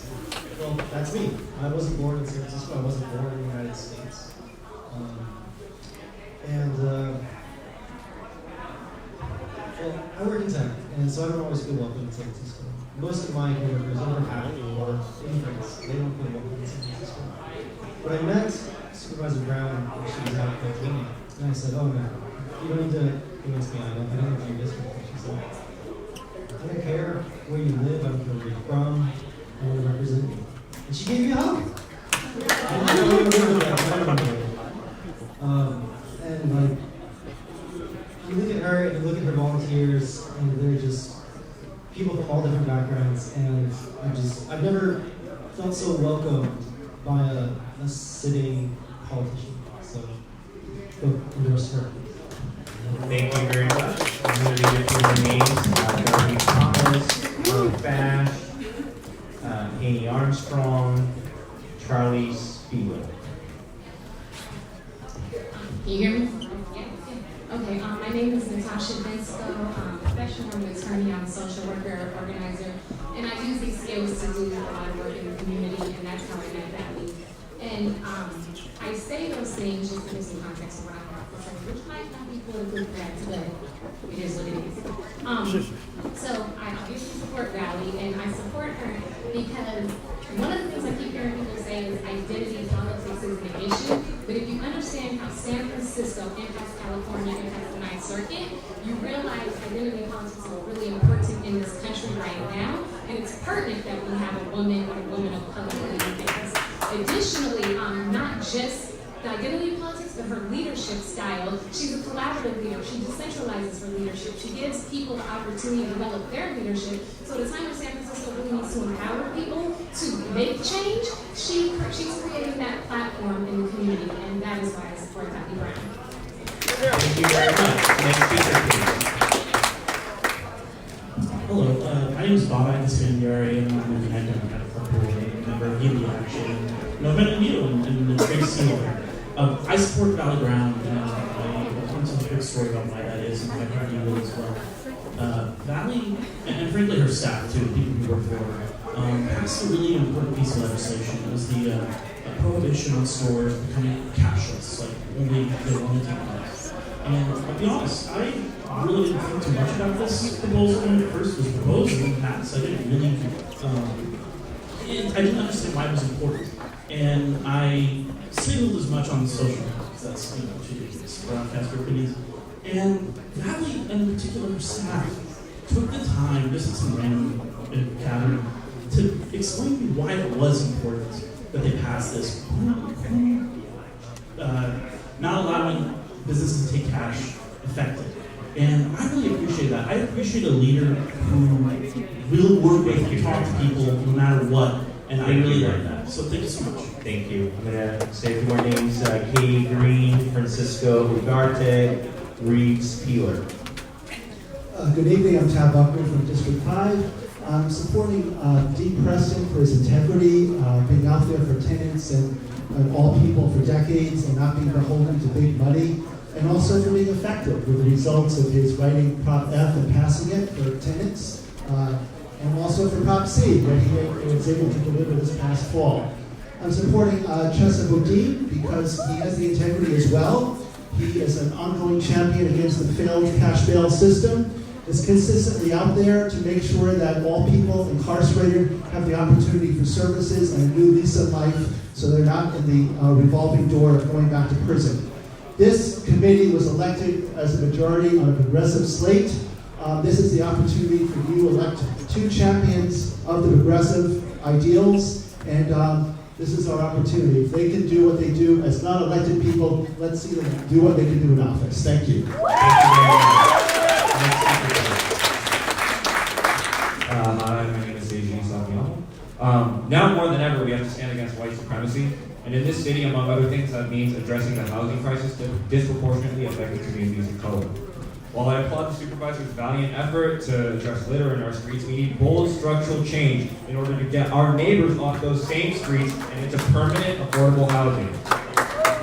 Well, that's me. I wasn't born in San Francisco. I wasn't born in the United States. Well, I work in tech, and so I don't always feel welcome in San Francisco. Most of my coworkers, over half, are immigrants. They don't feel welcome in San Francisco. But I met Supervisor Brown when she was out in California, and I said, "Oh no, you don't need to convince me. I don't know your district." And she said, "I don't care where you live. I don't care where you're from. I want to represent you." And she gave me a hug. And like, you look at her and you look at her volunteers, and they're just people from all different backgrounds, and I've never felt so welcomed by a sitting politician. So, go endorse her. Thank you very much. I'm going to read a few more names. Darby Thomas, Roy Fash, Haney Armstrong, Charlie Spiegel. Can you hear me? Yeah. Okay, my name is Natasha Bensko. Professional attorney, I'm a social worker, organizer, and I use these skills to do a lot of work in the community, and that's how I met Valley. And I say those things just to give some context of what I have to say, which might not be politically correct, but it is what it is. So I obviously support Valley, and I support her because one of the things I keep hearing people say is identity politics isn't an issue, but if you understand how San Francisco impacts California, impacts the Ninth Circuit, you realize identity politics are really important in this country right now, and it's pertinent that we have a woman or a woman of color leading things. Additionally, not just the identity politics, but her leadership style. She's a collaborative leader. She decentralizes her leadership. She gives people the opportunity to develop their leadership. So at a time when San Francisco really needs to empower people to make change, she's creating that platform in the community, and that is why I support Valley Brown. Thank you very much. Next speaker, please. Hello, my name is Bob. I'm a student in the area, and I'm a Democratic board member of Unity Action. No, I've met you, and it's great to see you. I support Valley Brown, and I'll tell a quick story about why that is, and why I you will as well. Valley, and frankly her staff too, the people who work for her, passed a really important piece of legislation. It was the prohibition on stores becoming cashless, like only the one time. And I'll be honest, I really didn't think too much about this proposal when it first was proposed and passed. I didn't really, I didn't understand why it was important. And I signaled as much on social media, because that's, to broadcast her opinions. And Valley, and in particular her staff, took the time, this is some random gathering, to explain to me why it was important that they passed this. Not allowing businesses take cash effective. And I really appreciate that. I appreciate a leader who will work with and talk to people no matter what. And I really like that. So thank you so much. Thank you. I'm going to say a few more names. Katie Green, Francisco Ugarte, Reeves Peeler. Good evening, I'm Tab Buckman from District 5. I'm supporting Dean Preston for his integrity, being out there for tenants and all people for decades and not being beholden to big money, and also for being effective with the results of his writing Prop F and passing it for tenants, and also for Prop C, where he was able to deliver this past fall. I'm supporting Chesa Boudin because he has the integrity as well. He is an ongoing champion against the failed cash bail system, is consistently out there to make sure that all people incarcerated have the opportunity for services and a new lease of life so they're not in the revolving door of going back to prison. This committee was elected as a majority on a progressive slate. This is the opportunity for you to elect two champions of the progressive ideals, and this is our opportunity. If they can do what they do as non-elected people, let's see them do what they can do in office. Thank you. Thank you very much. Hi, my name is Seiji Sakiano. Now more than ever, we have to stand against white supremacy. And in this city, among other things, that means addressing the housing crisis that disproportionately affected communities of color. While I applaud the supervisor's valiant effort to address litter in our streets, we need bold structural change in order to get our neighbors off those same streets and into permanent, affordable housing.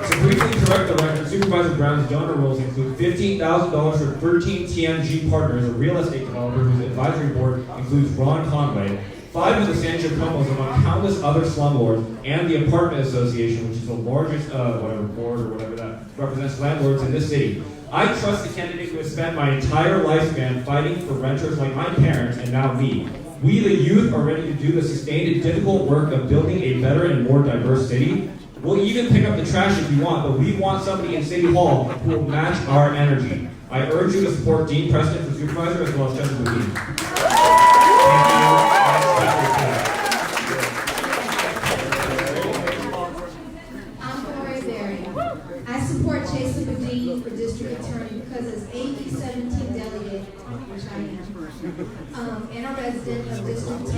To briefly correct the record, Supervisor Brown's donor rules include $15,000 for 13 TMG Partners, a real estate developer whose advisory board includes Ron Conway, 5 of the San Chacomos among countless other slumlords, and the Apartment Association, which is the largest board or whatever that represents landlords in this city. I trust the candidate who has spent my entire lifespan fighting for renters like my parents and now me. We, the youth, are ready to do the sustained and difficult work of building a better and more diverse city. We'll even pick up the trash if you want, but we want somebody in City Hall who will match our energy. I urge you to support Dean Preston for supervisor as well as Chesa Boudin. I'm Gloria Berry. I support Chesa Boudin for district attorney because as AB 17 delegate, which I am, and a resident of District 10,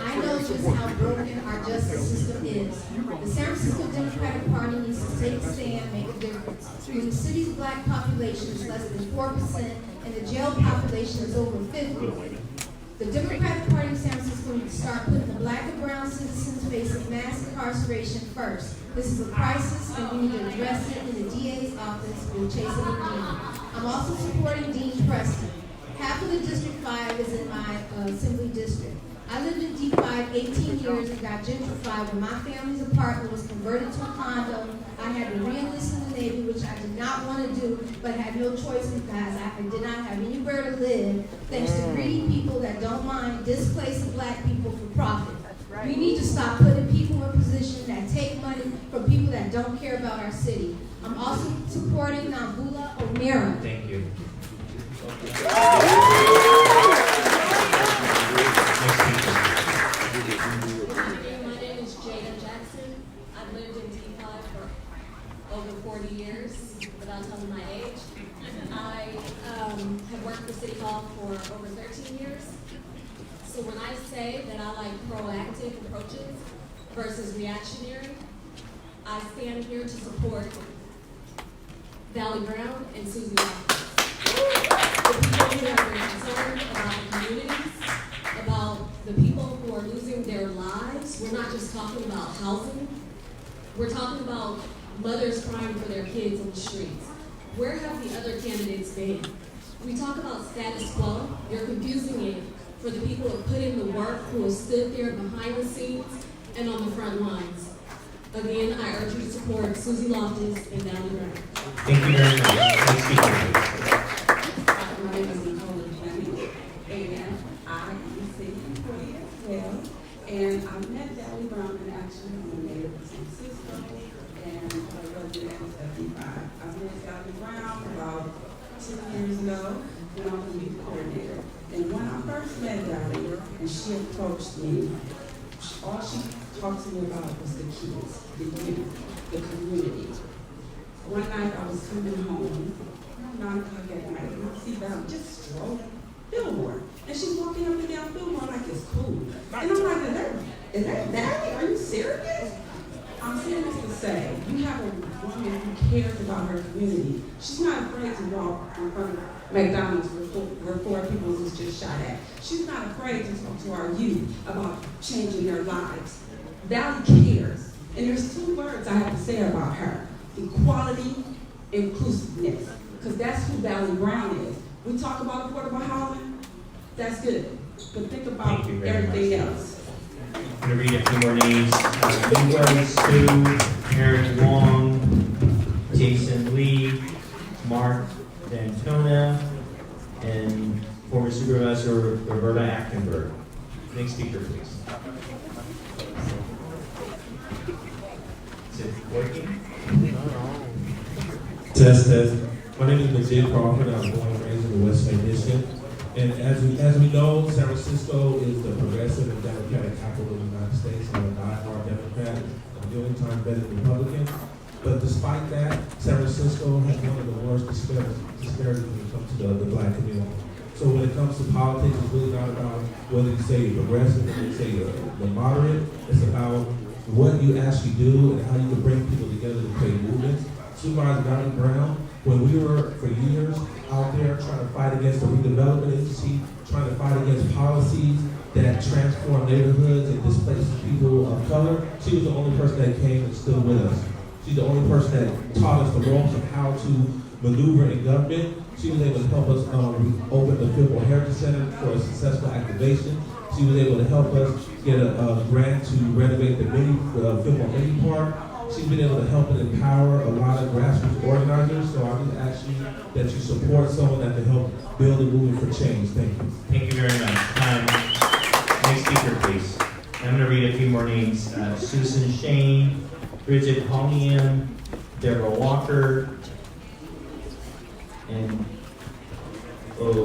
I know just how broken our justice system is. The San Francisco Democratic Party needs to take a stand, make a difference. When the city's black population is less than 4% and the jail population is over 50%, the Democratic Party of San Francisco needs to start putting the black and brown citizens facing mass incarceration first. This is a crisis, and we need to address it in the DA's office with Chesa Boudin. I'm also supporting Dean Preston. Half of the District 5 is in my assembly district. I lived in D5 18 years and got gentrified when my family's apartment was converted to a condo. I had to re-enlist in the Navy, which I did not want to do, but had no choice because I did not have anywhere to live, thanks to greedy people that don't mind displacing black people for profit. We need to stop putting people in positions that take money from people that don't care about our city. I'm also supporting Nambula O'Meara. Thank you. My name is Jada Jackson. I've lived in D5 for over 40 years, without telling my age. I have worked for City Hall for over 13 years. So when I say that I like proactive approaches versus reactionary, I stand here to support Valley Brown and Susie Loftus. The people who are concerned about the communities, about the people who are losing their lives. We're not just talking about housing. We're talking about mothers crying for their kids on the streets. Where have the other candidates been? We talk about status quo. You're confusing it for the people who have put in the work, who have stood there behind the scenes and on the front lines. Again, I urge you to support Susie Loftus and Valley Brown. Thank you very much. Next speaker. My name is Nicole Fleming, and I am sitting for you as well. And I met Valley Brown in action on the native of San Francisco and a resident of SFDCCC. I met Valley Brown about 2 years ago when I was a youth coordinator. And when I first met Valley and she approached me, all she talked to me about was the kids, the youth, the community. One night I was coming home, 9 o'clock at night, and I see Val just strolling Fillmore. And she's walking up and down Fillmore like it's cool. And I'm like, is that Valley? Are you serious? I'm saying this to say, you have a woman who cares about her community. She's not afraid to walk in front of McDonald's where 4 people was just shot at. She's not afraid to talk to our youth about changing their lives. Valley cares. And there's 2 words I have to say about her: equality, inclusiveness. Because that's who Valley Brown is. We talk about affordable housing, that's good. But think about everything else. I'm going to read a few more names. Leroy Stu, Eric Wong, Jason Lee, Mark Dantona, and former Supervisor Roberta Achtenberg. Next speaker, please. Is it working? Test. My name is Majid Crawford. I'm born and raised in the West Bay District. And as we know, San Francisco is the progressive and democratic capital of the United States. I'm a diehard Democrat. I'm doing time better than Republican. But despite that, San Francisco has one of the worst disparities when it comes to the black community. So when it comes to politics, it's really not about whether you say you're progressive or you say you're moderate. It's about what you actually do and how you can bring people together to create movements. Supervisor Valley Brown, when we were for years out there trying to fight against the redevelopment agency, trying to fight against policies that transform neighborhoods and displace people of color, she was the only person that came and stood with us. She's the only person that taught us the ropes of how to maneuver in government. She was able to help us open the Fillmore Heritage Center for a successful activation. She was able to help us get a grant to renovate the Fillmore Mini Park. She's been able to help and empower a lot of grassroots organizers. So I just ask you that you support someone that can help build a movement for change. Thank you. Thank you very much. Next speaker, please. I'm going to read a few more names. Susan Shane, Bridget Holmian, Deborah Walker, and Orlo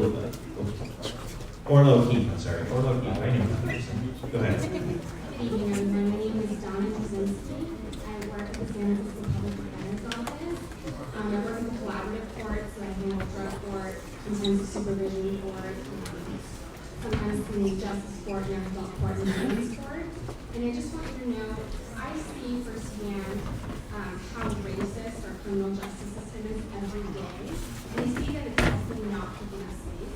O'Keefe. I'm sorry, Orlo O'Keefe. I know that person. Go ahead. Good evening, everyone. My name is Donna Kuzinski. I work at the San Francisco Public Defender's Office. I work in the collaborative court, so I handle drug court, intensive supervision court, sometimes community justice court, and adult court, and women's court. And I just want you to know, I see firsthand how racist our criminal justice system is every day. And I see that it's also not keeping us safe.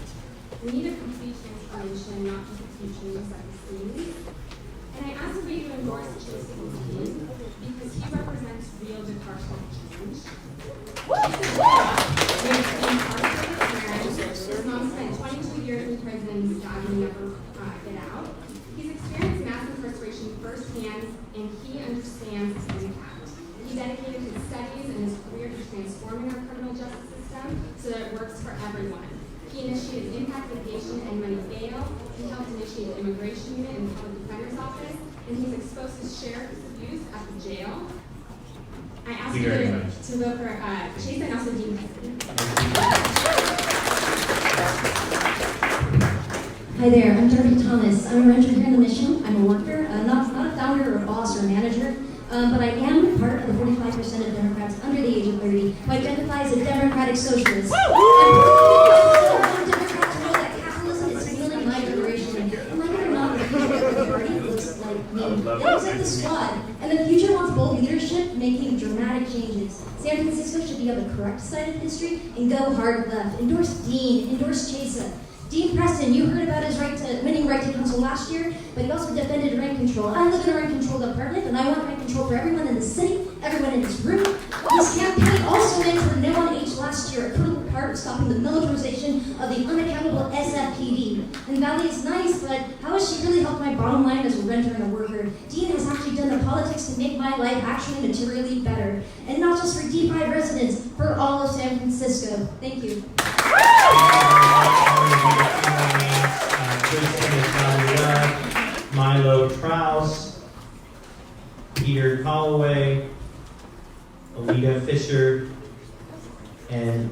We need a complete transformation, not just a few changes that we see. And I ask for you to endorse Jason Dean because he represents real decarceral change. His mom spent 22 years in prison and died and never get out. He's experienced mass incarceration firsthand, and he understands its impact. He dedicated his studies and his career to transforming our criminal justice system so that it works for everyone. He initiated impact litigation and money bail. He helped initiate the immigration unit in the public defender's office, and he's exposed his share of abuse at the jail. I ask you to vote for Chase and also Dean Preston. Hi there, I'm Dorothy Thomas. I'm a renter here in the Mission. I'm a worker, not a founder or a boss or a manager, but I am part of the 45% of Democrats under the age of 30 who identify as a democratic socialist. Democrats know that capitalism is fueling my generation, and like it or not, the future of the party looks like me. They looks like the squad, and the future wants bold leadership making dramatic changes. San Francisco should be on the correct side of history and go hard left. Endorse Dean, endorse Chesa. Dean Preston, you heard about his winning right to counsel last year, but he also defended rent control. I live in a rent-controlled apartment, and I want rent control for everyone in the city, everyone in this room. His campaign also meant for No on H last year, a critical part of stopping the militarization of the unaccountable SFPD. And Valley is nice, but how has she really helped my bottom line as a renter and a worker? Dean has actually done the politics to make my life actually materially better. And not just for D5 residents, for all of San Francisco. Thank you. Milo Trouse, Peter Holloway, Alita Fisher, and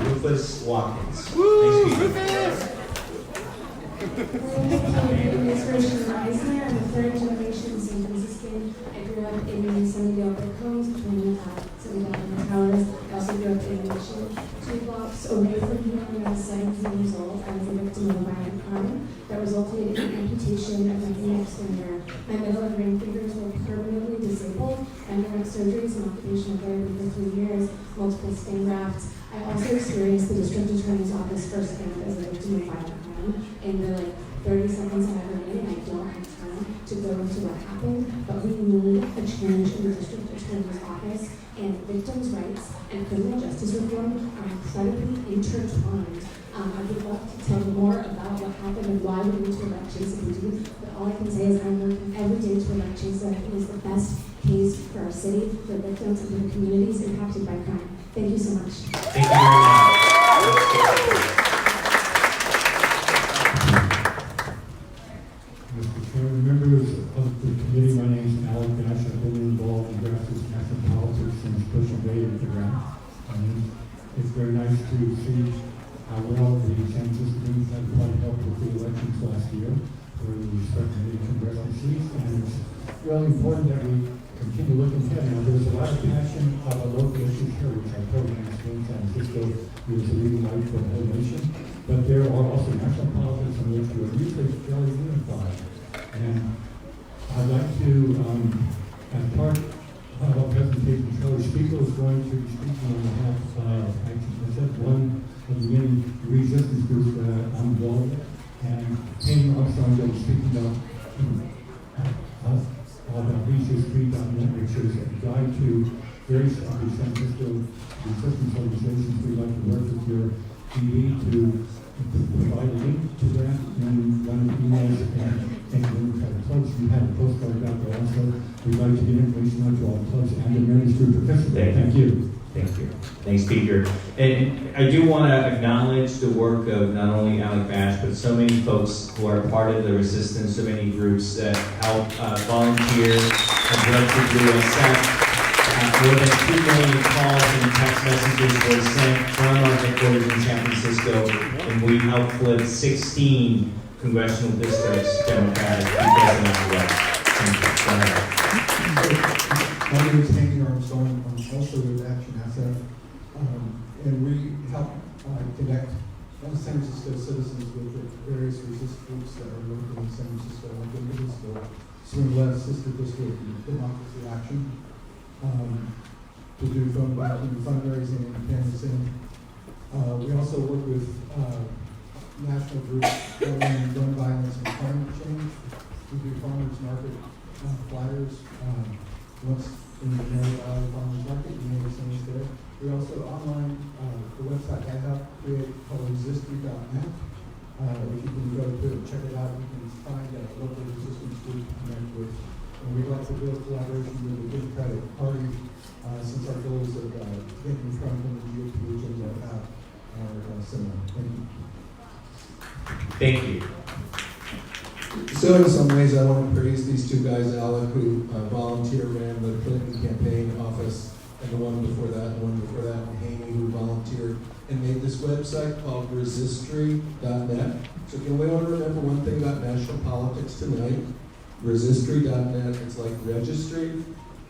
Rufus Watkins. Thanks, My name is Rachel Eisner. I'm a third-generation San Franciscan. I grew up in Sunnydale, Brick Homes between Sunnydale and McAllen also grew up in Michigan. 2 blocks away from here when I was 17 years old, I was a victim of a violent crime that resulted in amputation of my index finger. My middle and ring fingers were permanently disabled, underwent surgeries and occupational therapy for 3 years, multiple skin grafts. I also experienced the district attorney's office firsthand as a victim of violent crime. In the 30 seconds I have remaining, I don't have time to go into what happened, but we need a change in the district attorney's office, and victims' rights and criminal justice reform are incredibly intertwined. I would love to tell you more about what happened and why we need to elect Jason Boudin, but all I can say is I'm working every day to elect Jason. I think it's the best case for our city, for victims, and for the communities impacted by crime. Thank you so much. Thank you very much. Mr. Chairman, members of the committee, my name is Alec Nash. I've been involved in grassroots national politics since pushing Bay to the ground. It's very nice to see how well the San Francisco Greens have helped with the elections last year for the respective congressional seats, and it's really important that we continue looking ahead. Now, there's a lot of passion about local issues here, which I totally understand. San Francisco is a leading light for the whole nation, but there are also national politics in which we're usually fairly unified. And I'd like to, as part of our presentation, Charlie Spiegel is going to be speaking on behalf of, one of the many resistance groups that I'm involved in, and Amy Armstrong will be speaking about resiststreet.net, which is a guide to various of the San Francisco resistance organizations. We'd like to work with your PD to provide a link to that in one of the emails, and when we've had clubs, we have a postcard out there also. We'd like to get information out to all clubs and the members who participate. Thank you. Thank you. Thanks, Speaker. And I do want to acknowledge the work of not only Alec Bash, but so many folks who are part of the resistance, so many groups that help volunteer and collectively assess. More than 2 million calls and text messages were sent from our headquarters in San Francisco, and we helped flip 16 congressional districts Democratic because of the left. Thank you. Go ahead. My name is Amy Armstrong. I'm also with Action SF, and we help connect San Francisco citizens with the various resistance groups that are located in San Francisco, like the Middlesbrough, Swing Left, Sister District, and Democracy Action, to do fundraising and canvassing. We also work with national groups on gun violence and climate change. We do farmers market flyers. Once in the Mary Valley Farmers Market, you may have seen us there. We also online, the website I helped create called resiststreet.net. If you can go to it and check it out, you can find a local resistance group to connect with. And we'd like to build collaboration with the Democratic Party since our goals of getting Trump and the GOP agenda out are similar. Thank you. So in some ways, I want to praise these 2 guys, Alec, who ran the Clinton campaign office, and the one before that, and Haney, who volunteered and made this website called resiststreet.net. So if you only want to remember one thing about national politics tonight, resiststreet.net, it's like registry,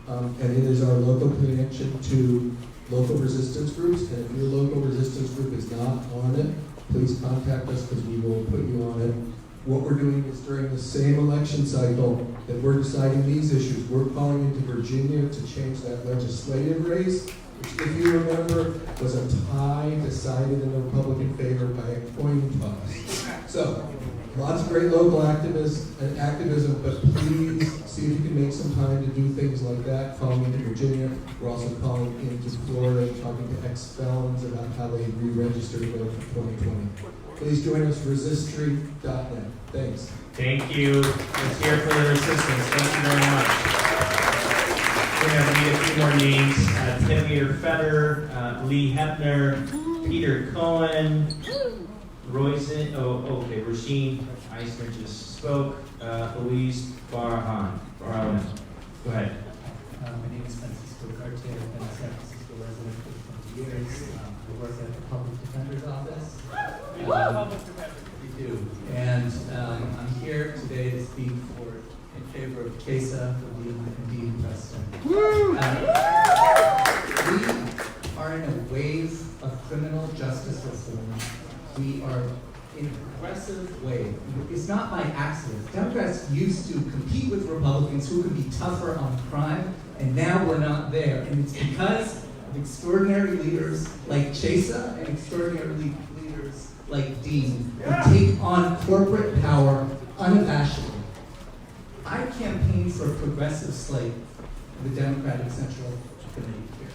and it is our local connection to local resistance groups, and if your local resistance group is not on it, please contact us because we will put you on it. What we're doing is during the same election cycle that we're deciding these issues, we're calling into Virginia to change that legislative race, which, if you remember, was a tie decided in the Republican favor by a coin toss. So, lots of great local activism, but please see if you can make some time to do things like that. Calling into Virginia. We're also calling into Florida, talking to ex-felons about how they re-register to vote for 2020. Please join us, resiststreet.net. Thanks. Thank you. Let's hear for the resistance. Thank you very much. We're going to need a few more names. Timmy Fetter, Lee Hepner, Peter Cohen, Royson, okay, Rasheen Eisner just spoke, Louise Barhan. Go ahead. My name is Francisco Cartier. I've been a San Francisco resident for 20 years. I work at the Public Defender's Office. We love public defenders. We do. And I'm here today to speak in favor of CASA for Dean Preston. We are in a criminal justice reform. We are in a progressive way. It's not by accident. Democrats used to compete with Republicans who could be tougher on crime, and now we're not there. And it's because of extraordinary leaders like Chesa and extraordinary leaders like Dean who take on corporate power unabashedly. I campaigned for a progressive slate of the Democratic Central Committee here.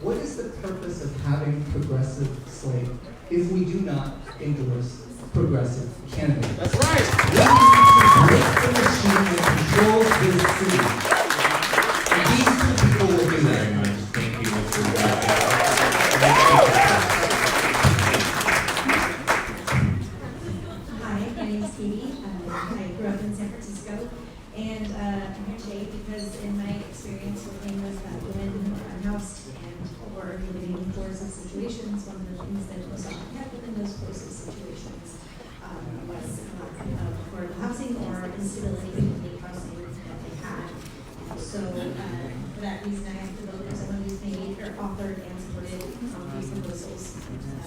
What is the purpose of having progressive slate if we do not endorse progressive candidates? That's right. We need to break the machine that controls this city. And these two people will do that. Very much. Thank you, Mr. Hi, my name is Katie. I grew up in San Francisco, and I'm here today because in my experience working with women who are unhoused and or living in coercive situations, one of the things that most often happen in those coercive situations was lack of affordable housing or instability in the housing that they had. So for that reason, I have to vote for someone who's made or authored and supported these proposals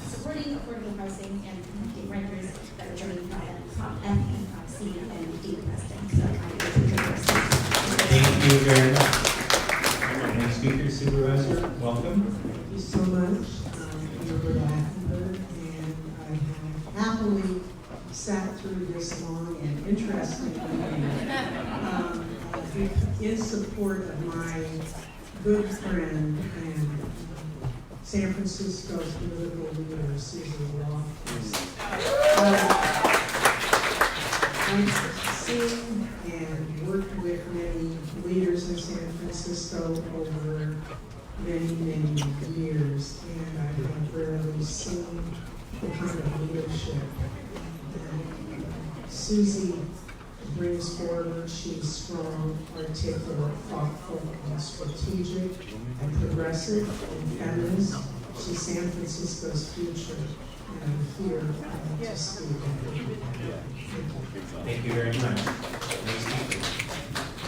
supporting affordable housing and renters that are joining Prop F and Prop C and decompressing. So I vote for Thank you very much. Next speaker, Supervisor, welcome. Thank you so much. I'm Roberta Attenberg, and I have happily sat through this long and interesting meeting in support of my good friend and San Francisco's political leader, Susan Loftus. I've seen and worked with many leaders in San Francisco over many years, and I have rarely seen the kind of leadership that Susie brings forward. She's strong, articulate, thoughtful, and strategic, and progressive, and feminist. She's San Francisco's future, and I'm here to speak on her behalf. Thank you very much. Next speaker.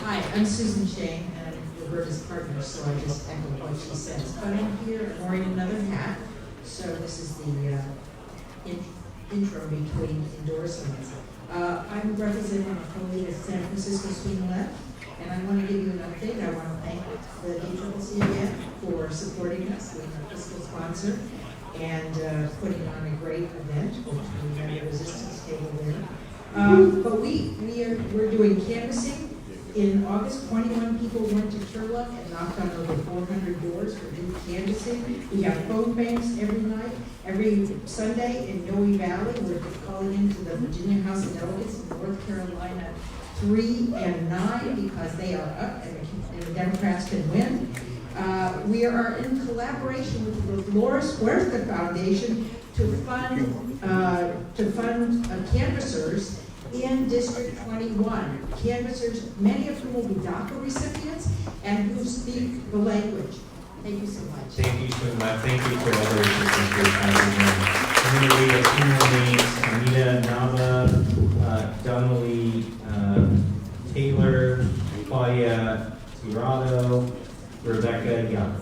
Hi, I'm Susan Chang, and I'm Roberta's partner, so I just echo what she says. But I'm here wearing another hat, so this is the intro between endorsements. I'm representing a colleague at San Francisco Student Left, and I want to give you an update. I want to thank the DCCC again for supporting us with our fiscal sponsor and putting on a great event, which we have a resistance table there. But we're doing canvassing. In August, 21 people went to Turlock and knocked on over 400 doors for new canvassing. We have phone banks every night, every Sunday in Noe Valley. We're calling into the Virginia House of Delegates in North Carolina 3 and 9 because they are up and the Democrats can win. We are in collaboration with the Dolores Huerta Foundation to fund canvassers in District 21. Canvassers, many of whom will be DACA recipients and who speak the language. Thank you so much. Thank you so much. Thank you for all the assistance for I'm going to read a few more names. Anita Nava, Donnelly Taylor, Claudia Tirado, Rebecca Young.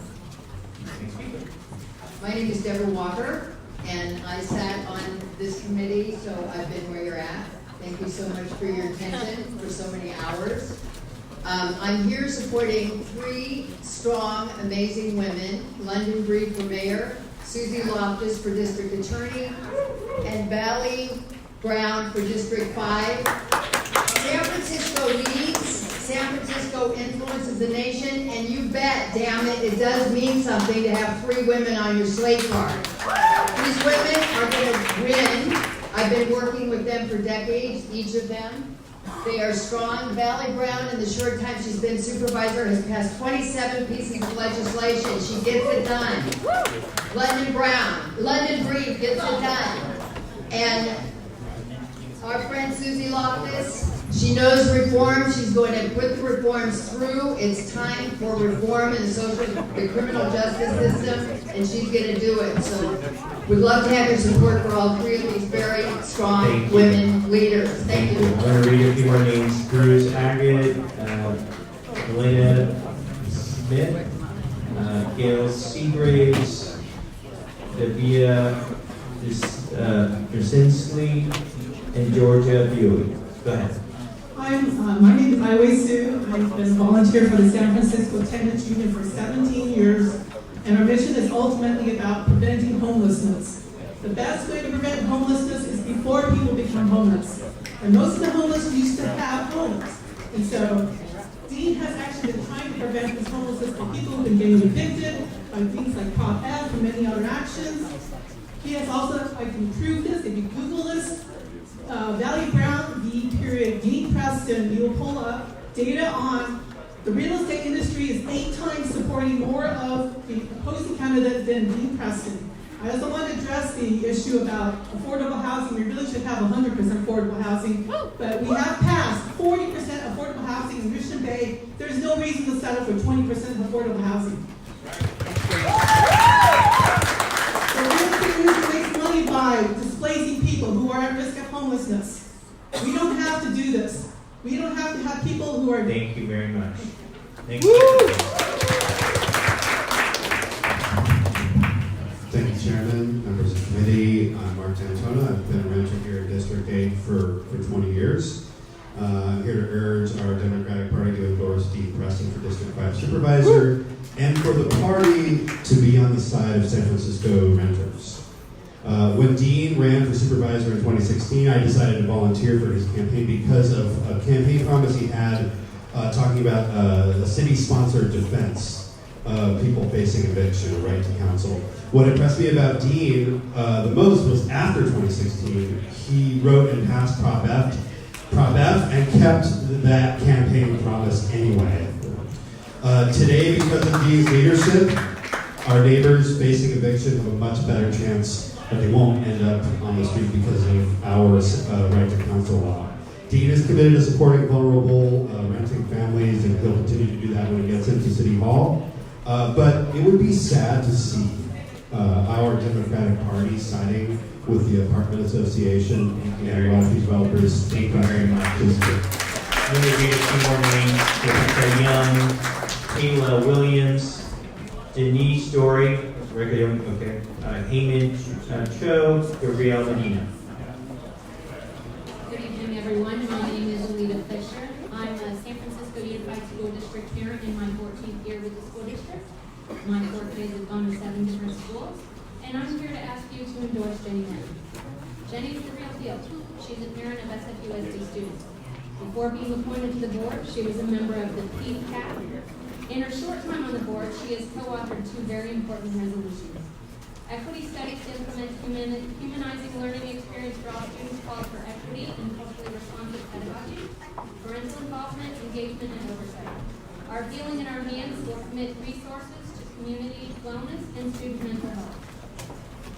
My name is Deborah Walker, and I sat on this committee, so I've been where you're at. Thank you so much for your attention for so many hours. I'm here supporting 3 strong, amazing women, London Breed for mayor, Susie Loftus for district attorney, and Valley Brown for District 5. San Francisco leads, San Francisco influences the nation, and you bet, damn it, it does mean something to have 3 women on your slate card. These women are going to win. I've been working with them for decades, each of them. They are strong. Valley Brown, in the short time she's been supervisor, has passed 27 pieces of legislation. She gets it done. London Breed gets it done. And our friend Susie Loftus, she knows reform. She's going to put the reforms through. It's time for reform in the criminal justice system, and she's going to do it. So we'd love to have your support for all 3 of these very strong women leaders. Thank you. I'm going to read a few more names. Bruce Agate, Elena Smith, Gail Seagraves, Davia Jasinski, and Georgia Buick. Go ahead. My name is Iway Sue. I've been a volunteer for the San Francisco Tenants Union for 17 years, and our mission is ultimately about preventing homelessness. The best way to prevent homelessness is before people become homeless. And most of the homeless used to have homes. And so Dean has actually been trying to prevent this homelessness for people who've been getting evicted by things like Prop F and many other actions. He has also, I can prove this, if you Google this, Valley Brown v. Dean Preston, you will pull up data on the real estate industry is 8 times supporting more of the opposing candidate than Dean Preston. I also want to address the issue about affordable housing. We really should have 100% affordable housing, but we have passed 40% affordable housing in Mission Bay. There's no reason to settle for 20% affordable housing. The real estate industry makes money by displacing people who are at risk of homelessness. We don't have to do this. We don't have to have people who are... Thank you very much. Thank you. Thank you, Chairman, members of the committee. I'm Mark D'Antona. I've been a renter here in District 8 for 20 years. I'm here to urge our Democratic Party to endorse Dean Preston for District 5 Supervisor and for the party to be on the side of San Francisco renters. When Dean ran for supervisor in 2016, I decided to volunteer for his campaign because of a campaign promise he had talking about a city-sponsored defense of people facing eviction, a right to counsel. What impressed me about Dean the most was after 2016, he wrote and passed Prop F and kept that campaign promise anyway. Today, because of Dean's leadership, our neighbors facing eviction have a much better chance that they won't end up on the street because of our right to counsel law. Dean is committed to supporting vulnerable renting families, and he'll continue to do that when he gets into City Hall. But it would be sad to see our Democratic Party siding with the Apartment Association and a lot of these developers. Thank you very much. I'm going to read a few more names. Rebecca Young, Kayla Williams, Denise Story, Rebecca Young, okay, Heyman Cho, Gabrielle Medina. Good evening, everyone. My name is Alita Fisher. I'm a San Francisco Unified School District parent in my 14th year with the school district. My 4 kids have gone to 7 different schools, and I'm here to ask you to endorse Jenny Mann. Jenny's the real deal. She's a parent of SFUSD students. Before being appointed to the board, she was a member of the PCAP. In her short time on the board, she has co-authored 2 very important resolutions. Equity studies to implement humanizing learning experience for all students calls for equity and culturally responsive pedagogy, parental involvement, engagement, and oversight. Our feeling in our hands will commit resources to community wellness and student mental health.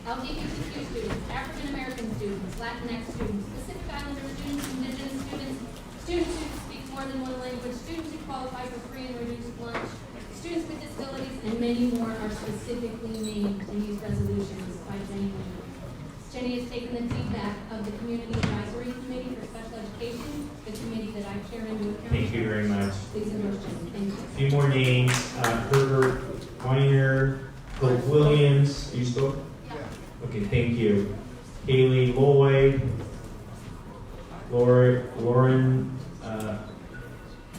LGBTQ students, African American students, Latinx students, Pacific Islander students, Indigenous students, students who speak more than one language, students who qualify for free and reduced lunch, students with disabilities, and many more are specifically named in these resolutions by Jenny Mann. Jenny has taken the feedback of the Community Advisory Committee for Special Education, the committee that I chair into account. Thank you very much. Please endorse Jenny. Thank you. A few more names. Herbert Weiner, Hope Williams. Are you still? Yeah. Okay, thank you. Haley Lloyd, Lauren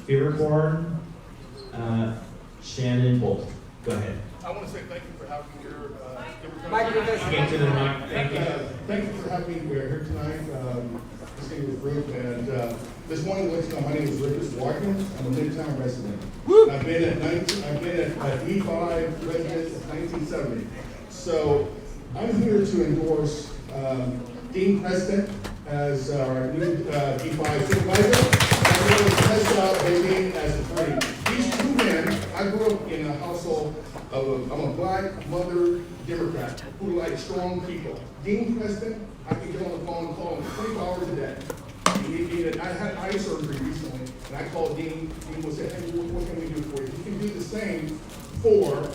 Feverborn, Shannon Bolt. Go ahead. I want to say thank you for having me here. Get to the mic. Thank you. Thank you for having me here tonight. This name is Rick, and this morning, let you know, my name is Rick Watkins. I'm a Midtown resident. I've been at D5 resident since 1970. So I'm here to endorse Dean Preston as our new D5 supervisor, as well as Tessa Bailey as the party. These 2 men, I grew up in a household of I'm a black mother Democrat who likes strong people. Dean Preston, I can get on the phone and call him 24 hours a day. I had eye surgery recently, and I called Dean. Dean will say, hey, what can we do for you? You can do the same for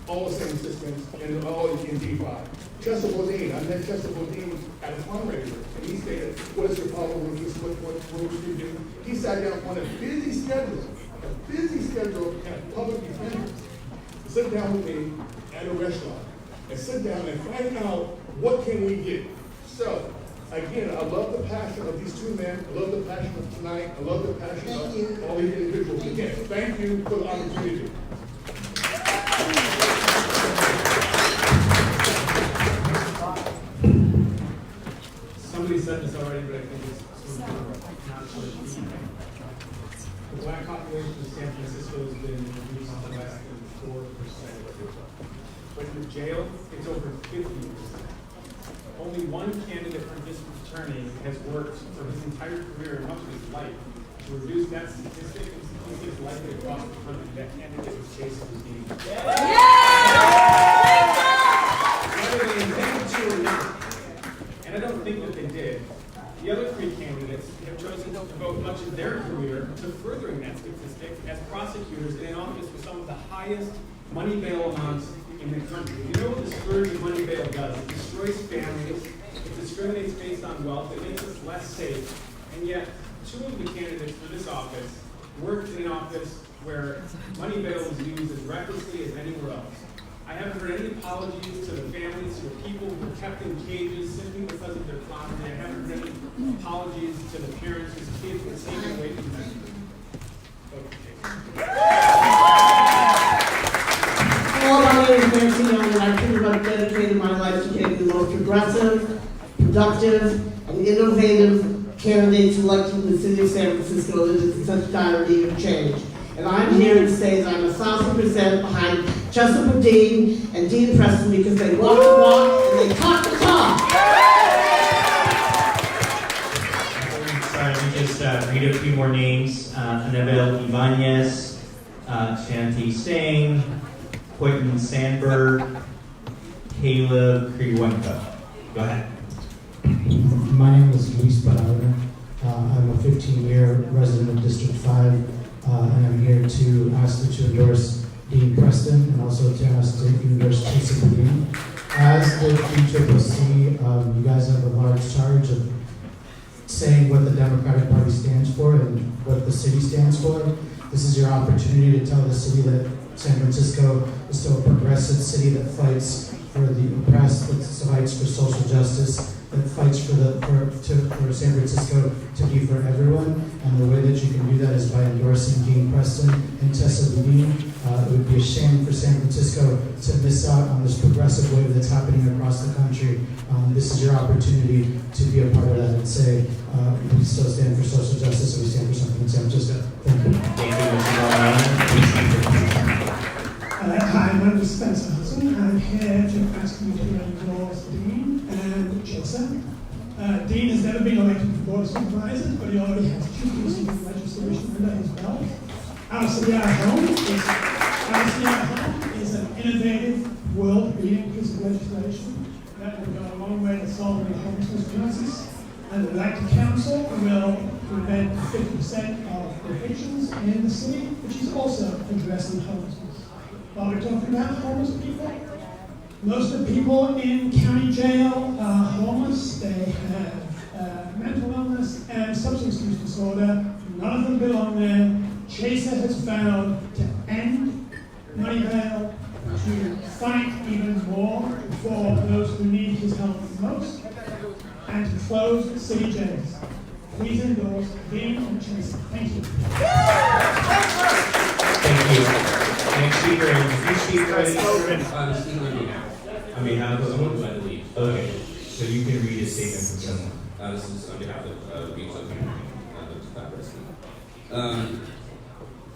all the same systems and all in D5. Chester Bodine, I met Chester Bodine at a fundraiser, and he stated, what is your problem with this? What would you do? He sat down on a busy schedule at public defenders, sit down with me at a restaurant and sit down and find out what can we get. So, again, I love the passion of these two men. I love the passion of tonight. I love the passion of all these individuals. Again, thank you for the opportunity. Somebody said this already, but I think it's sort of not sure. The black population of San Francisco has been reduced to less than 4%. But in jail, it's over 50%. Only one candidate for district attorney has worked for his entire career and much of his life to reduce that statistic, and statistics likely across the country. That candidate was Jason Dean. Whether they intended to or not, and I don't think that they did, the other three candidates have chosen to devote much of their career to furthering that statistic as prosecutors in office with some of the highest money bail amounts in the country. You know what the scourge of money bail does? It destroys families, it discriminates based on wealth, it makes us less safe, and yet two of the candidates for this office worked in an office where money bail was used as recklessly as anywhere else. I haven't heard any apologies to the families who are people who were kept in cages simply because of their poverty. I haven't heard any apologies to the parents whose kids were taken away from them. Hello, my name is Nancy Young, and I pretty much dedicated my life to getting the most progressive, productive, and innovative candidates elected in the city of San Francisco that is in such dire need of change. And I'm here to say that I'm 1,000% behind Chesapeake Dean and Dean Preston because they walk the walk and they talk the talk. Sorry, let me just read a few more names. Annabelle Ibanez, Shanti Singh, Quentin Sandberg, Caleb Kriwenko. Go ahead. My name is Luis Barahona. I'm a 15-year resident of District 5. And I'm here to ask you to endorse Dean Preston and also to ask to endorse Chesapeake Dean. As the DCCC, you guys have a large charge of saying what the Democratic Party stands for and what the city stands for. This is your opportunity to tell the city that San Francisco is still a progressive city that fights for the oppressed, that fights for social justice, that fights for San Francisco to be for everyone. And the way that you can do that is by endorsing Dean Preston and Tessa Boudin. It would be a shame for San Francisco to miss out on this progressive wave that's happening across the country. This is your opportunity to be a part of that and say, we still stand for social justice and we stand for something in San Francisco. Thank you. Hi, my name is Spencer Hudson. I'm here to ask you to endorse Dean and Chesa. Dean has never been elected for Board of Supervisors, but he already has 2 pieces of legislation under his belt. Our City Our Home is an innovative, world-beating piece of legislation that will go a long way to solving the homelessness crisis. And the Elected Council will prevent 50% of evictions in the city, which is also addressing homelessness. While we're talking about homeless people, most of the people in county jail are homeless. They have mental illness and substance use disorder. None of them belong there. Chaser has vowed to end money bail, to fight even more for those who need his help the most, and to close city jails. Please endorse Dean and Chaser. Thank you. Thank you. Next speaker, is you speak ready? I'm speaking now. On behalf of someone? I believe. Okay, so you can read a statement from someone. This is on behalf of Beach Open.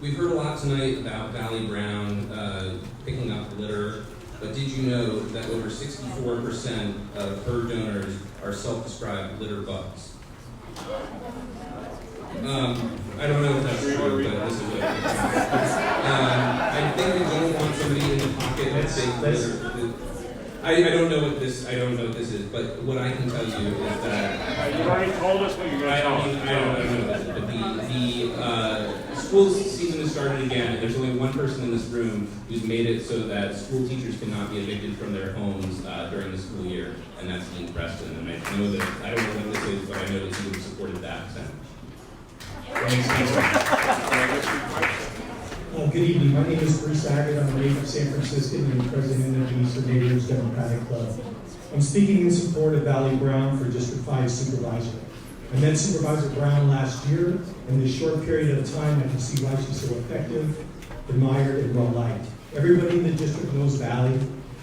We've heard a lot tonight about Valley Brown picking up litter, but did you know that over 64% of her donors are self-described litter bugs? I don't know if that's true, but this is what it is. I think we don't want somebody in the pocket of big litter. I don't know what this is, but what I can tell you is that you already told us what you're going to tell us. I don't know, but the school season has started again, and there's only one person in this room who's made it so that school teachers cannot be evicted from their homes during the school year, and that's Dean Preston. And I know that I don't know what this is, but I know that he supported that. Good evening. My name is Bruce Abbott. I'm a native San Franciscan and president of the Eastern Neighbors Democratic Club. I'm speaking in support of Valley Brown for District 5 Supervisor. I met Supervisor Brown last year. In this short period of time, I can see why she's so effective, admired, and well-liked. Everybody in the district knows Valley.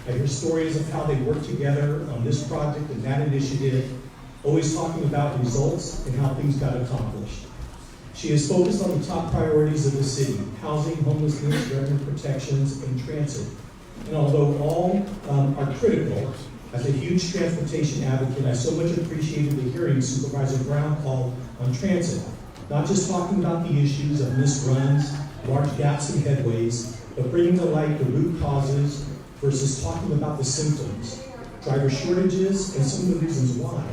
I hear stories of how they work together on this project and that initiative, always talking about results and how things got accomplished. She is focused on the top priorities of the city: housing, homelessness, revenue protections, and transit. And although all are critical, as a huge transportation advocate, I so much appreciated the hearing Supervisor Brown called on transit. Not just talking about the issues of missed runs, large gaps in headways, but bringing to light the root causes versus talking about the symptoms. Driver shortages and some of the reasons why.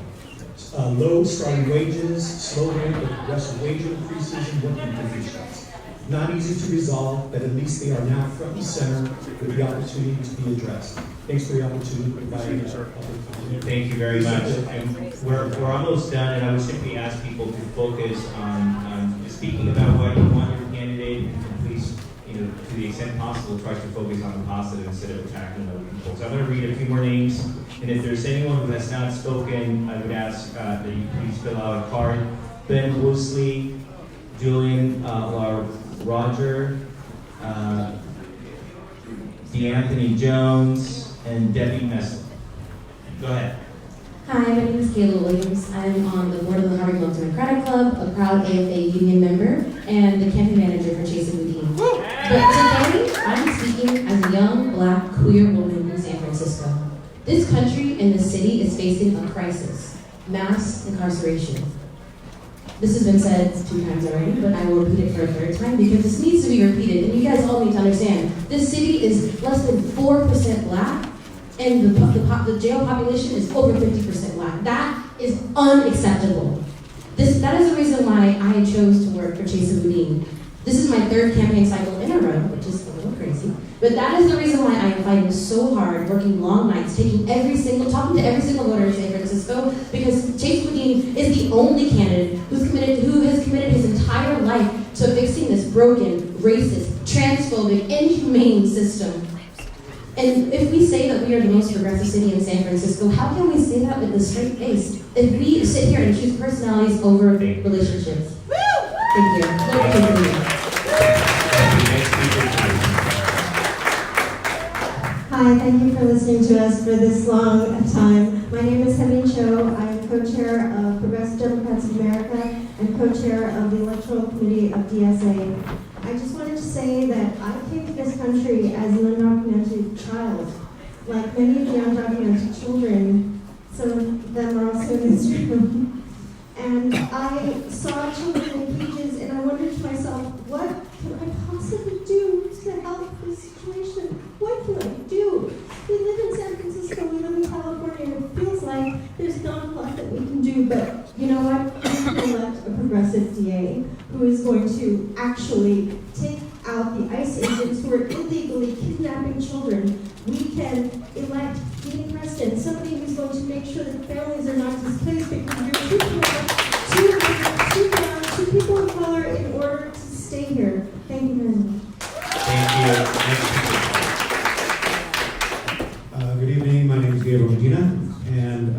Low starting wages, slow rate of progressive wage increases, and working conditions. Not easy to resolve, but at least they are now front and center with the opportunity to be addressed. Thanks for the opportunity to provide public. Thank you very much. And we're almost done, and I would simply ask people to focus on speaking about why you want your candidate, and please, to the extent possible, try to focus on the positive instead of attacking other people. So I'm going to read a few more names, and if there's anyone who has not spoken, I would ask that you please fill out a card. Ben Woosley, Julian Roger, DeAnthony Jones, and Debbie Messel. Go ahead. Hi, my name is Kayla Williams. I'm on the board of the Harvey Milk Democratic Club, a proud AFA union member, and the campaign manager for Chase and Boudin. But today, I'm speaking as a young, black, queer woman in San Francisco. This country and this city is facing a crisis: mass incarceration. This has been said 2 times already, but I will repeat it for a 3rd time because this needs to be repeated, and you guys all need to understand. This city is less than 4% black, and the jail population is over 50% black. That is unacceptable. That is the reason why I chose to work for Chase and Boudin. This is my 3rd campaign cycle in a row, which is a little crazy. But that is the reason why I am fighting so hard, working long nights, talking to every single voter in San Francisco, because Chase Boudin is the only candidate who has committed his entire life to fixing this broken, racist, transphobic, inhumane system. And if we say that we are the most progressive city in San Francisco, how can we say that with a straight face? If we sit here and choose personalities over relationships. Thank you. Hi, thank you for listening to us for this long time. My name is Hemi Cho. I'm co-chair of Progressive Democrats of America and co-chair of the Electoral Committee of DSA. I just wanted to say that I came to this country as an undocumented child. Like many of the undocumented children, some of them are also in this room. And I saw children in cages, and I wondered to myself, what can I possibly do to help this situation? What can I do? We live in San Francisco, we live in California, it feels like there's not a lot that we can do, but you know what? We can elect a progressive DA who is going to actually take out the ICE agents who are illegally kidnapping children. We can elect Dean Preston, somebody who's going to make sure that families are not displaced because you're too young, two people of color in order to stay here. Thank you very much. Thank you. Good evening, my name is Gabriel Medina, and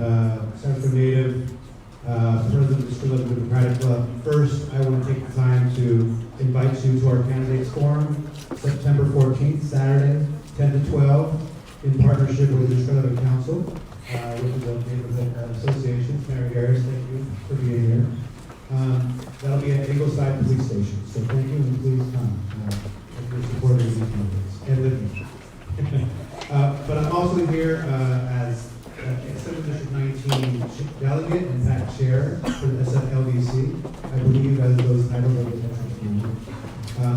Central Native, President of the School Democratic Club. First, I want to take the time to invite you to our candidates forum, September 14th, Saturday, 10 to 12, in partnership with the District Council, with the neighborhood associations. Mary Harris, thank you for being here. That'll be at Ingleside Police Station, so thank you, and please come. If you're supporting these candidates, and with me. But I'm also here as Assembly District 19 delegate and PAC chair for the SFDCCC. I believe as those titles are the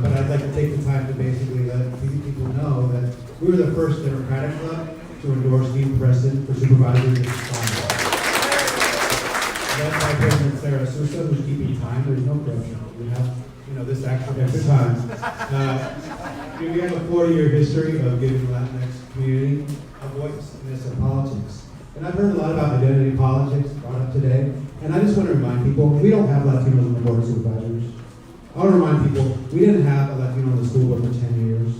but I'd like to take the time to basically let people know that we were the first Democratic club to endorse Dean Preston for supervisor in Congress. Led by President Sarah Sousa, who's keeping time. There's no corruption. We have, this action every time. We have a 40-year history of giving the Latinx community a voice in this politics. And I've heard a lot about identity politics brought up today. And I just want to remind people, we don't have Latinos on the board of supervisors. I want to remind people, we didn't have a Latino on the school board for 10 years.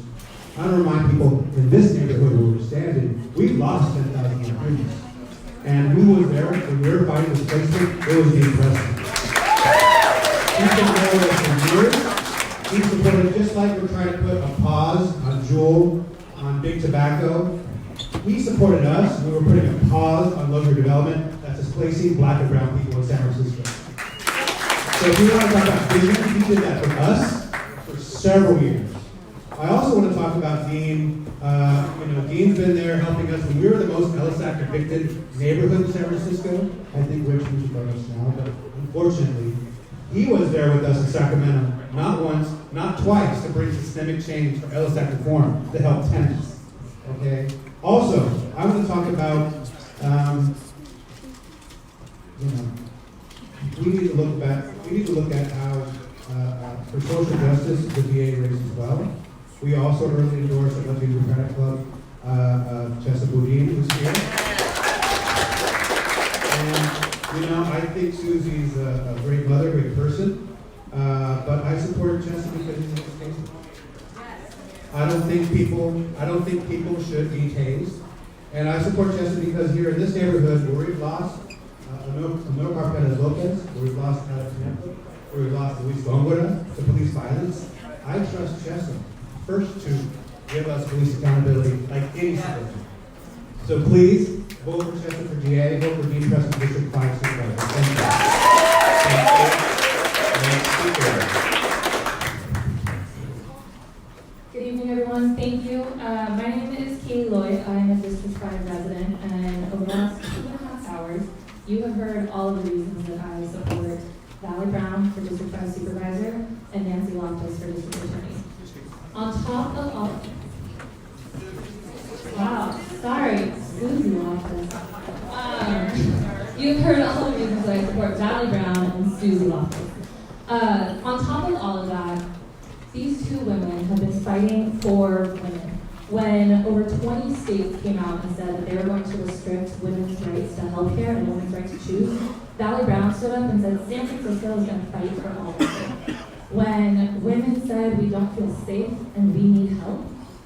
I want to remind people, in this neighborhood where we're standing, we lost 10,000 students. And who was there when we were fighting this placement? It was the president. He's been there with us for years. He supported, just like we're trying to put a pause on Juul, on big tobacco. He supported us. We were putting a pause on luxury development that's displacing black and brown people in San Francisco. So if we want to talk about vision, he did that for us for several years. I also want to talk about Dean. Dean's been there helping us. When we were the most LSAC convicted neighborhood in San Francisco, I think Rich should join us now, but unfortunately, he was there with us in Sacramento, not once, not twice, to bring systemic change for LSAC reform to help tenants. Okay. Also, I want to talk about, we need to look at how, for social justice, the VA raised as well. We also early endorsed at the Democratic Club, Chesa Boudin, who's here. And, I think Susie's a great mother, great person, but I support Chesa because he's a state. I don't think people should be tased. And I support Chesa because here in this neighborhood where we've lost Amil Carpeta Lopez, where we've lost Alex Neto, where we've lost Luis Góngora to police violence, I trust Chesa first to give us police accountability like any citizen. So please, vote for Chesa for GA, vote for Dean Preston District 5 Supervisor. Thank you. Next speaker. Good evening, everyone. Thank you. My name is Katie Lloyd. I am a District 5 resident, and over the last 2.5 hours, you have heard all of the reasons that I support Valley Brown for District 5 Supervisor and Nancy Loftus for District Attorney. On top of all... Wow, sorry, Susie Loftus. You've heard all the reasons that I support Valley Brown and Susie Loftus. On top of all of that, these two women have been fighting for women. When over 20 states came out and said that they were going to restrict women's rights to health care and women's right to choose, Valley Brown stood up and said San Francisco is going to fight for all of it. When women said we don't feel safe and we need help,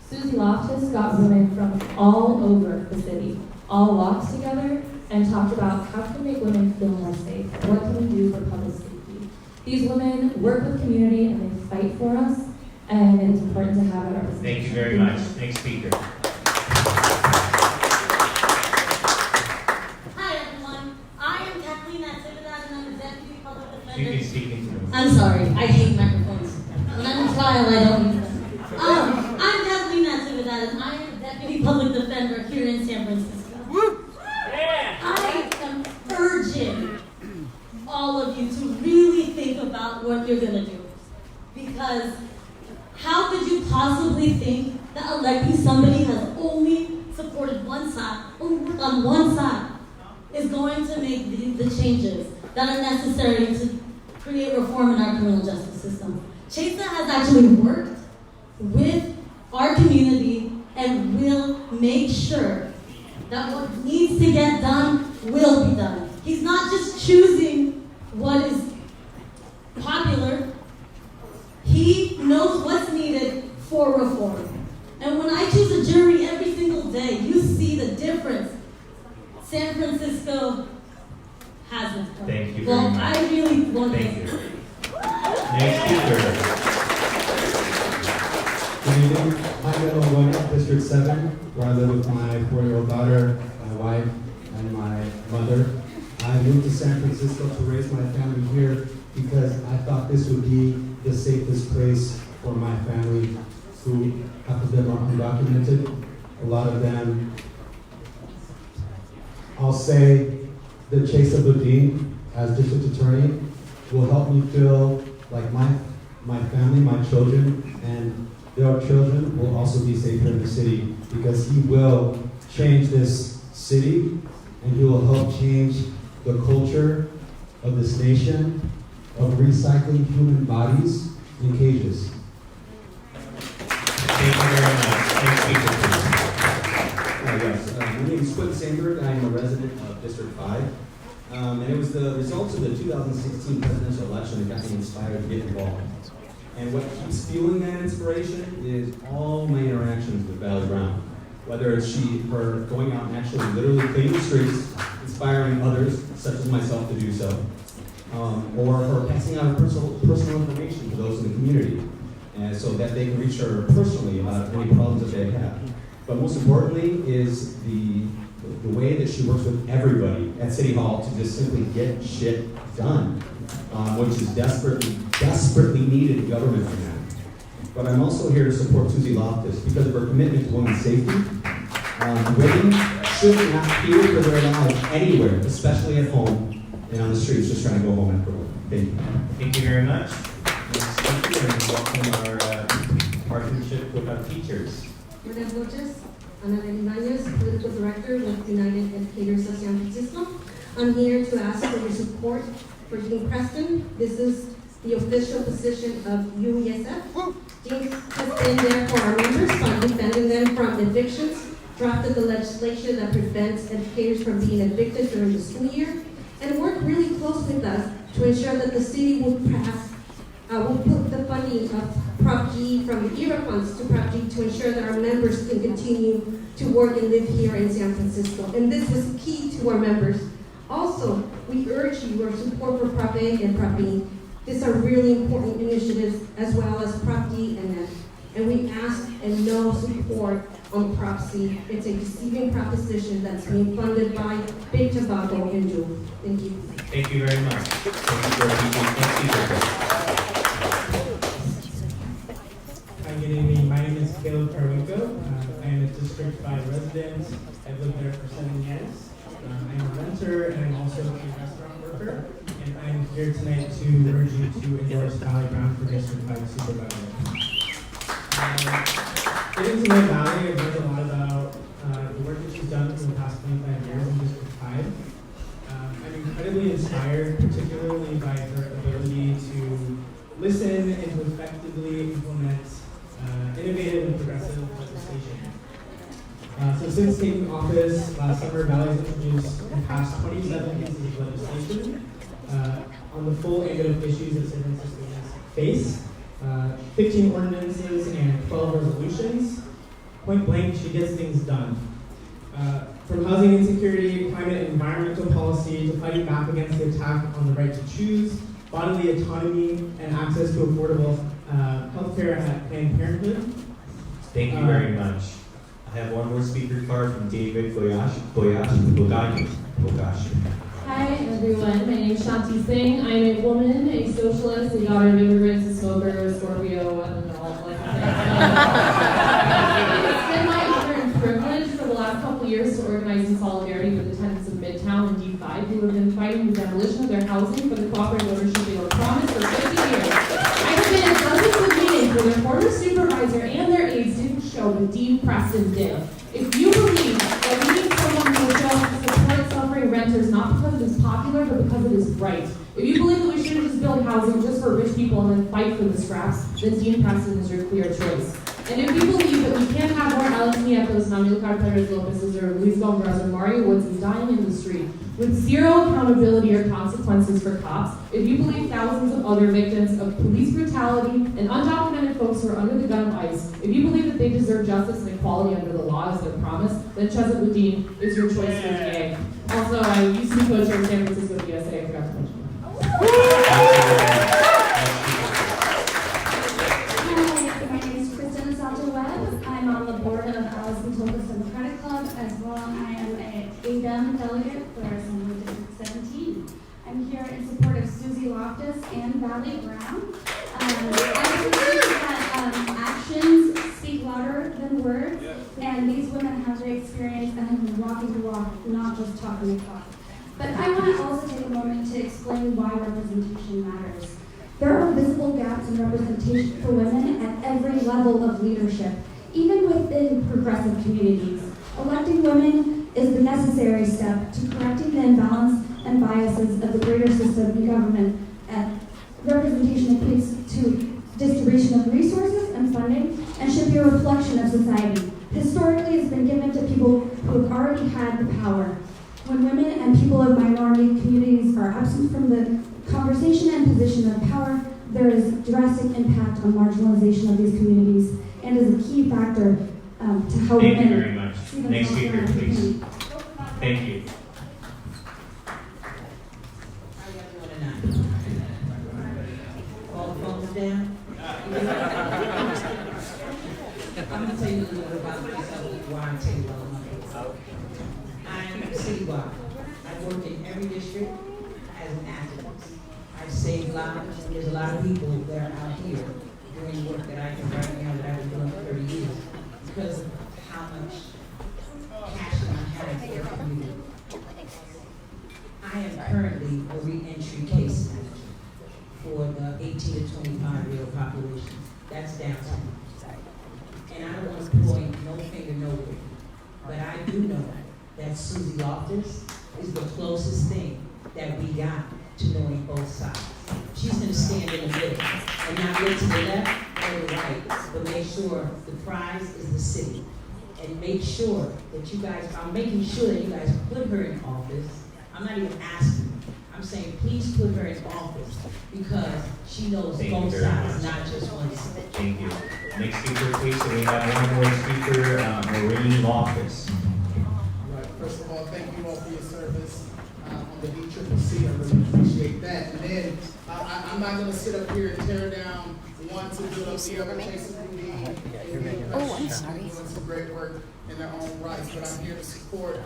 Susie Loftus got women from all over the city, all walked together and talked about how can we make women feel more safe? What can we do for public safety? These women work with community and they fight for us, and it's important to have a representation. Thank you very much. Next speaker. Hi everyone, I am Kathleen Natividad and I'm the Deputy Public Defender. You can speak into the I'm sorry, I hate microphones. When I'm in trial, I don't use them. I'm Kathleen Natividad and I am the Deputy Public Defender here in San Francisco. I am urging all of you to really think about what you're going to do. Because how could you possibly think that electing somebody who has only supported one side, only worked on one side, is going to make the changes that are necessary to create reform in our criminal justice system? Chesa has actually worked with our community and will make sure that what needs to get done will be done. He's not just choosing what is popular. He knows what's needed for reform. And when I choose a jury every single day, you see the difference San Francisco hasn't. Thank you very well, much. I really want Thank this. you. Next speaker. Good evening. I'm Ed Williams, District 7, where I live with my 4-year-old daughter, my wife, and my mother. I moved to San Francisco to raise my family here because I thought this would be the safest place for my family, who half of them are undocumented. A lot of them, I'll say, the Chesa Boudin as district attorney will help me feel like my family, my children, and their children will also be safer in the city, because he will change this city and he will help change the culture of this nation of recycling human bodies in cages. Thank you very much. Next speaker, please. Yes, my name is Quentin Sandberg. I am a resident of District 5. And it was the results of the 2016 presidential election that got me inspired to get involved. And what keeps fueling that inspiration is all my interactions with Valley Brown. Whether it's her going out and actually literally cleaning the streets, inspiring others, such as myself, to do so, or her passing out personal information to those in the community, and so that they can reach her personally about any problems that they have. But most importantly is the way that she works with everybody at City Hall to just simply get shit done, which is desperately needed in government right now. But I'm also here to support Susie Loftus because of her commitment to women's safety. Women should not fear for their lives anywhere, especially at home and on the streets, just trying to go home after work. Thank you. Thank you very much. Thank you, and welcome our partnership with our teachers. Buenas noches. Ana Belimañez, Political Director with United Educators of San Francisco. I'm here to ask for your support for Dean Preston. This is the official position of UESF. Dean has been there for our members by defending them from evictions, drafted the legislation that prevents educators from being evicted during the school year, and worked really close with us to ensure that the city would put the funding of Prop G from the ERA funds to Prop G to ensure that our members can continue to work and live here in San Francisco. And this was key to our members. Also, we urge your support for Prop A and Prop B. These are really important initiatives, as well as Prop D and F. And we ask and no support on Prop C. It's a deceiving proposition that's being funded by Big Tobacco and Juul. Thank you. Thank you very much. Thank you for everything. Hi, good evening. My name is Caleb Carwico. I am a District 5 resident. I've lived there for 7 years. I'm a renter and I'm also a restaurant worker. And I'm here tonight to urge you to endorse Valley Brown for District 5 Supervisor. Getting to know Valley, I've learned a lot about the work that she's done for the past 25 years in District 5. I'm incredibly inspired, particularly by her ability to listen and to effectively implement innovative and progressive legislation. So since taking office last summer, Valley's introduced and passed 27 pieces of legislation on the full gamut of issues that San Francisco's face, 15 ordinances and 12 resolutions. Point blank, she gets things done. From housing insecurity, climate and environmental policy, to fighting back against the attack on the right to choose, bodily autonomy, and access to affordable healthcare at Planned Parenthood. Thank you very much. I have one more speaker card from David Goyash. Hi everyone, my name is Shanti Singh. I'm a woman, a socialist, a daughter of immigrants, a smoker, a Scorpio, and an adult, like I said. It's been my honor and privilege for the last couple years to organize in solidarity with the tenants of Midtown and D5 who have been fighting the demolition of their housing for the cooperative ownership they were promised for 50 years. I have been at dozens of meetings where their former supervisor and their aides didn't show what Dean Preston did. If you believe that we need someone who will show up to support suffering renters not because it is popular, but because it is right. If you believe that we shouldn't just build housing just for rich people and then fight for the scraps, then Dean Preston is your clear choice. And if you believe that we can't have more Alex Nietos, Amilcar Perez Lopez's, or Luis Gombras, or Mario Woods is dying in the street with zero accountability or consequences for cops, if you believe thousands of other victims of police brutality and undocumented folks who are under the gun of ICE, if you believe that they deserve justice and equality under the law as they're promised, then Chesa Boudin is your choice for today. Also, I used to be co-chair of San Francisco DSA, I forgot to mention. I'm on the board of Alice Matulka's Democratic Club, as well I am an ADEM delegate for Assembly District 17. I'm here in support of Susie Loftus and Valley Brown. I believe that actions speak louder than words, and these women have the experience and have been walking the walk, not just talking the talk. But I want to also take a moment to explain why representation matters. There are visible gaps in representation for women at every level of leadership, even within progressive communities. Electing women is the necessary step to correcting the imbalance and biases of the greater system in government. Representation equates to distribution of resources and funding and should be a reflection of society. Historically, it's been given to people who have already had the power. When women and people of minority communities are absent from the conversation and position of power, there is drastic impact on marginalization of these communities and is a key factor to how Thank you women very much. see Next themselves speaker, in our please. community. Thank you. All the phones down? I'm going to tell you a little bit about myself, why I'm taking all of my votes. I'm citywide. I work in every district as an activist. I've saved lives, and there's a lot of people that are out here doing work that I do right now that I've been doing for 30 years because of how much passion I have for the community. I am currently a re-entry case manager for the 18 to 25-year-old population. That's downtown. And I don't want to point no finger nowhere, but I do know that Susie Loftus is the closest thing that we got to knowing both sides. She's going to stand in the middle and not look to the left or the right, but make sure the prize is the city. And make sure that you guys, I'm making sure that you guys put her in office. I'm not even asking. I'm saying please put her in office because she knows both sides, not just one side. Thank you. Next speaker, please. So we have one more speaker, Maureen Loftus. Right. First of all, thank you all for your service on the DCCC. I really appreciate that. And then I'm not going to sit up here and tear down one to build up the other. I'm sorry. Doing some great work in their own rights, but I'm here to support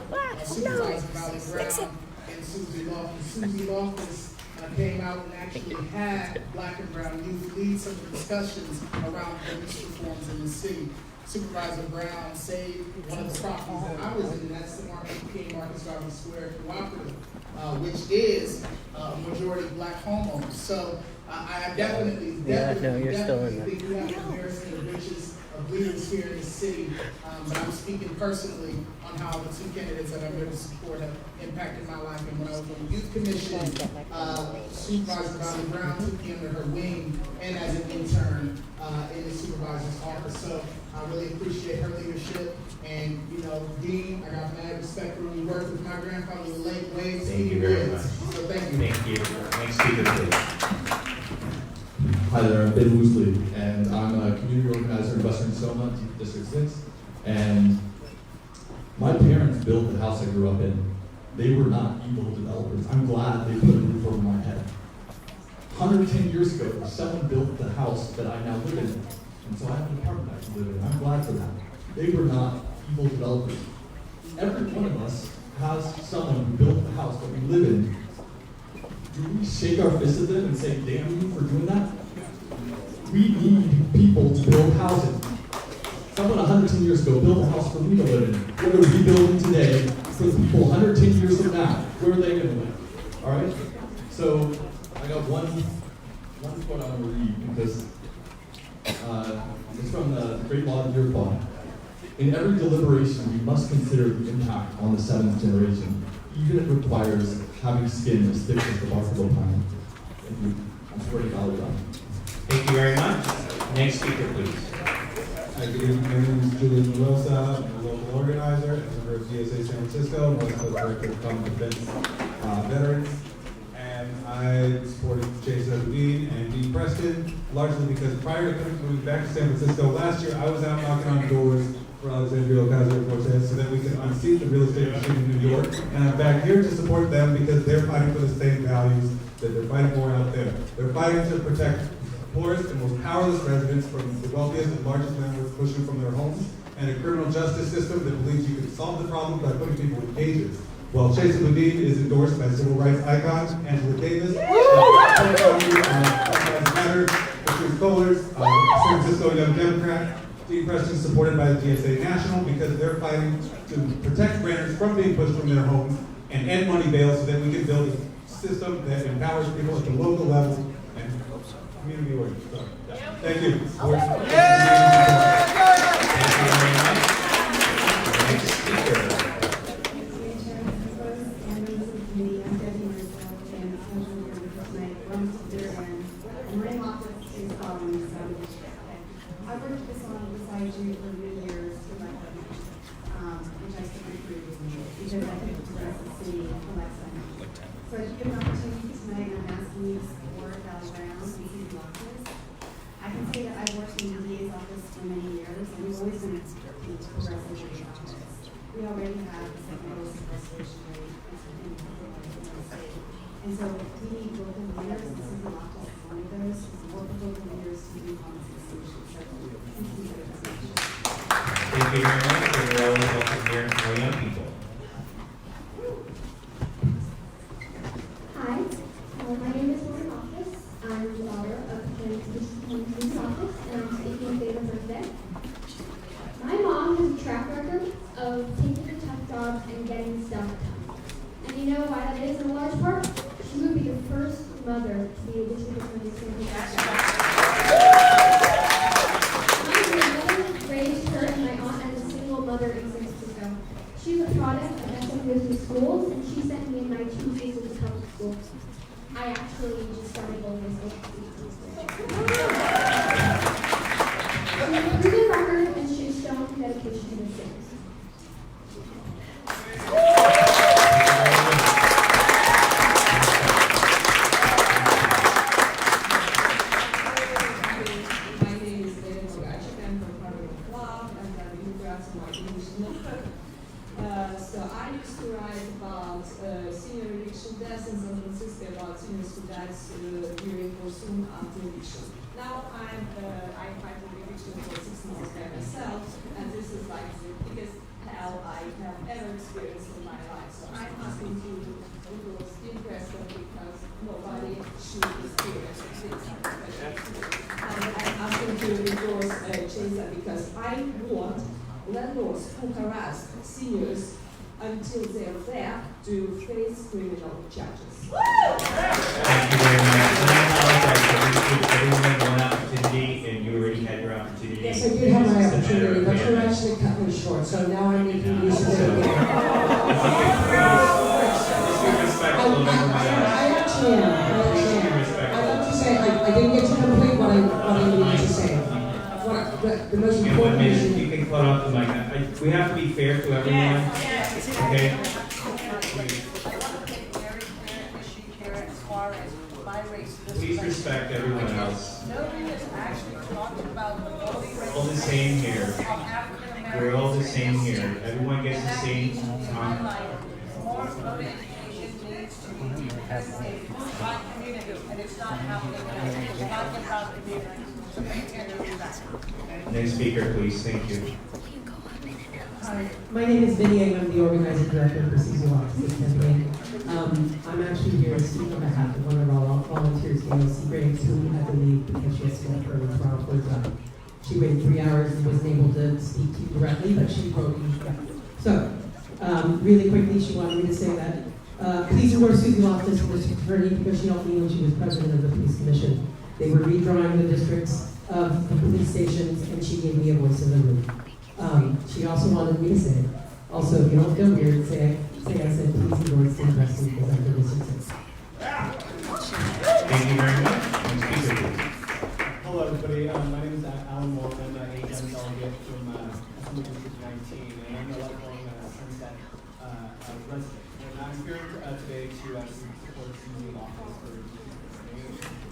Supervisor Valley Brown and Susie Loftus. Susie Loftus came out and actually had Black and Brown youth lead some of the discussions around police reforms in the city. Supervisor Brown saved one of the properties that I was in, and that's the Martin Luther King Marcus Garvey Square Cooperative, which is a majority Black homeowners. So I definitely think we have a comparison of riches of leaders here in the city, but I'm speaking personally on how the two candidates that I'm here to support have impacted my life. And when I was on the youth commission, Supervisor Valley Brown took me under her wing and as an intern in the supervisor's office. So I really appreciate her leadership. And, you know, Dean, I got mad respect for when you worked with my grandfather, the late Wade. Thank you very much. So thank you. Thank you. Next speaker, please. Hi there, I'm Ben Woosley, and I'm a community organizer in Western Soma, District 6. And my parents built the house I grew up in. They were not evil developers. I'm glad they put a roof over my head. 110 years ago, someone built the house that I now live in. And so I have an apartment I can live in. I'm glad for that. They were not evil developers. Every one of us has someone who built the house that we live in. Do we shake our fists at them and say, damn you for doing that? We need people to build housing. Someone 110 years ago built a house for me to live in. What are we building today for the people 110 years from now? Where are they going to live? All right? So I got one quote I want to read because it's from the Great Law of Iroquois. In every deliberation, we must consider the impact on the seventh generation, even if it requires having skin as thick as the bark of a pine. Thank you. I'm supporting Valley Brown. Thank you very much. Next speaker, please. Hi, good evening. My name is Julian Melosa. I'm a local organizer and member of DSA San Francisco, and also the director of Common Defense Veterans. And I supported Chase Dean and Dean Preston, largely because prior to coming back to San Francisco last year, I was out knocking on doors for Alexandria Ocasio-Cortez so that we can unseat the real estate machine in New York. And I'm back here to support them because they're fighting for the same values that they're fighting for out there. They're fighting to protect the poorest and most powerless residents from the wealthiest and largest landlords pushing from their homes, and a criminal justice system that believes you can solve the problem by putting people in cages. Well, Chase Boudin is endorsed by civil rights icon Angela Davis, Matter, Patrice Kohler's, San Francisco Young Democrat. Dean Preston supported by the DSA National because they're fighting to protect renters from being pushed from their homes and end money bail so that we can build a system that empowers people at the local level and community org. Thank you. Next speaker. I've worked this on beside you for many years with my company, which I simply agree with you, because I think it's the city collects them. So as you give an opportunity tonight, I'm asking you to support Valley Brown and Susie Loftus Thank you very much, and we're always welcome here for young people. Hi, my name is Lauren Office. I'm the daughter of the District Office, and I'm speaking in favor for today. My mom has a track record of taking the tough jobs and getting stuff done. And you know why that is in a large part? She would be the first mother to be a district attorney in San Francisco. My grandmother raised her and my aunt as a single mother in San Francisco. She's a product of SFDCCC schools, and she sent me and my two sisters to public school. I actually just started going to SFDCCC school. She's a proven record, and she's shown dedication to the students. So I used to write about senior eviction deaths in San Francisco, about senior students during or soon after eviction. Now I fight for eviction for 6 months by myself, and this is like the biggest hell I have ever experienced in my life. So I'm asking you to endorse Preston because nobody should experience this. And I'm asking you to endorse Chesa because I want landlords who harass seniors until they're there to face criminal charges. Thank you very much. And I apologize for everyone had one opportunity, and you already had your opportunity. Yes, I did have my opportunity, but you actually cut me short, so now I'm making use of it again. I actually am. I'd like to say I didn't get to complete what I needed to say. The most In 1 important minute, issue. you can cut off the mic. We have to be fair to everyone. Okay? Please respect everyone else. We're all the same here. We're all the same here. Everyone gets the same time. Next speaker, please. Thank you. Hi, my name is Vinny and I'm the organizing director for Susie Loftus' campaign. I'm actually here to speak on behalf of one of our volunteers, AOC Graves, who had to leave because she has to go early trial for exam. She waited 3 hours and wasn't able to speak to you directly, but she wrote you. So, really quickly, she wanted me to say that please endorse Susie Loftus as district attorney because she helped me when she was president of the police commission. They were redrawing the districts of the police stations, and she gave me a voice in the room. She also wanted me to say, also, if you don't feel weird, say I said, please endorse Tim Preston because I'm the district attorney. Thank you very much. Next speaker, please. Hello, everybody. My name is Alan Moore. I'm an AHM delegate from Assembly District 19, and I'm a lifelong Sunset resident. And I'm here today to support Susie Loftus for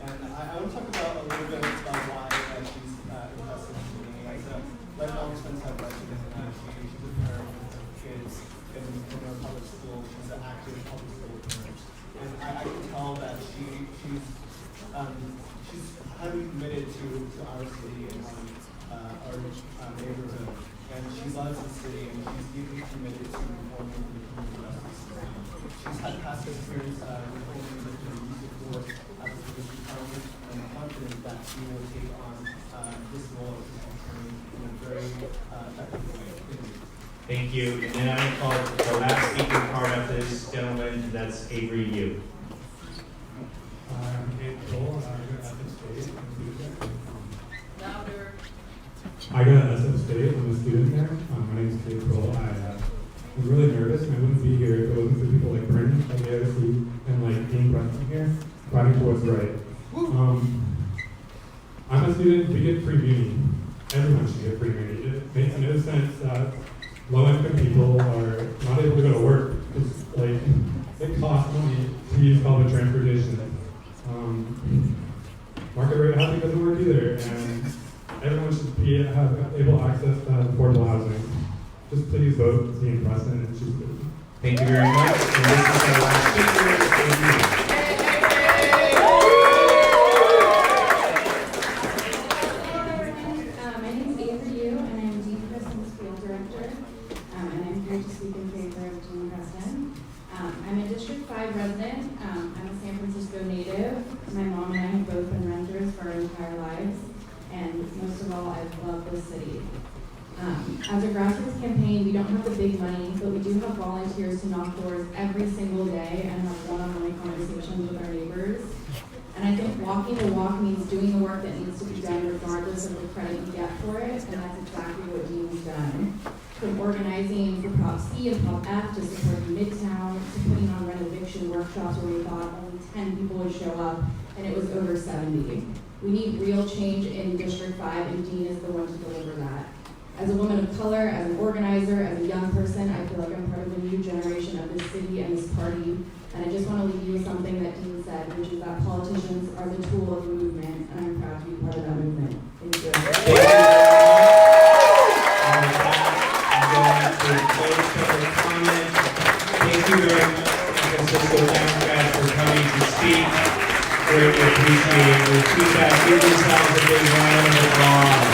and I want to talk about a little bit about why she's interested in me. As a lifelong Sunset resident, she's a parent with kids in her public school. She's an active public school parent, and I can tell that she's highly committed to our city and our neighborhood, and she loves the city, and she's deeply committed to reforming the criminal justice system. She's had past experience reforming the community before as a district attorney, and I'm confident that she will take on this role as district attorney in a very effective way. Thank you. And then I'm going to call the last speaker part of this gentleman, that's Avery Yu. I'm Kate Cole, and I go to SF State. I go to SF State. I'm a student there. My name is Kate Cole. I'm really nervous, and I wouldn't be here if it wasn't for people like Brandon at the AOC and like Dean Preston here, fighting for what's right. I'm a student. We get free uni. Everyone should get free uni. It makes no sense that low-income people are not able to go to work because, like, it costs money to use public transportation. Market rate housing doesn't work either, and everyone should be able to access affordable housing. Just please vote Dean Preston and choose good. Thank you very much. And this is our last speaker. My name is Avery Yu, and I am Dean Preston's field entire lives, and most of all, I love this city. As a grassroots campaign, we don't have the big money, but we do have volunteers to knock doors every single day and have one-on-one conversations with our neighbors. And I think walking the walk means doing the work that needs to be done regardless of the credit you get for it, and that's exactly what Dean's done. From organizing for Prop C and Prop F to supporting Midtown, to putting on renoviction workshops where we thought only 10 people would show up, and it was over 70. We need real change in District 5, and Dean is the one to deliver that. As a woman of color, as an organizer, as a young person, I feel like I'm part of the new generation of this city and this party. And I just want to leave you with something that Dean said, which is that politicians are the tool of the movement, and I'm proud to be part of that movement. Thank you. Thank you. I'm going to close public comment. Thank you very much, San Francisco Democrats, for coming to speak. Greatly appreciate your feedback. Give yourselves a big round of applause.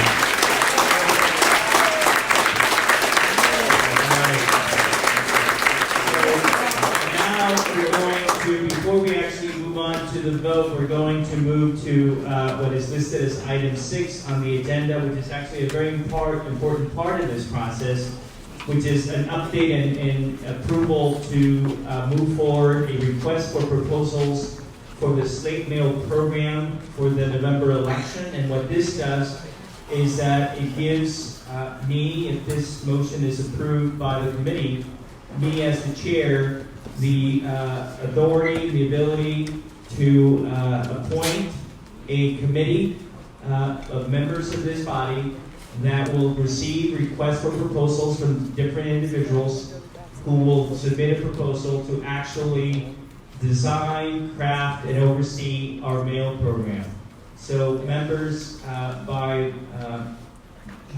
Before we actually move on to the vote, we're going to move to what is listed as item 6 on the agenda, which is actually a very important part of this process, which is an update and approval to move forward a request for proposals for the slate mail program for the November election. And what this does is that it gives me, if this motion is approved by the committee, me as the chair, the authority, the ability to appoint a committee of members of this body that will receive requests for proposals from different individuals who will submit a proposal to actually design, craft, and oversee our mail program. So members, by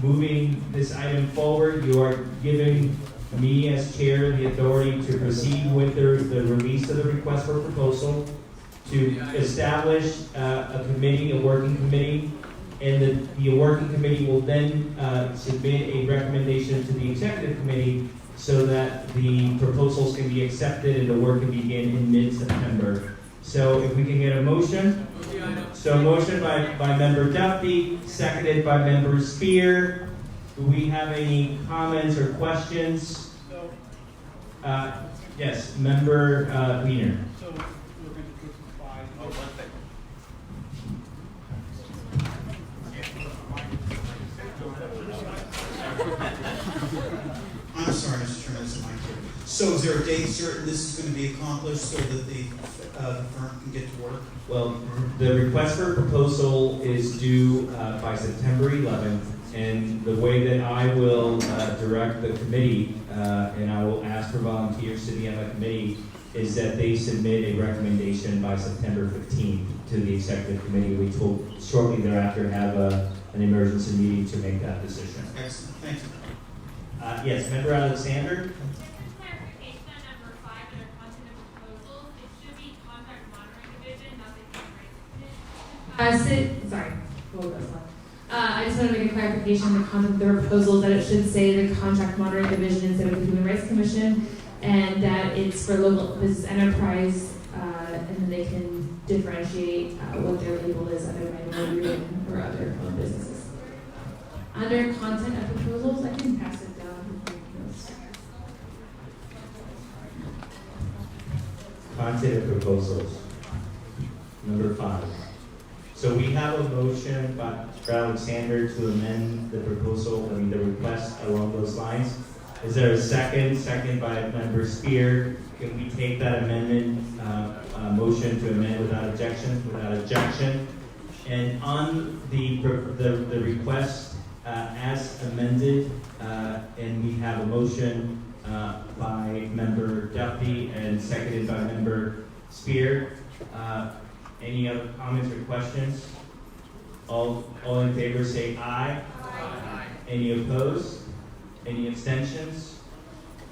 moving this item forward, you are giving me as chair the authority to proceed with the release of the request for proposal, to establish a committee, a working committee, and the working committee will then submit a recommendation to the executive committee so that the proposals can be accepted and the work can begin in mid-September. So if we can get a motion. So motion by member Duffy, seconded by member Spear. Do we have any comments or questions? Yes, member Wiener. So we're going to provide. Oh, one thing. I'm sorry, Mr. Chairman, this is Mike here. So is there a date certain this is going to be accomplished so that the firm can get to work? Well, the request for proposal is due by September 11th, and the way that I will direct the committee, and I will ask for volunteers to be on the committee, is that they submit a recommendation by September 15th to the executive committee. We will shortly thereafter have an emergency meeting to make that decision. Excellent, thank you. Yes, member Alexander? I just want to make a clarification on the content of the proposal, that it should say the Contract Monitoring Division instead of the Human Rights Commission, and that it's for local business enterprise, and then they can differentiate what their label is under minority or other businesses. Under content of proposals, I can pass it down. Content of proposals. Number 5. So we have a motion by Alexander to amend the proposal, the request along those lines. Is there a second? Second by member Spear. Can we take that amendment, motion to amend without objection? Without objection. And on the request as amended, and we have a motion by member Duffy and seconded by member Spear. Any other comments or questions? All in favor say aye. Aye. Any opposed? Any abstentions?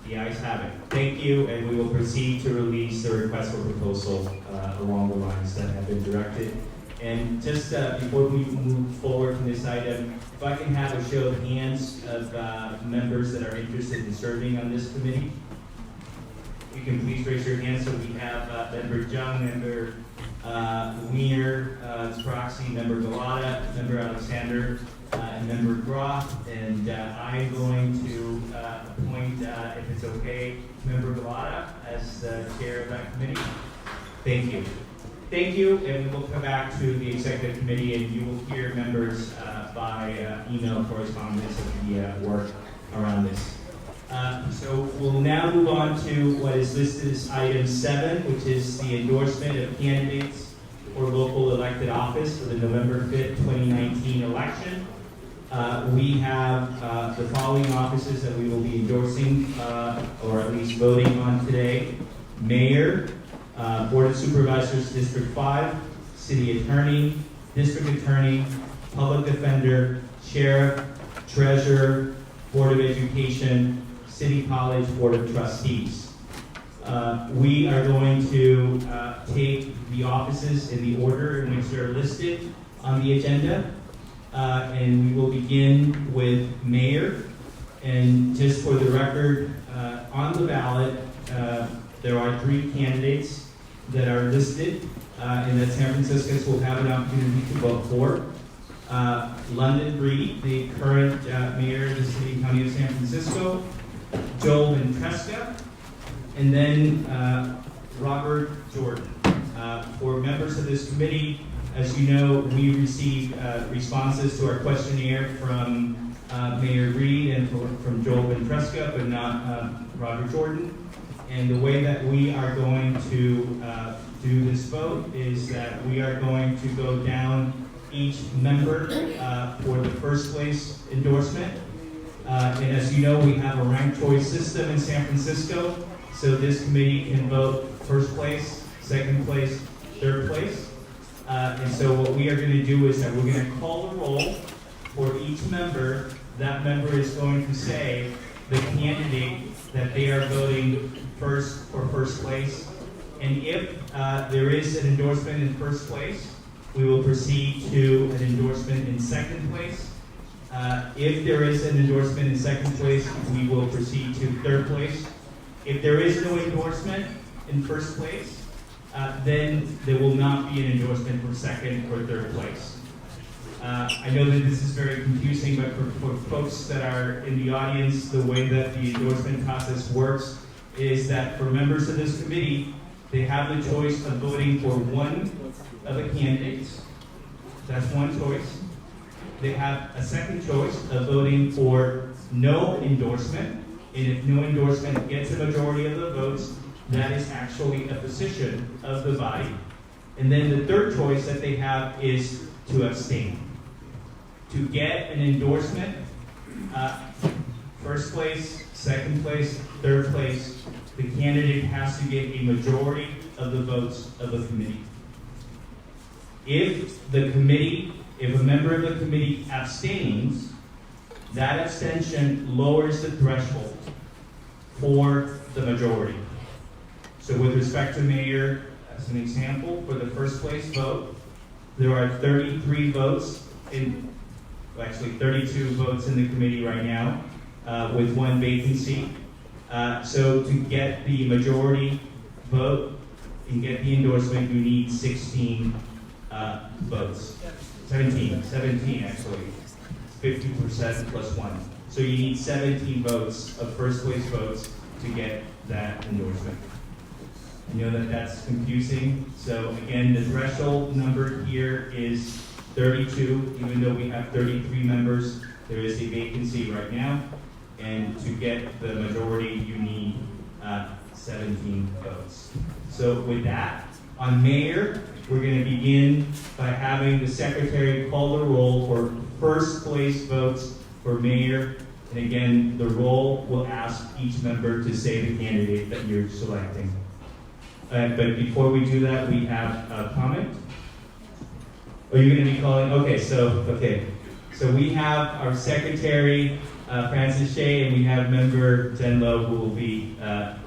The ayes have it. Thank you, and we will proceed to release the request for proposal along the lines that have been directed. And just before we move forward from this item, if I can have a show of hands of members that are interested in serving on this committee. You can please raise your hands. So we have member Jung, member Wiener, proxy, member Galata, member Alexander, and member Groff. And I'm going to appoint, if it's okay, member Galata as the chair of that committee. Thank you. Thank you, and we will come back to the executive committee, and you will hear members by email correspondence of the work around this. So we'll now move on to what is listed as item 7, which is the endorsement of candidates for local elected office for the November 5th, 2019 election. We have the following offices that we will be endorsing, or at least voting on today. Mayor, Board of Supervisors, District 5, City Attorney, District Attorney, Public Defender, Sheriff, Treasurer, Board of Education, City College Board of Trustees. We are going to take the offices in the order in which they're listed on the agenda. And we will begin with Mayor. And just for the record, on the ballot, there are 3 candidates that are listed and that San Franciscans will have an opportunity to vote for. London Breed, the current mayor of the city and county of San Francisco, Joel Ventresca, and then Robert Jordan. For members of this committee, as you know, we received responses to our questionnaire from Mayor Reed and from Joel Ventresca, but not Robert Jordan. And the way that we are going to do this vote is that we are going to go down each member for the first place endorsement. And as you know, we have a ranked choice system in San Francisco, so this committee can vote first place, second place, third place. And so what we are going to do is that we're going to call a roll for each member. That member is going to say the candidate that they are voting first for first place. And if there is an endorsement in first place, we will proceed to an endorsement in second place. If there is an endorsement in second place, we will proceed to third place. If there is no endorsement in first place, then there will not be an endorsement for second or third place. I know that this is very confusing, but for folks that are in the audience, the way that the endorsement process works is that for members of this committee, they have the choice of voting for one of the candidates. That's one choice. They have a second choice of voting for no endorsement, and if no endorsement gets a majority of the votes, that is actually a position of the body. And then the third choice that they have is to abstain. To get an endorsement, first place, second place, third place, the candidate has to get a majority of the votes of the committee. If a member of the committee abstains, that abstention lowers the threshold for the majority. So with respect to mayor, as an example, for the first place vote, there are 33 votes actually 32 votes in the committee right now, with 1 vacancy. So to get the majority vote and get the endorsement, you need 16 votes. 17 actually. 50% plus 1. So you need 17 votes of first place votes to get that endorsement. I know that that's confusing. So again, the threshold number here is 32, even though we have 33 members, there is a vacancy right now. And to get the majority, you need 17 votes. So with that, on mayor, we're going to begin by having the secretary call the roll for first place votes for mayor. And again, the roll will ask each member to say the candidate that you're selecting. But before we do that, we have a comment. Are you going to be calling? Okay, so we have our secretary, Francis Shea, and we have member Jen Lowe who will be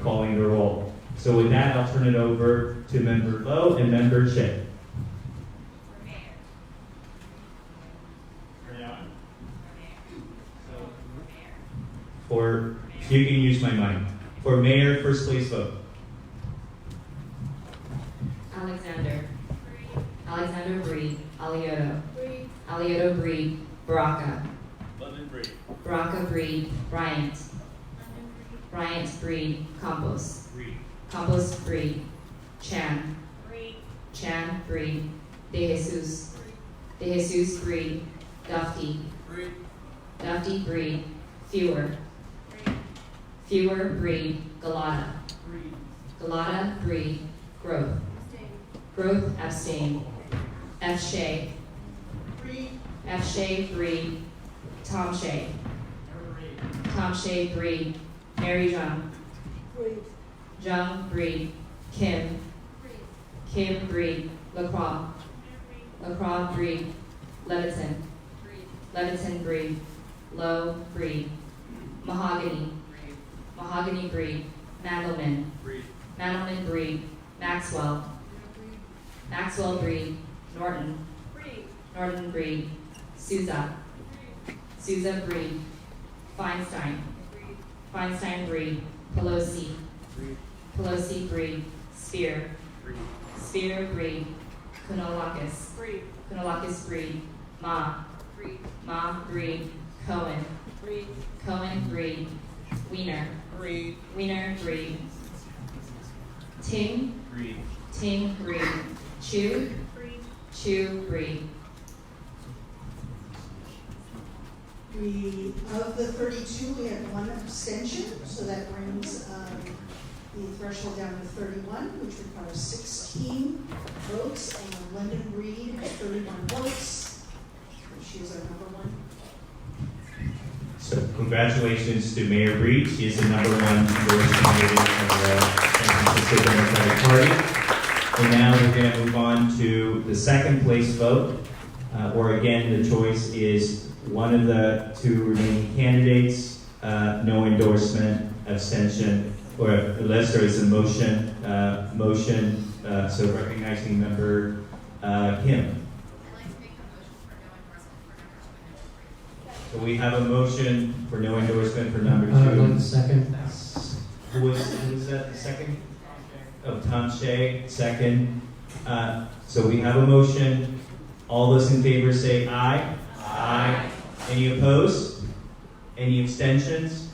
calling the roll. So with that, I'll turn it over to member Lowe and member Shea. For, you can use my mic. For mayor, first place vote. Alexander. Alioto. Alioto Bree, Baraka. London Bree. Baraka Bree, Bryant. Bryant Bree, Campos. Bree. Campos Bree, Chan. Bree. Chan Bree, De Jesus. De Jesus Bree, Dufty. Bree. Dufty Bree, Fewer. Fewer Bree, Galata. Galata Bree, Growth. Growth abstain. F Shay. F Shay Bree, Tom Shay. Tom Shay Bree, Mary Jung. Jung Bree, Kim. Kim Bree, LaCroix. LaCroix Bree, Leviton. Leviton Bree, Low Bree, Mahogany. Mahogany Bree, Mandelman. Mandelman Bree, Maxwell. Maxwell Bree, Norton. Norton Bree, Souza. Souza Bree, Feinstein. Feinstein Bree, Pelosi. Pelosi Bree, Spear. Spear Bree, Kunolakis. Kunolakis Bree, Ma. Ma Bree, Cohen. Cohen Bree, Wiener. Wiener Bree, Ting. Ting Bree, Chu. Chu Bree. Of the 32, we had one abstention, so that brings the threshold down to 31, which requires 16 votes, and London Breed has 31 votes. She is our number one. So congratulations to Mayor Breed. She is the #1 endorsed candidate of the San Francisco Democratic Party. And now we're going to move on to the second place vote, where again the choice is one of the two remaining candidates, no endorsement, abstention, or unless there is a motion, so recognizing member Kim. So we have a motion for no endorsement for number 2. 1 second. Who was that, the second? Oh, Tom Shea, second. So we have a motion. All those in favor say aye. Aye. Any opposed? Any abstentions?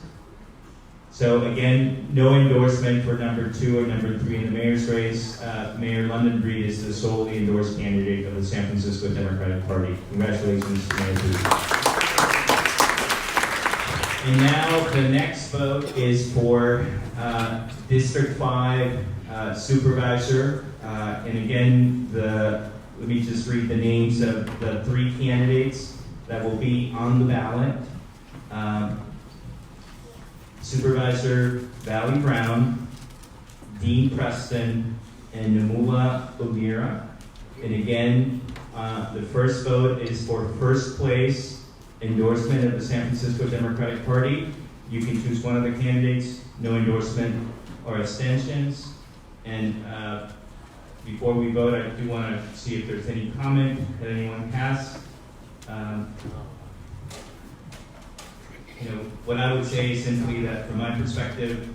So again, no endorsement for number 2 or number 3 in the mayor's race. Mayor London Breed is the solely endorsed candidate of the San Francisco Democratic Party. Congratulations to Mayor Breed. And now the next vote is for District 5 Supervisor. And again, let me just read the names of the 3 candidates that will be on the ballot. Supervisor Valley Brown, Dean Preston, and Namula Umira. And again, the first vote is for first place endorsement of the San Francisco Democratic Party. You can choose one of the candidates, no endorsement or abstentions. And before we vote, I do want to see if there's any comment that anyone has. What I would say is simply that from my perspective,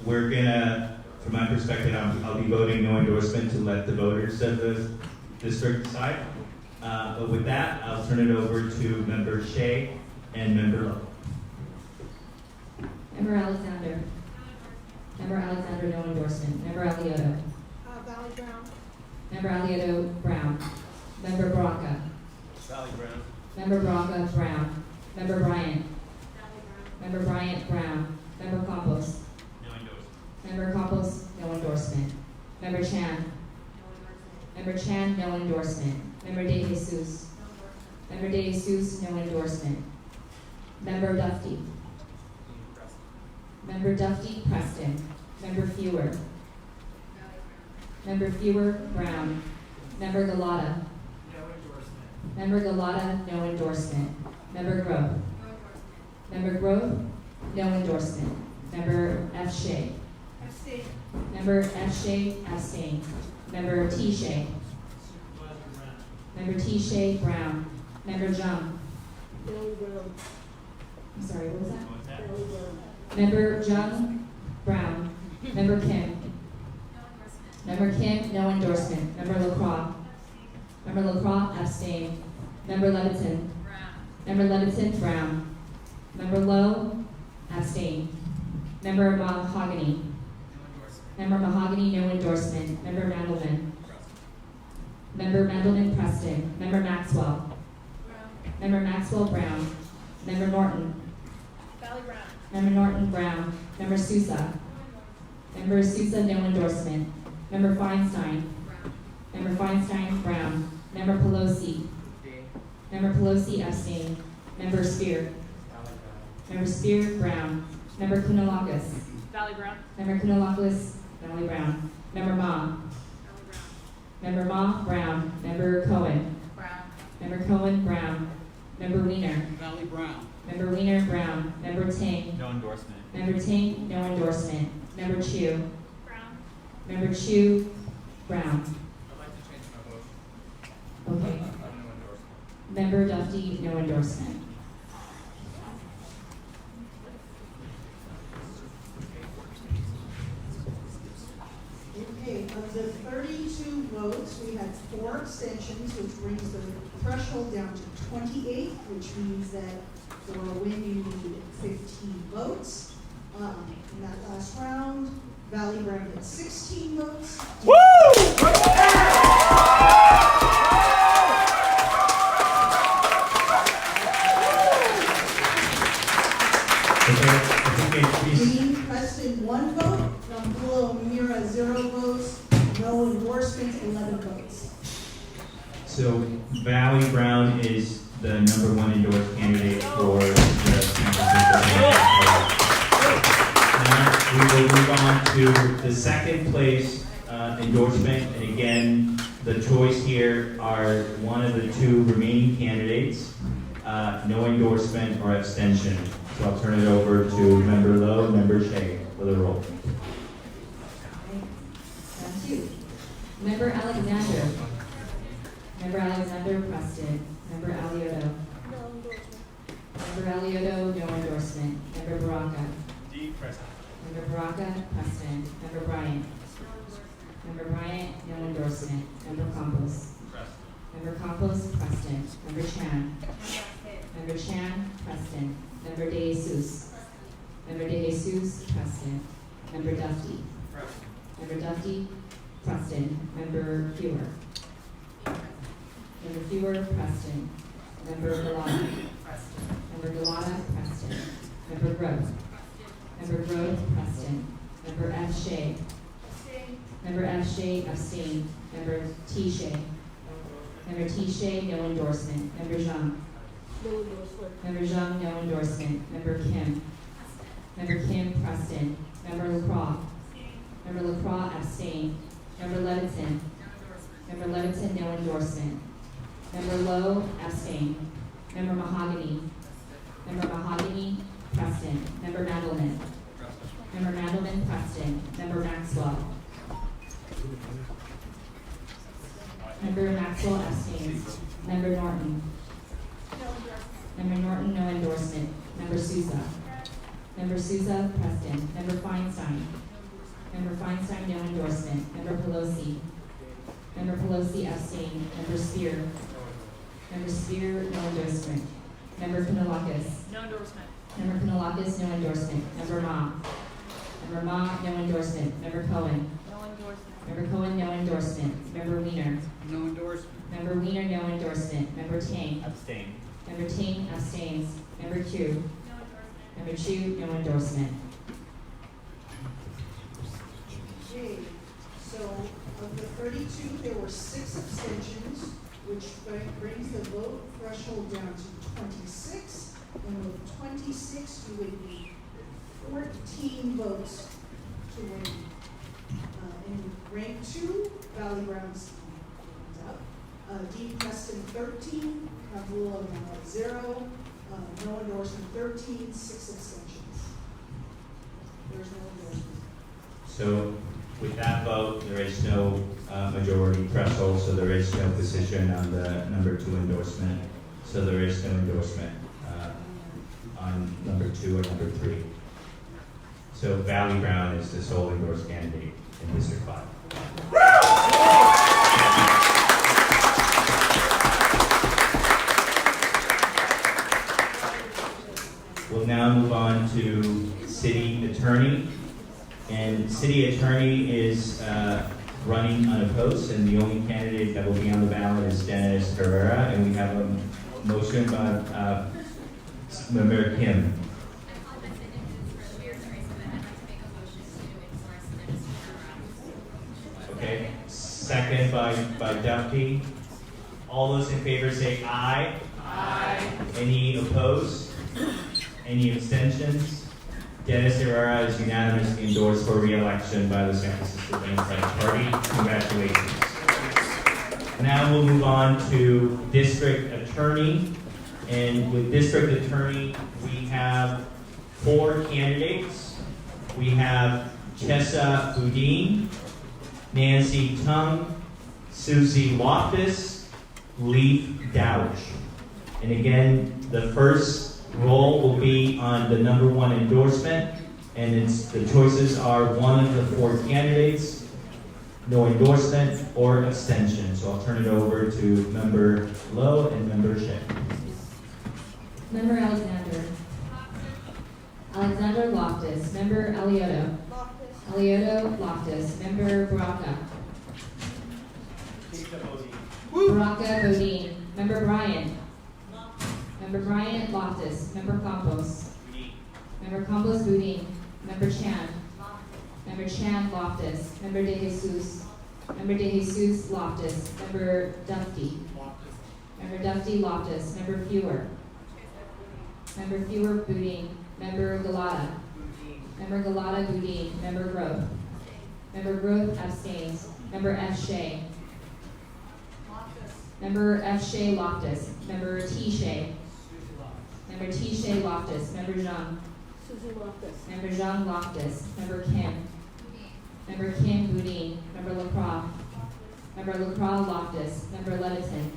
we're gonna, from my perspective, I'll be voting no endorsement to let the voters of the district decide. But with that, I'll turn it over to Member Shea and Member Lowe. Member Alexander. Member Alexander, no endorsement. Member Alioto. Valley Brown. Member Alioto, Brown. Member Braca. Valley Brown. Member Braca, Brown. Member Bryant. Member Bryant, Brown. Member Campos. No endorsement. Member Campos, no endorsement. Member Chan. Member Chan, no endorsement. Member De Jesus. Member De Jesus, no endorsement. Member Dufty. Member Dufty, Preston. Member Fewer. Member Fewer, Brown. Member Galata. No endorsement. Member Galata, no endorsement. Member Grove. Member Grove, no endorsement. Member F. Shea. Abstain. Member F. Shea, abstain. Member T. Shea. Member T. Shea, Brown. Member Jung. I'm sorry, what was that? Member Jung, Brown. Member Kim. Member Kim, no endorsement. Member LaCroix. Member LaCroix, abstain. Member Leviton. Member Leviton, Brown. Member Lowe, abstain. Member Mahogany. Member Mahogany, no endorsement. Member Mandelman. Member Mandelman, Preston. Member Maxwell. Member Maxwell, Brown. Member Norton. Member Norton, Brown. Member Sousa. Member Sousa, no endorsement. Member Feinstein. Member Feinstein, Brown. Member Pelosi. Member Pelosi, abstain. Member Spear. Member Spear, Brown. Member Kounalakis. Valley Brown. Member Kounalakis, Valley Brown. Member Ma. Member Ma, Brown. Member Cohen. Member Cohen, Brown. Member Weiner. Valley Brown. Member Weiner, Brown. Member Ting. No endorsement. Member Ting, no endorsement. Member Chu. Member Chu, Brown. I'd like to change my vote. Okay. No endorsement. Member Duffy, no endorsement. Okay, of the 32 votes, we had 4 abstentions, which brings the threshold down to 28, which means that for a win, you need 15 votes. In that last round, Valley Brown had 16 votes. Dean Preston, 1 vote. Rambulo Mira, 0 votes. No endorsement, 11 votes. So Valley Brown is the #1 endorsed candidate for the San Francisco. Now we will move on to the second place endorsement, and again, the choice here are one of the 2 remaining candidates, no endorsement or abstention. So I'll turn it over to Member Lowe, Member Shea for the roll. Round 2. Member Alexander. Member Alexander, Preston. Member Alioto. Member Alioto, no endorsement. Member Baraka. D. Preston. Member Baraka, Preston. Member Bryant. Member Bryant, no endorsement. Member Campos. Member Campos, Preston. Member Chan. Member Chan, Preston. Member De Jesus. Member De Jesus, Preston. Member Duffy. Member Duffy, Preston. Member Fewer. Member Fewer, Preston. Member Galata. Member Galata, Preston. Member Groth. Member Groth, Preston. Member F. Shea. Member F. Shea, abstain. Member T. Shea. Member T. Shea, no endorsement. Member Zhang. Member Zhang, no endorsement. Member Kim. Member Kim, Preston. Member LaCroix. Member LaCroix, abstain. Member Leviton. Member Leviton, no endorsement. Member Lowe, abstain. Member Mahogany. Member Mahogany, Preston. Member Mandelman. Member Mandelman, Preston. Member Maxwell. Member Maxwell, abstains. Member Norton. Member Norton, no endorsement. Member Sousa. Member Sousa, Preston. Member Feinstein. Member Feinstein, no endorsement. Member Pelosi. Member Pelosi, abstain. Member Spear. Member Spear, no endorsement. Member Kounalakis. No endorsement. Member Kounalakis, no endorsement. Member Ma. Member Ma, no endorsement. Member Cohen. No endorsement. Member Cohen, no endorsement. Member Weiner. No endorsement. Member Weiner, no endorsement. Member Ting. Abstain. Member Ting, abstains. Member Chu. Member Chu, no endorsement. Okay, so of the 32, there were 6 abstentions, which brings the vote threshold down to 26. And with 26, you would need 14 votes to win. In rank 2, Valley Brown's up. Dean Preston 13, Rambulo 0, no endorsement 13, 6 abstentions. There's no endorsement. So with that vote, there is no majority threshold, so there is no position on the #2 endorsement. So there is no endorsement on #2 or #3. So Valley Brown is the sole endorsed candidate in District 5. attorney. And city attorney is running unopposed, and the only candidate that will be on the ballot is Dennis Herrera, and we have a motion by Member Kim. Okay, second by Duffy. All those in favor say aye. Aye. Any opposed? Any abstentions? Dennis Herrera is unanimously endorsed for re-election by the San Francisco Democratic Party. Congratulations. Now we'll move on to district attorney. And with district attorney, we have 4 candidates. We have Chesa Boudin, Nancy Tung, Susie Loftus, Leaf Douch. And again, the first roll will be on the number 1 endorsement, and the choices are one of the 4 candidates, no endorsement or abstention. So I'll turn it over to Member Lowe and Member Shea. Member Alexander. Alexander Loftus. Member Alioto. Alioto Loftus. Member Baraka. Baraka Bodine. Member Bryan. Member Bryant Loftus. Member Campos. Member Campos Boudin. Member Chan. Member Chan Loftus. Member De Jesus. Member De Jesus Loftus. Member Dufty. Member Dufty Loftus. Member Fewer. Member Fewer Boudin. Member Galata. Member Galata Boudin. Member Grove. Member Grove abstains. Member F. Shea. Member F. Shea Loftus. Member T. Shea. Member T. Shea Loftus. Member Zhang. Member Zhang Loftus. Member Kim. Member Kim Boudin. Member LaCroix. Member LaCroix Loftus. Member Leviton.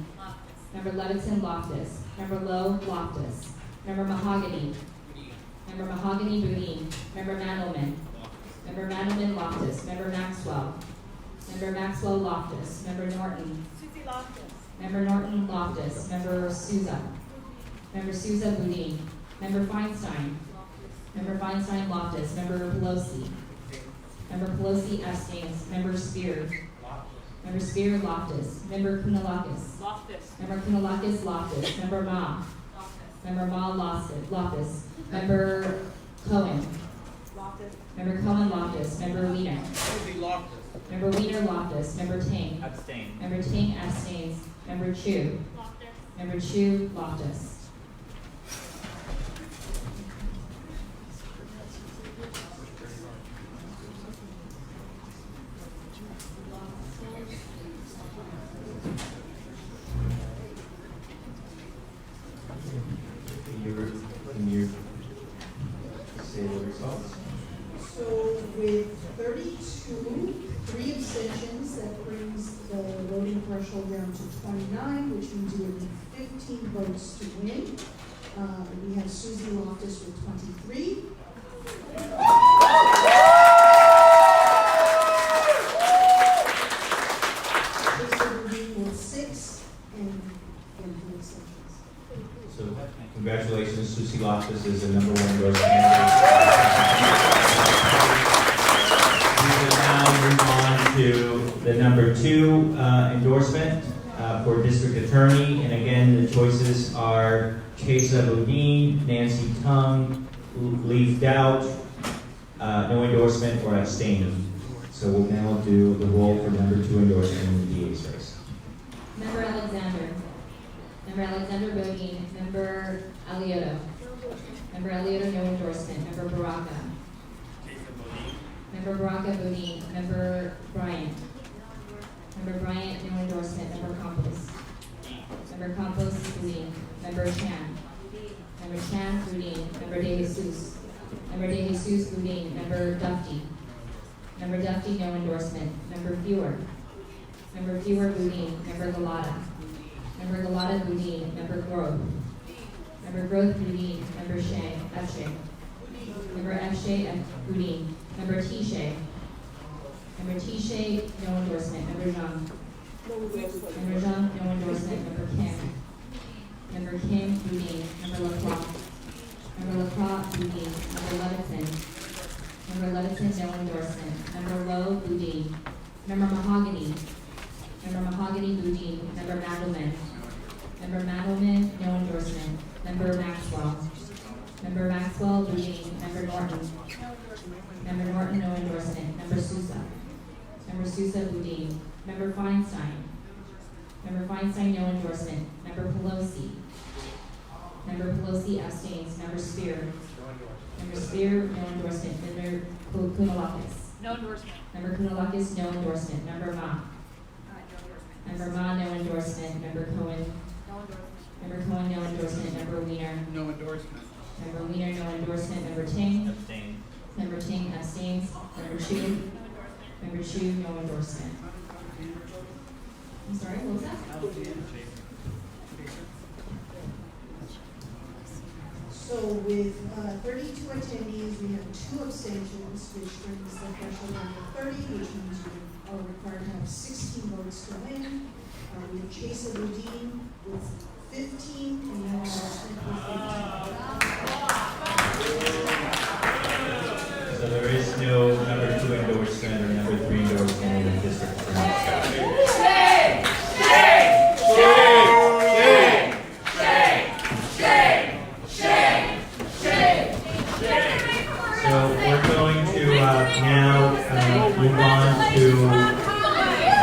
Member Leviton Loftus. Member Lowe Loftus. Member Mahogany. Member Mahogany Boudin. Member Mandelman. Member Mandelman Loftus. Member Maxwell. Member Maxwell Loftus. Member Norton. Member Norton Loftus. Member Souza. Member Souza Boudin. Member Feinstein. Member Feinstein Loftus. Member Pelosi. Member Pelosi abstains. Member Spear. Member Spear Loftus. Member Kunalakis. Member Kunalakis Loftus. Member Ma. Member Ma Loftus. Member Cohen. Member Cohen Loftus. Member Wiener. Member Wiener Loftus. Member Ting. Abstain. Member Ting abstains. Member Chu. Member Chu Loftus. Can you say the results? So with 32, 3 abstentions, that brings the voting threshold down to 29, which means you would need 15 votes to win. We have Susie Loftus with 23. With 6 and 3 abstentions. So congratulations, Susie Loftus is the number 1 endorsed candidate. We will now move on to the number 2 endorsement for district attorney. And again, the choices are Chesa Boudin, Nancy Tung, Leaf Doubt, no endorsement or abstaining. So we'll now do the roll for number 2 endorsement in the DA's race. Member Alexander. Member Alexander Boudin. Member Alioto. Member Alioto, no endorsement. Member Baraka. Member Baraka Boudin. Member Bryant. Member Bryant, no endorsement. Member Campos. Member Campos Boudin. Member Chan. Member Chan Boudin. Member De Jesus. Member De Jesus Boudin. Member Dufty. Member Dufty, no endorsement. Member Fewer. Member Fewer Boudin. Member Galata. Member Galata Boudin. Member Grove. Member Grove Boudin. Member Shea. F. Shea. Member F. Shea F. Boudin. Member T. Shea. Member T. Shea, no endorsement. Member Zhang. Member Zhang, no endorsement. Member Kim. Member Kim Boudin. Member LaCroix. Member LaCroix Boudin. Member Leviton. Boudin. Member Madelman. Member Madelman, no endorsement. Member Maxwell. Member Maxwell, Boudin. Member Norton. Member Norton, no endorsement. Member Sousa. Member Sousa, Boudin. Member Feinstein. Member Feinstein, no endorsement. Member Pelosi. Member Pelosi abstains. Member Spear. Member Spear, no endorsement. Member Kounalakis. No endorsement. Member Kounalakis, no endorsement. Member Ma. Member Ma, no endorsement. Member Cohen. No endorsement. Member Cohen, no endorsement. Member Weiner. No endorsement. Member Weiner, no endorsement. Member Ting. Abstain. Member Ting abstains. Member Chu. Member Chu, no endorsement. I'm sorry, what was that? So with 32 attendees, we have 2 abstentions, which brings the threshold down to 30, which means we are required to have 16 votes to win. We have Chesa Boudin with 15, and no endorsement with 15. So there is no number 2 endorsement or number 3 endorsement in the district. So we're going to now move on to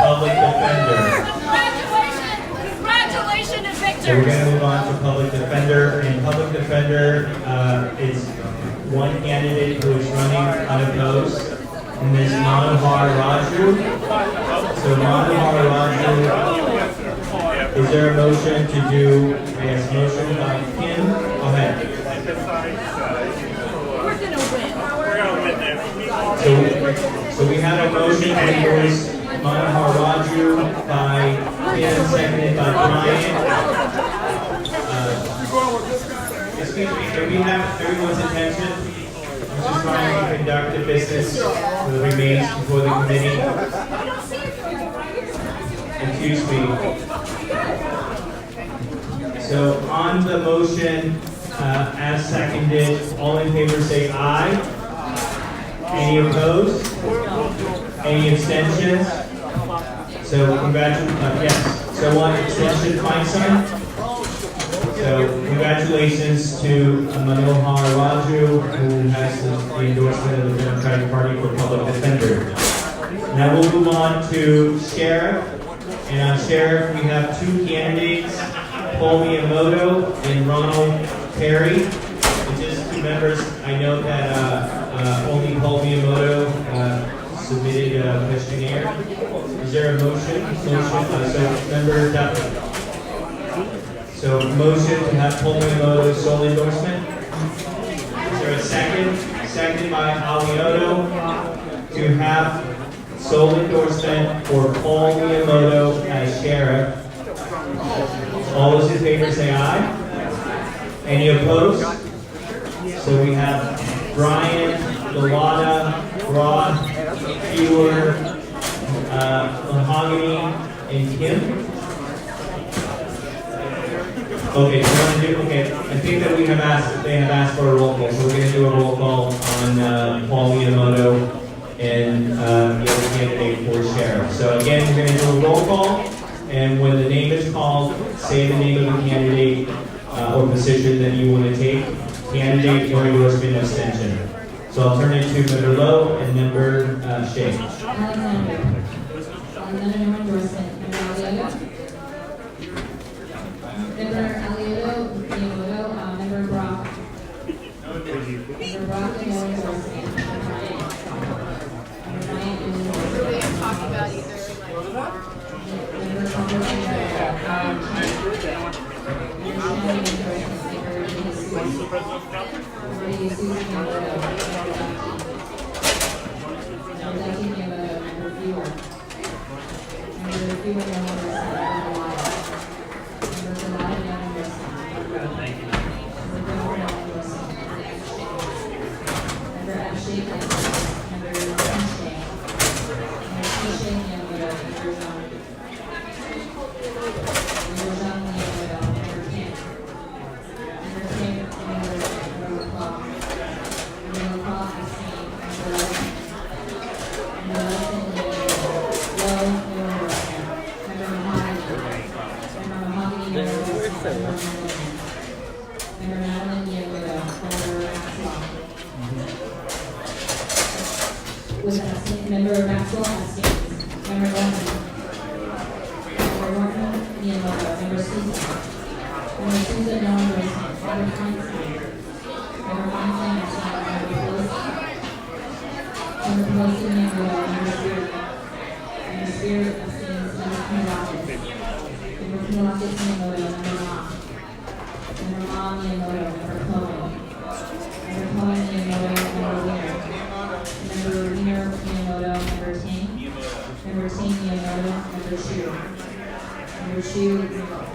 public defender. Congratulations, victors! So we're going to move on to public defender, and public defender is one candidate who is running unopposed, and Ms. Manohar Raju. So Manohar Raju, is there a motion to do, yes, motion by Kim? Go ahead. We're gonna win. So we have a motion to endorse Manohar Raju by Kim, seconded by Brian. Excuse me, can we have everyone's attention? I'm just trying to conduct the business that remains before the committee. Excuse me. So on the motion, as seconded, all in favor say aye. Any opposed? Any abstentions? So congratulations, yes. So one abstention, Feinstein? So congratulations to Manohar Raju, who has the endorsement of the Democratic Party for Public Defender. Now we'll move on to Sheriff. And on Sheriff, we have 2 candidates, Paul Miyamoto and Ronald Perry. And just 2 members, I know that only Paul Miyamoto submitted a questionnaire. Is there a motion? So member Duffy. So motion to have Paul Miyamoto's sole endorsement. Is there a second? Second by Alioto to have sole endorsement for Paul Miyamoto as sheriff. All those in favor say aye. Any opposed? So we have Brian, Galata, Rod, Fewer, Mahogany, and Kim. Okay, so we're gonna do, okay, I think that they have asked for a roll call, so we're gonna do a roll call on Paul Miyamoto and the other candidate for sheriff. So again, we're gonna do a roll call, and when the name is called, say the name of the candidate or position that you want to take, candidate or endorsement abstention. So I'll turn it to member Lowe and member Shea. Alexander. Alexander, no endorsement. Member Alioto. Member Alioto, Miyamoto, member Brock. Member Brock, no endorsement. Member Bryant, no endorsement. Really talking about either Member Member Madeline Miyamoto, Member Maxwell. With abstain, Member Maxwell abstains. Member Norton. Member Norton Miyamoto, Member Souza. Member Souza, no endorsement. Member Feinstein. Member Feinstein abstains. Member Pelosi. Member Pelosi Miyamoto, Member Spear. Member Spear abstains. Member Pinelakis. Member Pinelakis Miyamoto, Member Ma. Member Ma Miyamoto, Member Cohen. Member Cohen Miyamoto, Member Wiener. Member Wiener Miyamoto, Member Ting. Member Ting Miyamoto, Member Chu. Member Chu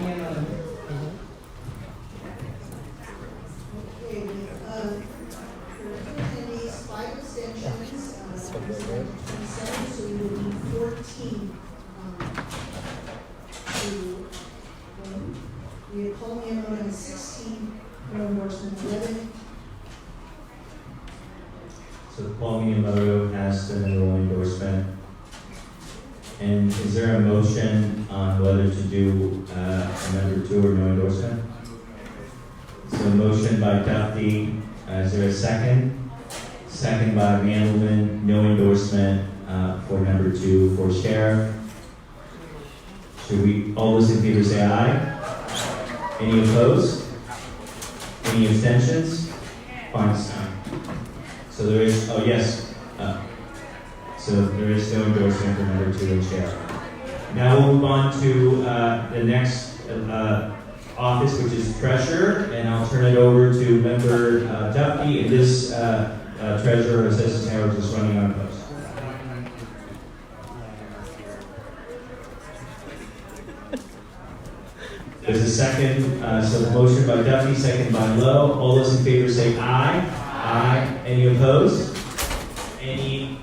Miyamoto. Okay, for attendees, 5 abstentions, 27, so we will need 14 to vote. We have Paul Miyamoto has 16, no endorsement 11. So Paul Miyamoto has the no endorsement. And is there a motion on whether to do number 2 or no endorsement? So a motion by Duffy, is there a second? Second by Mandelman, no endorsement for number 2 for sheriff. Should we, all those in favor say aye? Any opposed? Any abstentions? Feinstein. So there is, oh yes, so there is no endorsement for number 2 and chair. Now we'll move on to the next office, which is treasurer, and I'll turn it over to member Duffy, and this treasurer assistant Howard is running on post. There's a second, so the motion by Duffy, second by Lowe. All those in favor say aye. Aye. Any opposed? Any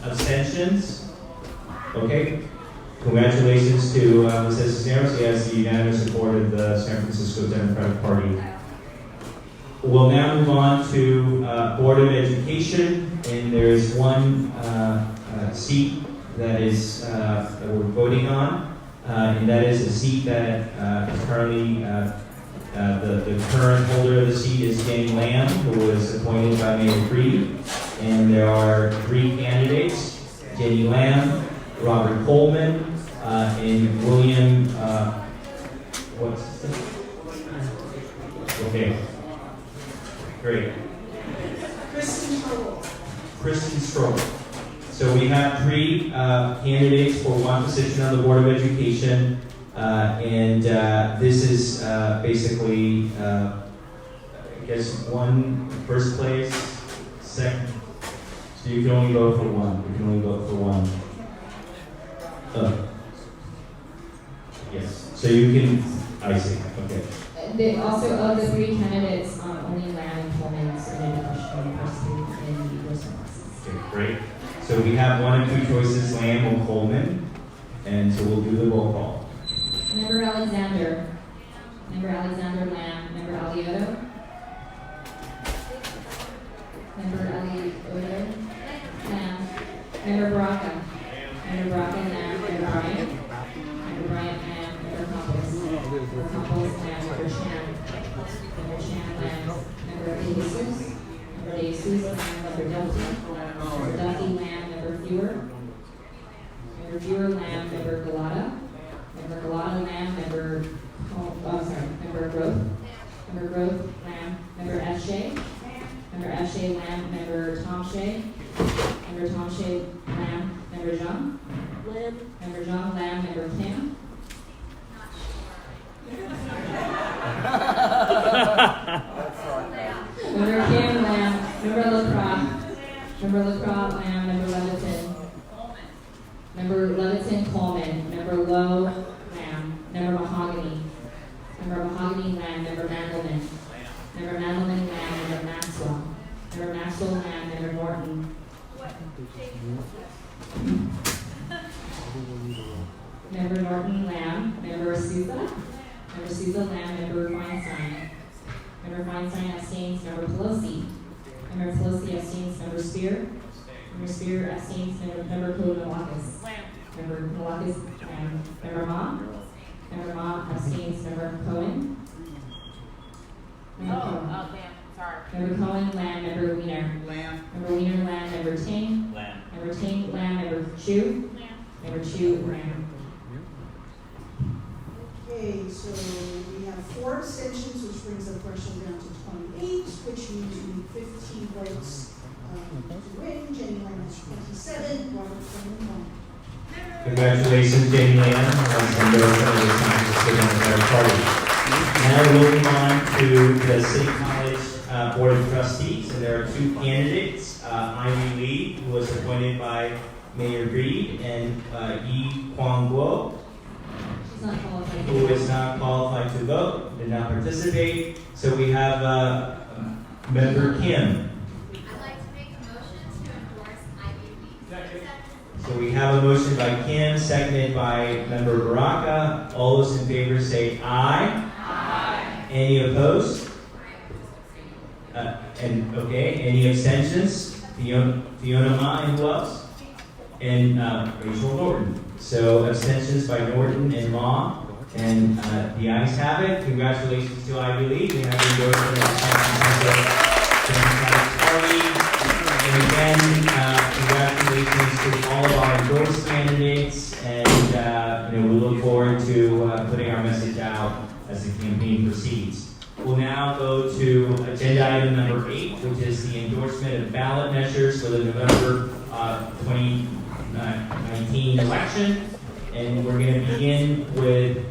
abstentions? Okay. Congratulations to Mrs. Cisneros. He has the unanimous support of the San Francisco Democratic Party. We'll now move on to Board of Education, and there is one seat that is that we're voting on, and that is a seat that is currently the current holder of the seat is Jenny Lamb, who was appointed by Mayor Freed, and there are 3 candidates: Jenny Lamb, Robert Coleman, and William. What's his name? Okay. Great. Kristen Stroll. So we have 3 candidates for one position on the Board of Education, and this is basically, I guess, one first place, second. So you can only vote for one. You can only vote for one. Yes. So you can. I see. Okay. They also, of the 3 candidates, only Lamb and Coleman submitted a question in the first 3 in the responses. Okay, great. So we have 1 and 2 choices, Lamb or Coleman, and so we'll do the roll call. Member Alexander. Member Alexander Lamb. Member Alioto. Member Alioto Lamb. Member Baraka. Member Baraka Lamb. Member Bryant. Member Bryant Lamb. Member Campos. Member Campos Lamb. Member Chan. Member Chan Lamb. Member De Jesus. Member De Jesus Lamb. Member Duffy. Member Duffy Lamb. Member Fewer. Member Fewer Lamb. Member Galata. Member Galata Lamb. Member Member Growth. Member Growth Lamb. Member F. Shea. Member F. Shea Lamb. Member Tom Shea. Member Tom Shea Lamb. Member Jean. Lamb. Member Jean Lamb. Member Kim. Member Kim Lamb. Member LaCroix. Member LaCroix Lamb. Member Leviton. Member Leviton Coleman. Member Lowe Lamb. Member Mahogany. Member Mahogany Lamb. Member Mandelman. Member Mandelman Lamb. Member Maxwell. Member Maxwell Lamb. Member Norton. Member Norton Lamb. Member Souza. Member Souza Lamb. Member Feinstein. Member Feinstein abstains. Member Pelosi. Member Pelosi abstains. Member Spear. Member Spear abstains. Member Koulakis. Member Koulakis Lamb. Member Ma. Member Ma abstains. Member Cohen. Member Cohen, Lamb, Member Weiner. Lamb. Member Weiner, Lamb, Member Ting. Lamb. Member Ting, Lamb, Member Chu. Member Chu, Lamb. Okay, so we have 4 abstentions, which brings the threshold down to 28, which means we need 15 votes to win. Jenny Lamb has 27, Robert Cohen 1. Congratulations, Jenny Lamb, on endorsement of the San Francisco Democratic Party. Now we'll move on to the City College Board of Trustees, and there are 2 candidates, Ivy Lee, who was appointed by Mayor Reed, and Yi Kwang Guo, She's not qualified. who is not qualified to vote, did not participate. So we have Member Kim. I'd like to make a motion to endorse Ivy Lee. So we have a motion by Kim, seconded by Member Baraka. All those in favor say aye. Aye. Any opposed? Any abstentions? Fiona Ma, and who else? And Rachel Norton. So abstentions by Norton and Ma, and the ayes have it. Congratulations to Ivy League. We have the endorsement of the San Francisco Democratic Party. And again, congratulations to all of our endorsed candidates, and we look forward to putting our message out as the campaign proceeds. We'll now go to agenda item number 8, which is the endorsement of ballot measures for the November 2019 election. And we're going to begin with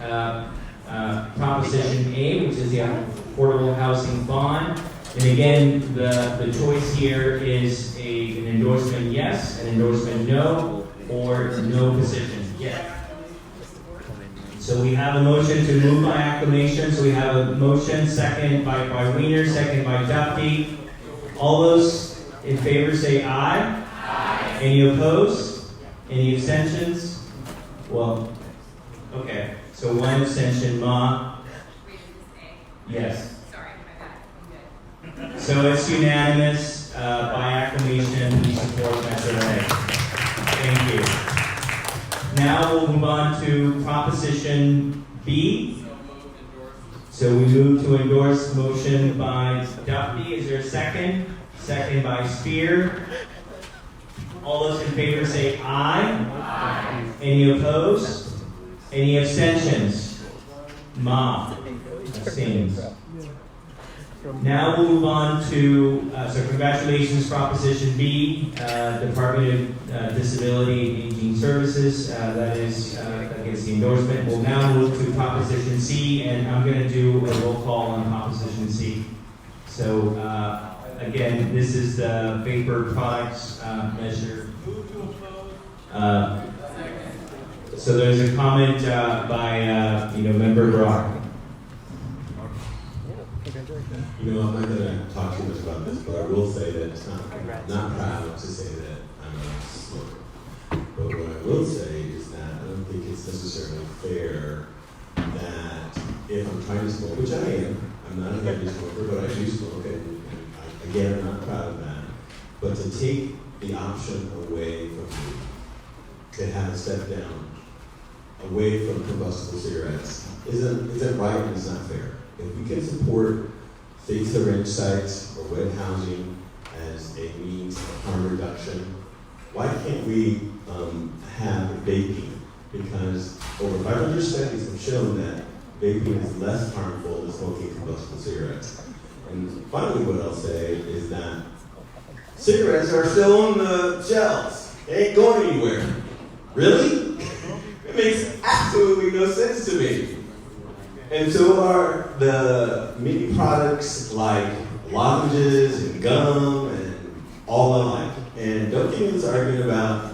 Proposition A, which is the Affordable Housing Bond. And again, the choice here is an endorsement yes, an endorsement no, or no position yes. So we have a motion to move by acclamation. So we have a motion, second by Weiner, second by Duffy. All those in favor say aye. Aye. Any opposed? Any abstentions? Well, okay. So 1 abstention, Ma. Yes. Sorry, my bad. I'm good. So it's unanimous by acclamation. We support Measure A. Thank you. Now we'll move on to Proposition B. So we move to endorse motion by Duffy. Is there a second? Second by Spear. All those in favor say aye. Aye. Any opposed? Any abstentions? Ma abstains. Now we'll move on to, so congratulations, Proposition B, Department of Disability and Aging Services. That gets the endorsement. We'll now move to Proposition C, and I'm going to do a roll call on Proposition C. So again, this is the vapor products measure. So there's a comment by Member Brock. I'm not going to talk too much about this, but I will say that it's not proud to say that I'm a smoker. But what I will say is that I don't think it's necessarily fair that if I'm trying to smoke, which I am, I'm not a heavy smoker, but I do smoke, and again, I'm not proud of that. But to take the option away from me, to have a step down, away from combustible cigarettes, isn't right and it's not fair. If we can support fixed syringe sites or wet housing as a means of harm reduction, why can't we have vaping? Because over 500 studies have shown that vaping is less harmful than smoking combustible cigarettes. And finally, what I'll say is that cigarettes are still on the shelves. They ain't going anywhere. Really? It makes absolutely no sense to me. And so are the many products like lozenges and gum and all alike. And don't get into this argument about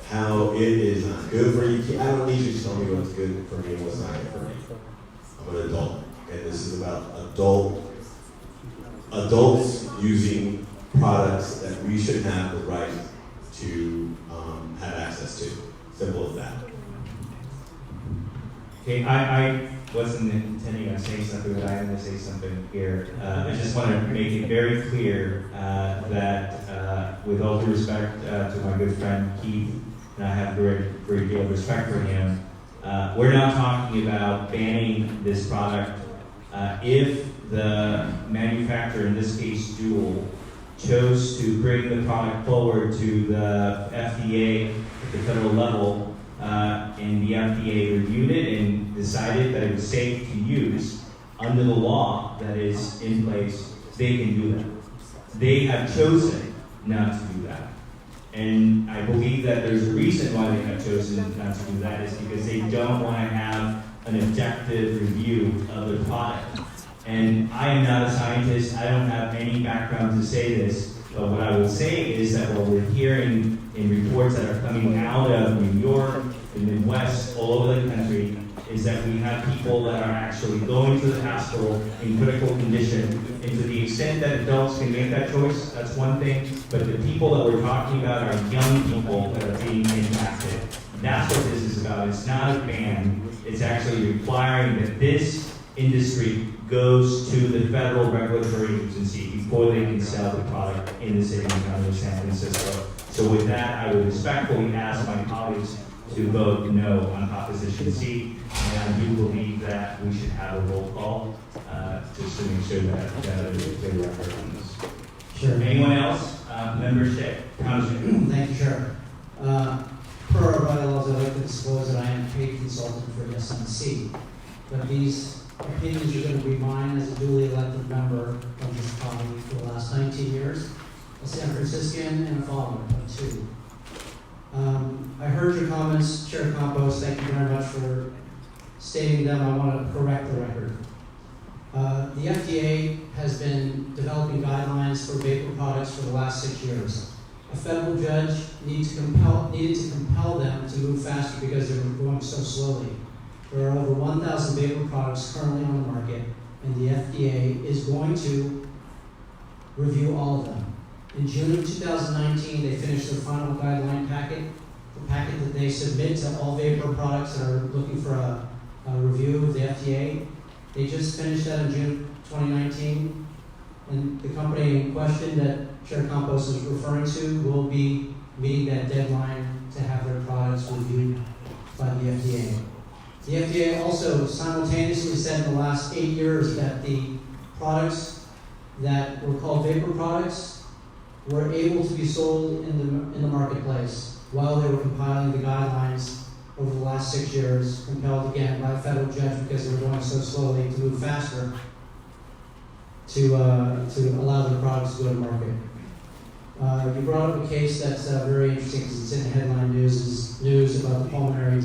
how it is not good for you. I don't need you to tell me what's good for me and what's not good for me. I'm an adult, and this is about adults using products that we should have the right to have access to. Simple as that. Okay, I wasn't intending on saying something, but I'm going to say something here. I just want to make it very clear that with all due respect to my good friend Keith, and I have a great deal of respect for him, we're not talking about banning this product If the manufacturer, in this case Juul, chose to bring the product forward to the FDA at the federal level, and the FDA reviewed it and decided that it was safe to use under the law that is in place, they can do that. They have chosen not to do that. And I believe that there's a reason why they have chosen not to do that, is because they don't want to have an objective review of the product. And I am not a scientist, I don't have any background to say this, but what I will say is that what we're hearing in reports that are coming out of New York, the Midwest, all over the country, is that we have people that are actually going to the hospital in critical condition. And to the extent that adults can make that choice, that's one thing, but the people that we're talking about are young people that are being impacted. That's what this is about. It's not a ban, it's actually requiring that this industry goes to the federal regulatory agency before they can sell the product in the city and county of San Francisco. So with that, I would respectfully ask my colleagues to vote no on Proposition C, and I do believe that we should have a roll call just to make sure that there's a clear record on this. Sure. Anyone else? Member Shay, Congressman. Thank you, Chair. Per our bylaws, I'd like to disclose that I am a paid consultant for SMC, but these opinions are going to be mine as a duly elected member of this body for the last 19 years, a San Franciscan and a father of two. I heard your comments, Chair Campos. Thank you very much for stating them. I want to correct the record. The FDA has been developing guidelines for vapor products for the last 6 years. A federal judge needed to compel them to move faster because they were going so slowly. There are over 1,000 vapor products currently on the market, and the FDA is going to review all of them. In June of 2019, they finished their final guideline packet, the packet that they submit to all vapor products that are looking for a review with the FDA. They just finished that in June 2019, and the company in question that Chair Campos is referring to will be meeting that deadline to have their products reviewed by the FDA. The FDA also simultaneously said in the last 8 years that the products that were called vapor products were able to be sold in the marketplace while they were compiling the guidelines over the last 6 years, compelled again by a federal judge because they were going so slowly to move faster to allow the products to go to market. You brought up a case that's very interesting because it's in headline news about the pulmonary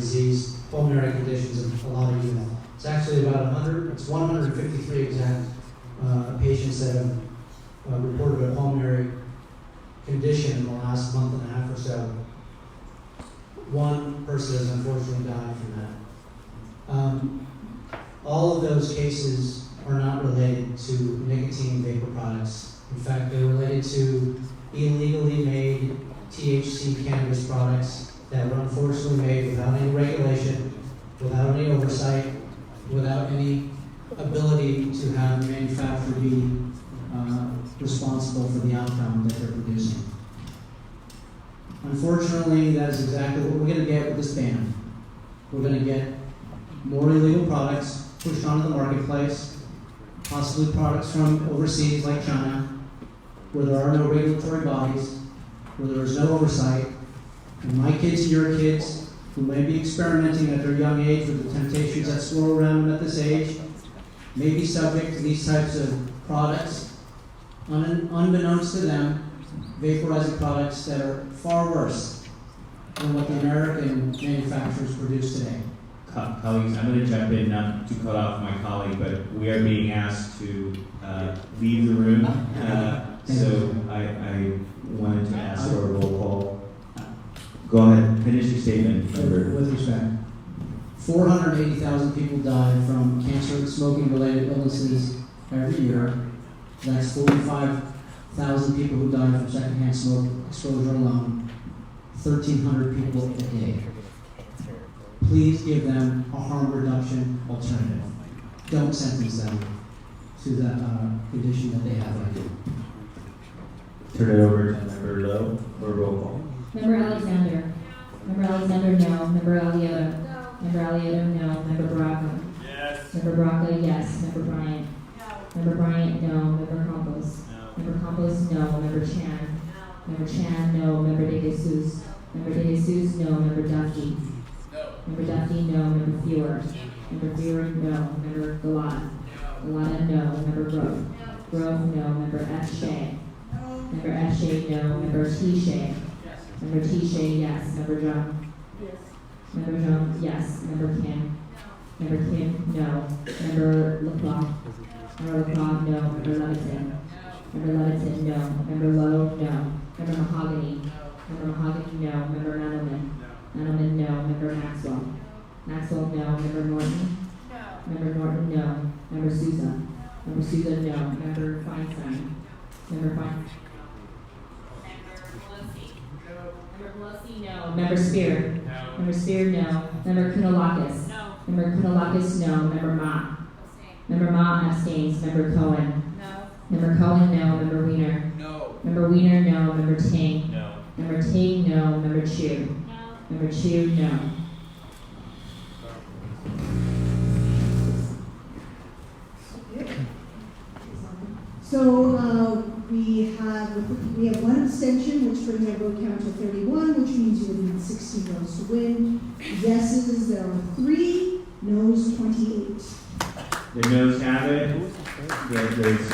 conditions of a lot of youth. It's actually about 153 exact patients that have reported a pulmonary condition in the last month and a half or so. One person has unfortunately died from that. All of those cases are not related to nicotine vapor products. In fact, they're related to illegally made THC cannabis products that were unfortunately made without any regulation, without any oversight, without any ability to have the manufacturer be responsible for the outcome that they're producing. Unfortunately, that is exactly what we're going to get with this ban. We're going to get more illegal products pushed onto the marketplace, possibly products from overseas like China, where there are no regulatory bodies, where there is no oversight, and my kids and your kids, who may be experimenting at their young age with the temptations that swirl around them at this age, may be subject to these types of products, unbeknownst to them, vaporizing products that are far worse than what the American manufacturers produce today. Colleagues, I'm going to jump in, not to cut off my colleague, but we are being asked to leave the room. So I wanted to ask for a roll call. Go ahead, finish your statement. With respect, 480,000 people die from cancer and smoking-related illnesses every year. That's 45,000 people who die from secondhand smoke exposure alone. 1,300 people a day. Please give them a harm reduction alternative. Don't sentence them to the condition that they have right now. Turn it over to Member Lowe for roll call. Member Alexander. Member Alexander, no. Member Aliotto. No. Member Aliotto, no. Member Baraka. Yes. Member Braca, yes. Member Bryant? Member Bryant, no. Member Campos? Member Campos, no. Member Chan? Member Chan, no. Member De Jesus? Member De Jesus, no. Member Duffy? Member Duffy, no. Member Fewer? Member Fewer, no. Member Galata? Galata, no. Member Grove? Grove, no. Member F. Shea? Member F. Shea, no. Member T. Shea? Member T. Shea, yes. Member John? Member John, yes. Member Kim? Member Kim, no. Member LaCroix? Member LaCroix, no. Member Leviton? Member Leviton, no. Member Lowe, no. Member Mahogany? Member Mahogany, no. Member Nadelman? Nadelman, no. Member Maxwell? Maxwell, no. Member Norton? Member Norton, no. Member Souza? Member Souza, no. Member Feinstein? Member Feinstein? Member Pelosi, no. Member Spear? No. Member Spear, no. Member Kounalakis? No. Member Kounalakis, no. Member Ma? Member Ma abstains. Member Cohen? No. Member Cohen, no. Member Weiner? No. Member Weiner, no. Member Ting? No. Member Ting, no. Member Chu? No. Member Chu, no. So we have one abstention, which brings our vote count to 31, which means you would need 16 votes to win. Yeses, there are 3. Noes, 28. The noes have it. There's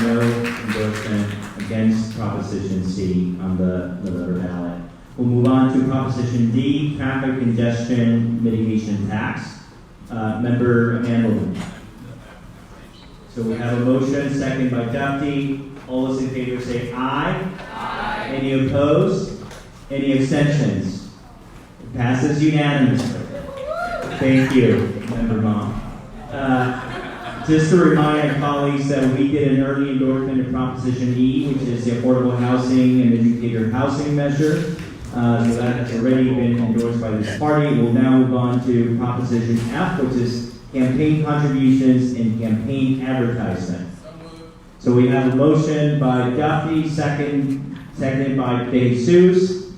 no endorsement against Proposition C on the November ballot. We'll move on to Proposition D, traffic congestion mitigation tax. Member Handelman. So we have a motion, second by Duffy. All those in favor say aye. Aye. Any opposed? Any abstentions? It passes unanimously. Thank you, Member Mom. Just to remind our colleagues that we did an early endorsement of Proposition E, which is the affordable housing and educator housing measure. So that has already been endorsed by this party. We'll now move on to Proposition F, which is campaign contributions and campaign advertisement. So we have a motion by Duffy, seconded by De Jesus.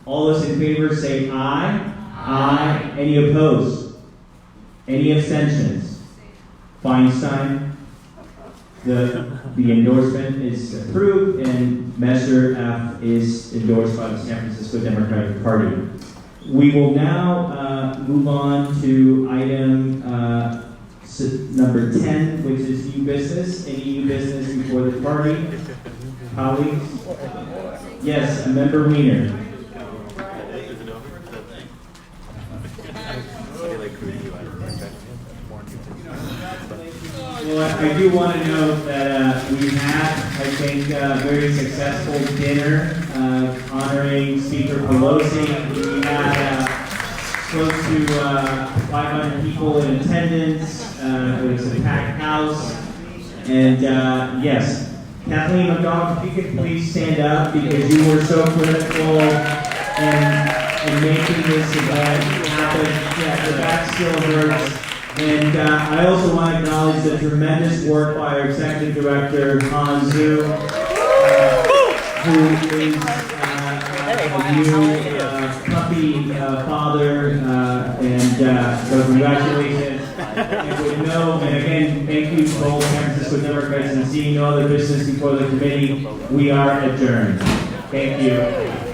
All those in favor say aye. Aye. Any opposed? Any abstentions? Feinstein. The endorsement is approved, and Measure F is endorsed by the San Francisco Democratic Party. We will now move on to item number 10, which is new business. Any new business before the party? Colleagues? Yes, Member Weiner. Well, I do want to note that we had, I think, a very successful dinner honoring Speaker Pelosi. We had close to 500 people in attendance. It was a packed house. And yes, Kathleen McDonald, if you could please stand up, because you were so critical in making this event happen. Yeah, the back still hurts. And I also want to acknowledge the tremendous work by our Executive Director, Han Zhu, who is a new puppy father, and so congratulations. And with and again, thank you to both San Francisco Democrats, and seeing no other business before the committee, we are adjourned. Thank you.